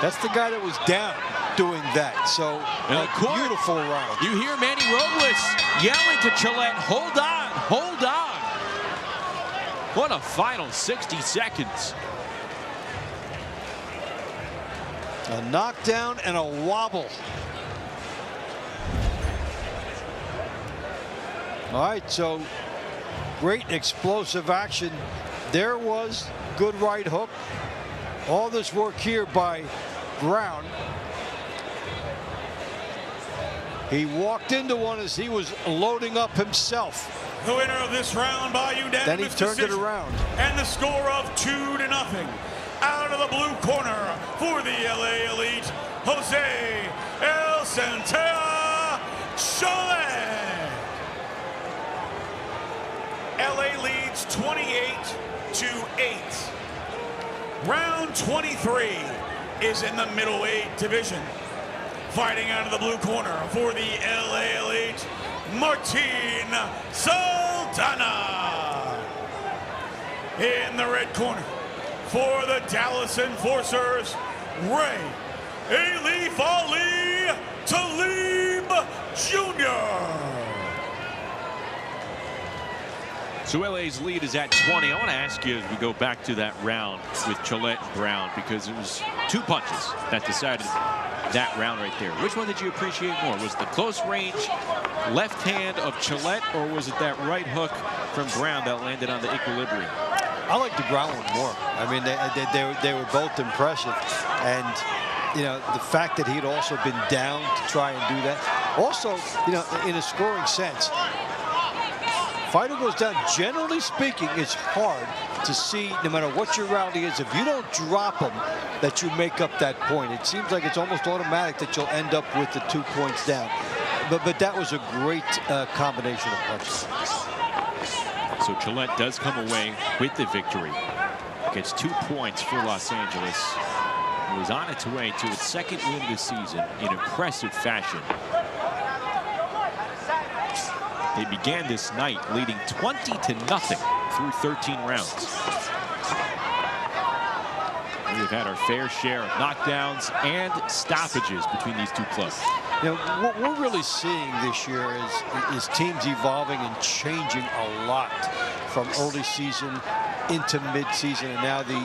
That's the guy that was down doing that. So a beautiful round. You hear Manny Robles yelling to Cholet, hold on, hold on. What a final 60 seconds. A knockdown and a wobble. All right, so great explosive action. There was good right hook. All this work here by Brown. He walked into one as he was loading up himself. The winner of this round by unanimous Then he turned it decision, around. and the score of 2-0. Out of the blue corner for the LA Elite, Jose El Centella Cholet. LA leads 28-8. Round 23 is in the middleweight division. Fighting out of the blue corner for the LA Elite, Martin Saldana. In the red corner for the Dallas Enforcers, Ray Elif Ali Talib Jr. So LA's lead is at 20. I want to ask you as we go back to that round with Cholet and Brown, because it was 2 punches that decided that round right there. Which one did you appreciate more? Was it the close range left hand of Cholet, or was it that right hook from Brown that landed on the equilibrium? I like the Brown one more. I mean, they were both impressive. And, you know, the fact that he'd also been down to try and do that. Also, you know, in a scoring sense, fighter goes down, generally speaking, it's hard to see, no matter what your rally is, if you don't drop them, that you make up that point. It seems like it's almost automatic that you'll end up with the 2 points down. But that was a great combination of punches. So Cholet does come away with the victory. Gets 2 points for Los Angeles. It was on its way to its second win this season in impressive fashion. They began this night leading 20-0 through 13 rounds. We've had our fair share of knockdowns and stoppages between these 2 clubs. You know, what we're really seeing this year is teams evolving and changing a lot from early season into mid-season, and now the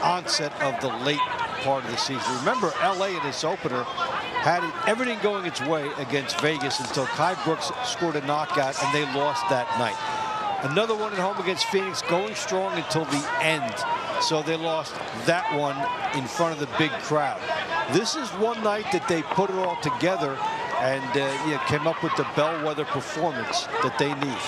onset of the late part of the season. Remember, LA in its opener had everything going its way against Vegas until Kai Brooks scored a knockout, and they lost that night. Another one at home against Phoenix, going strong until the end. So they lost that one in front of the big crowd. This is one night that they put it all together and came up with the bellwether performance that they need.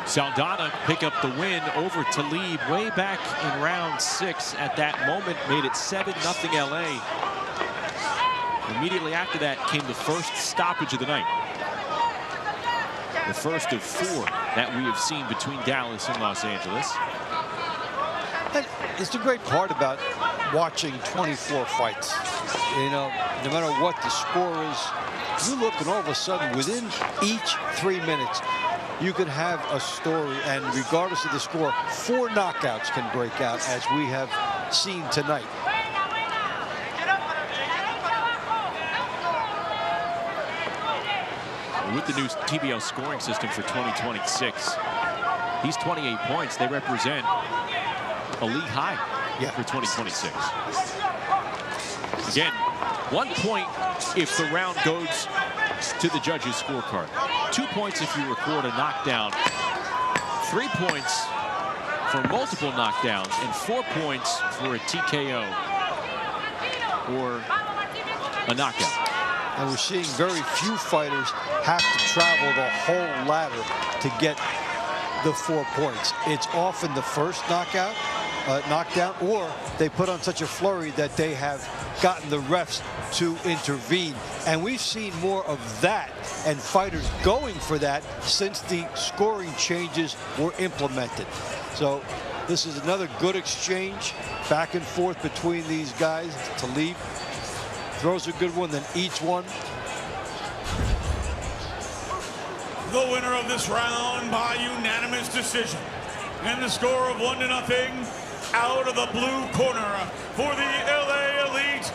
Saldana pick up the win over Talib way back in round 6. At that moment, made it 7-0 LA. Immediately after that came the first stoppage of the night. The first of 4 that we have seen between Dallas and Los Angeles. It's the great part about watching 24 fights. You know, no matter what the score is, you look and all of a sudden within each 3 minutes, you could have a story, and regardless of the score, 4 knockouts can break out, as we have seen tonight. With the new TBL scoring system for 2026, these 28 points, they represent a league high for 2026. Again, 1 point if the round goes to the judges' scorecard. 2 points if you record a knockdown. 3 points for multiple knockdowns, and 4 points for a TKO or a knockout. And we're seeing very few fighters have to travel the whole ladder to get the 4 points. It's often the first knockdown, or they put on such a flurry that they have gotten the refs to intervene. And we've seen more of that and fighters going for that since the scoring changes were implemented. So this is another good exchange back and forth between these guys. Talib throws a good one, then eats one. The winner of this round by unanimous decision, and the score of 1-0, out of the blue corner for the LA Elite,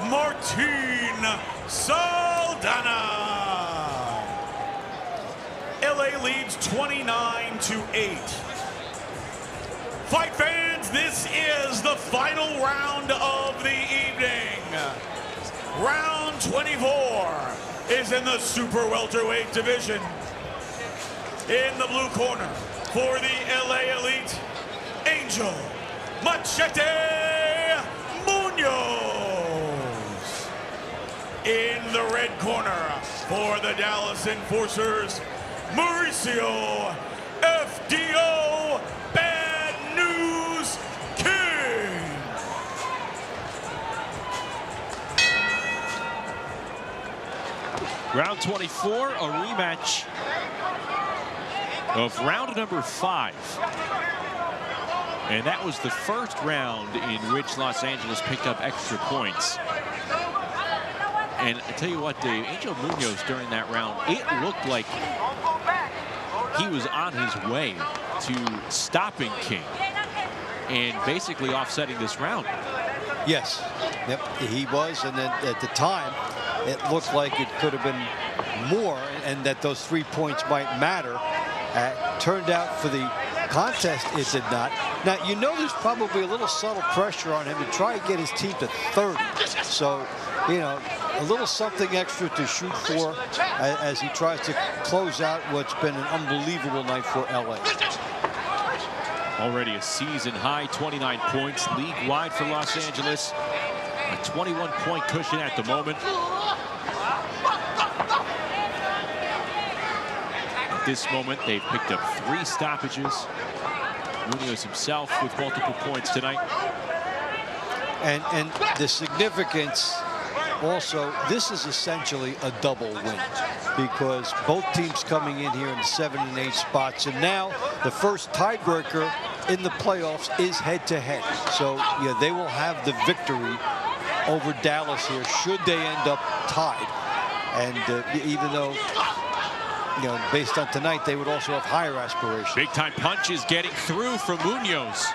Martin Saldana. LA leads 29-8. Fight fans, this is the final round of the evening. Round 24 is in the super welterweight division. In the blue corner for the LA Elite, Angel Machete In the red corner for the Dallas Enforcers, Mauricio FDO Bad News King. Round 24, a rematch of round number 5. And that was the first round in which Los Angeles picked up extra points. And I tell you what, Dave, Angel Munoz during that round, it looked like he was on his way to stopping King and basically offsetting this round. Yes, yep, he was, and then at the time, it looked like it could have been more, and that those 3 points might matter. Turned out for the contest, it did not. Now, you know there's probably a little subtle pressure on him to try and get his team to 30. So, you know, a little something extra to shoot for as he tries to close out what's been an unbelievable night for LA. Already a season high 29 points league-wide for Los Angeles. A 21-point cushion at the moment. At this moment, they've picked up 3 stoppages. Munoz himself with multiple points tonight. And the significance also, this is essentially a double win because both teams coming in here in 7 and 8 spots, and now the first tiebreaker in the playoffs is head-to-head. So yeah, they will have the victory over Dallas here should they end up tied. And even though, you know, based on tonight, they would also have higher aspirations. Big time punches getting through from Munoz.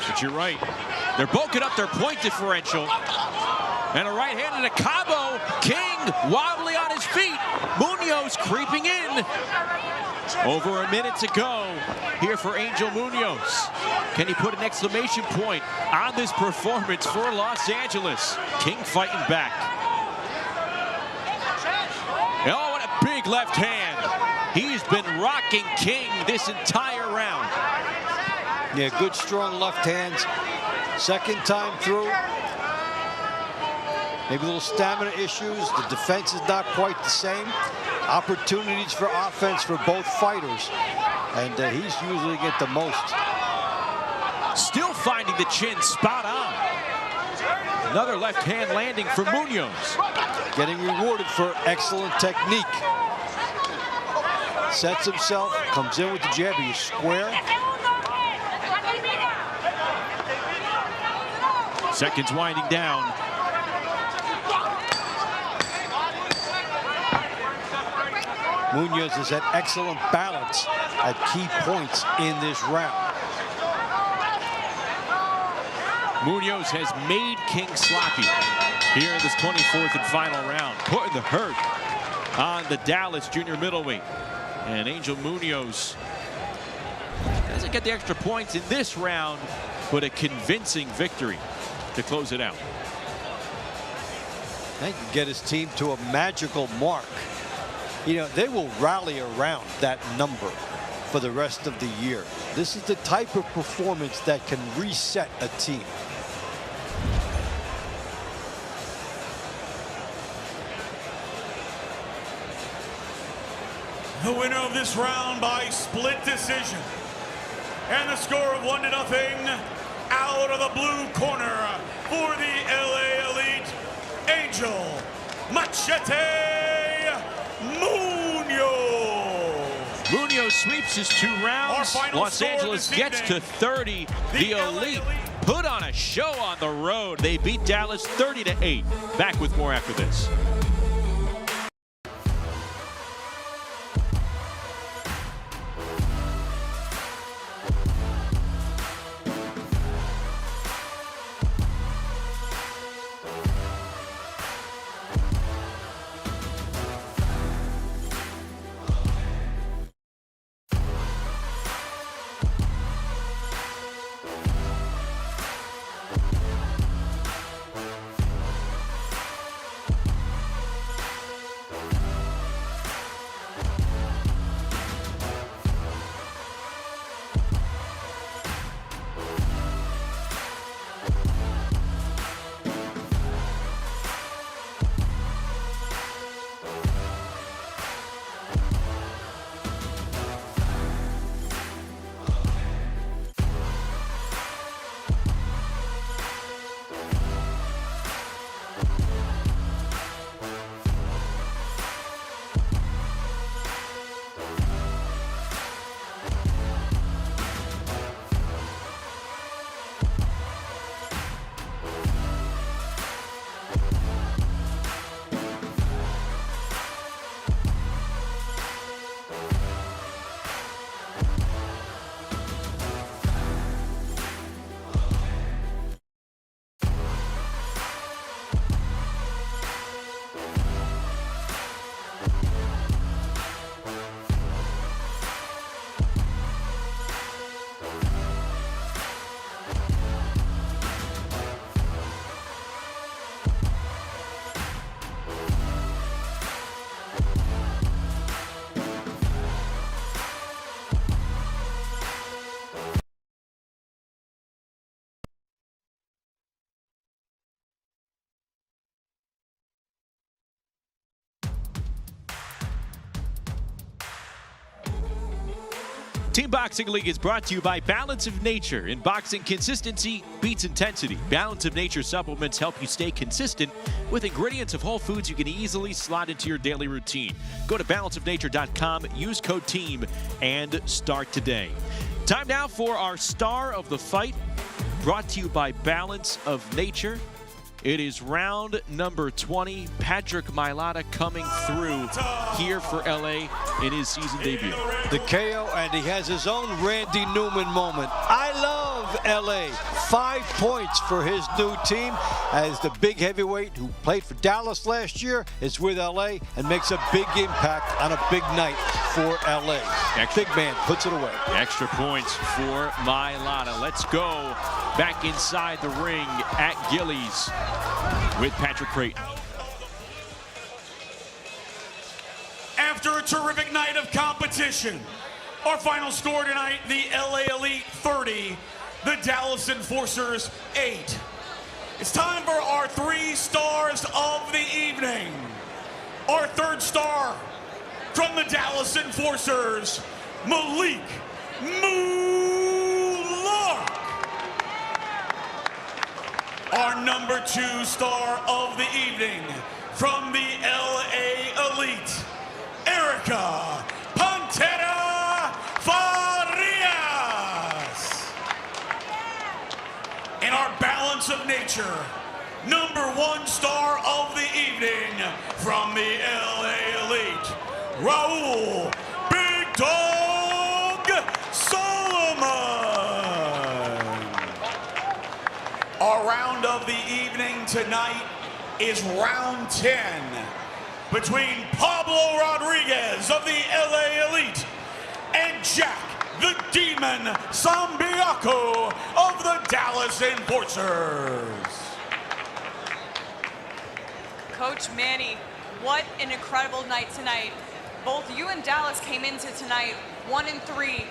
But you're right. They're bulking up their point differential. And a right hand to Cabo. King wobbly on his feet. Munoz creeping in. Over a minute to go here for Angel Munoz. Can he put an exclamation point on this performance for Los Angeles? King fighting back. Oh, what a big left hand. He's been rocking King this entire round. Yeah, good strong left hands. Second time through. Maybe a little stamina issues. The defense is not quite the same. Opportunities for offense for both fighters. And he's usually get the most. Still finding the chin spot on. Another left hand landing for Munoz. Getting rewarded for excellent technique. Sets himself, comes in with the jab. He's square. Seconds winding down. Munoz has had excellent balance at key points in this round. Munoz has made King sloppy here in this 24th and final round, putting the hurt on the Dallas junior middleweight. And Angel Munoz doesn't get the extra points in this round, but a convincing victory to close it out. They can get his team to a magical mark. You know, they will rally around that number for the rest of the year. This is the type of performance that can reset a team. The winner of this round by split decision. And the score of 1-0 out of the blue corner for the LA Elite, Angel Machete Munoz. Munoz sweeps his 2 rounds. Los Angeles gets to 30. The Elite put on a show on the road. They beat Dallas 30-8. Back with more after this. Team Boxing League is brought to you by Balance of Nature. In boxing, consistency beats intensity. Balance of Nature supplements help you stay consistent with ingredients of whole foods you can easily slot into your daily routine. Go to balanceofnature.com, use code TEAM, and start today. Time now for our star of the fight, brought to you by Balance of Nature. It is round number 20. Patrick Mailata coming through here for LA in his season debut. The KO, and he has his own Randy Newman moment. I love LA. 5 points for his new team as the big heavyweight who played for Dallas last year is with LA and makes a big impact on a big night for LA. Big man puts it away. Extra points for Mailata. Let's go back inside the ring at Gillies with Patrick Creighton. After a terrific night of competition, our final score tonight, the LA Elite 30, the Dallas Enforcers 8. It's time for our 3 stars of the evening. Our 3rd star from the Dallas Enforcers, Malik Mulak. Our number 2 star of the evening from the LA Elite, Erica Pantera Farias. And our Balance of Nature, number 1 star of the evening from the LA Elite, Raul Big Dog Solomon. Our round of the evening tonight is round 10 between Pablo Rodriguez of the LA Elite and Jack the Demon Sambiaco of the Dallas Enforcers. Coach Manny, what an incredible night tonight. Both you and Dallas came into tonight 1-3,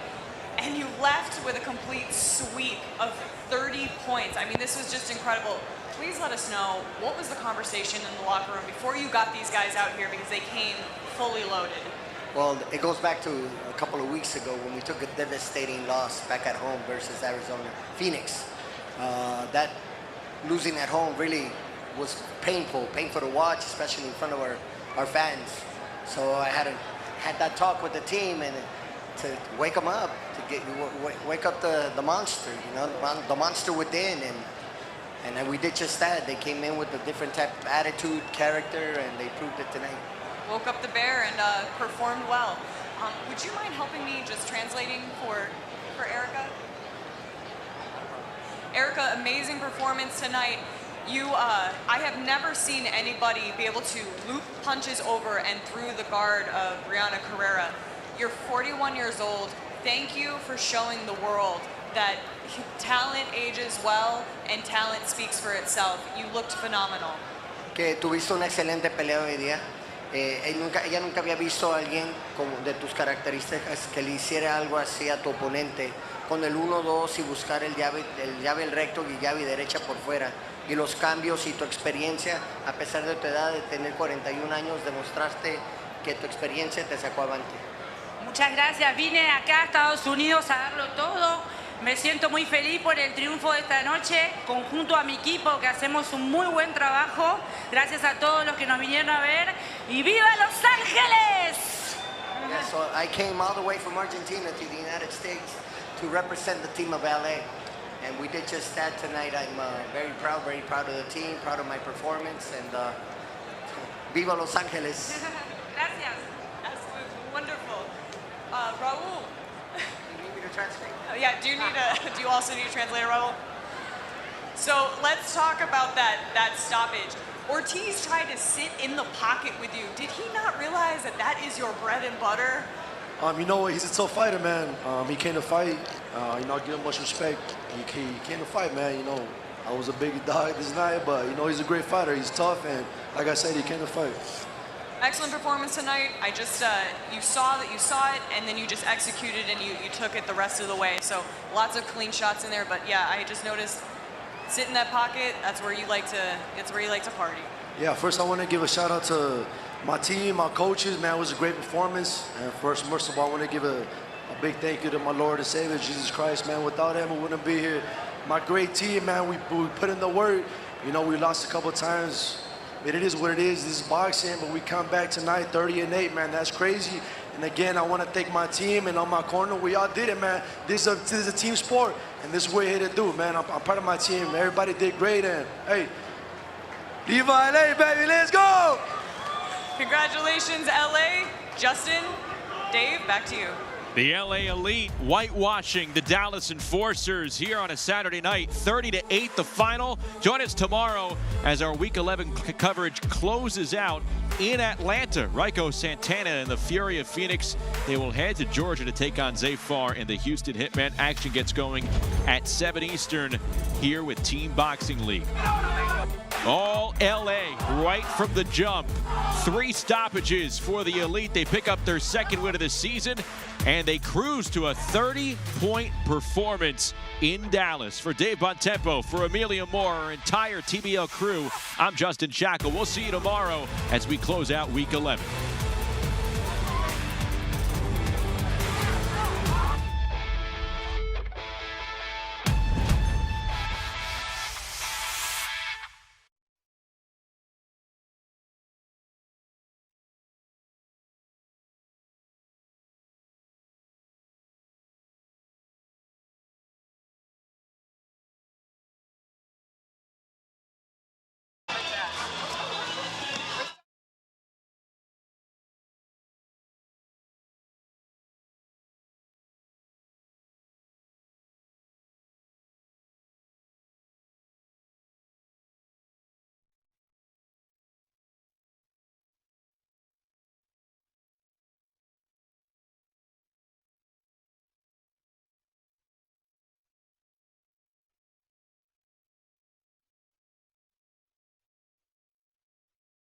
and you left with a complete sweep of 30 points. I mean, this was just incredible. Please let us know, what was the conversation in the locker room before you got these guys out here, because they came fully loaded? Well, it goes back to a couple of weeks ago when we took a devastating loss back at home versus Phoenix. That losing at home really was painful to watch, especially in front of our fans. So I had that talk with the team and to wake them up, to wake up the monster, you know, the monster within, and we did just that. They came in with a different type of attitude, character, and they proved it tonight. Woke up the bear and performed well. Would you mind helping me just translating for Erica? Erica, amazing performance tonight. I have never seen anybody be able to loop punches over and through the guard of Brianna Carrera. You're 41 years old. Thank you for showing the world that talent ages well and talent speaks for itself. You looked phenomenal. Que tuviste una excelente pelea hoy día. Ella nunca había visto a alguien de tus características que le hiciera algo así a tu oponente, con el 1-2 y buscar el llave el recto y llave derecha por fuera. Y los cambios y tu experiencia, a pesar de tu edad de tener 41 años, demostraste que tu experiencia te sacó avante. Muchas gracias. Vine acá a Estados Unidos a darlo todo. Me siento muy feliz por el triunfo de esta noche, conjunto a mi equipo, que hacemos un muy buen trabajo. Gracias a todos los que nos vinieron a ver. ¡Y viva Los Ángeles! Yeah, so I came all the way from Argentina to the United States to represent the team of LA. And we did just that tonight. I'm very proud of the team, proud of my performance, and viva Los Ángeles. Gracias. That's wonderful. Raul. You need me to translate? Yeah, do you also need a translator, Raul? So let's talk about that stoppage. Ortiz tried to sit in the pocket with you. Did he not realize that is your bread and butter? You know, he's a tough fighter, man. He came to fight. You know, I give him much respect. He came to fight, man. You know, I was a big dog this night, but, you know, he's a great fighter. He's tough, and like I said, he came to fight. Excellent performance tonight. I just, you saw it, and then you just executed, and you took it the rest of the way. So lots of clean shots in there, but yeah, I just noticed, sit in that pocket, that's where you like to party. Yeah, first I want to give a shout out to my team, my coaches. Man, it was a great performance. And first of all, I want to give a A big thank you to my Lord and Savior, Jesus Christ, man. Without him, we wouldn't be here. My great team, man, we put in the work. You know, we lost a couple times. It is what it is. This is boxing, but we come back tonight 30-8, man. That's crazy. And again, I want to thank my team and on my corner. We all did it, man. This is a team sport, and this is what we're here to do, man. I'm proud of my team. Everybody did great, and hey, Viva LA, baby, let's go! Congratulations, LA. Justin, Dave, back to you. The LA Elite whitewashing the Dallas Enforcers here on a Saturday night, 30-8 the final. Join us tomorrow as our Week 11 coverage closes out in Atlanta. Ryko Santana and the Fury of Phoenix, they will head to Georgia to take on Zafar and the Houston Hitmen. Action gets going at 7 Eastern here with Team Boxing League. All LA right from the jump. 3 stoppages for the Elite. They pick up their second win of the season, and they cruise to a 30-point performance in Dallas. For Dave Bontempo, for Amelia Moore, our entire TBL crew, I'm Justin Shackle. We'll see you tomorrow as we close out Week 11.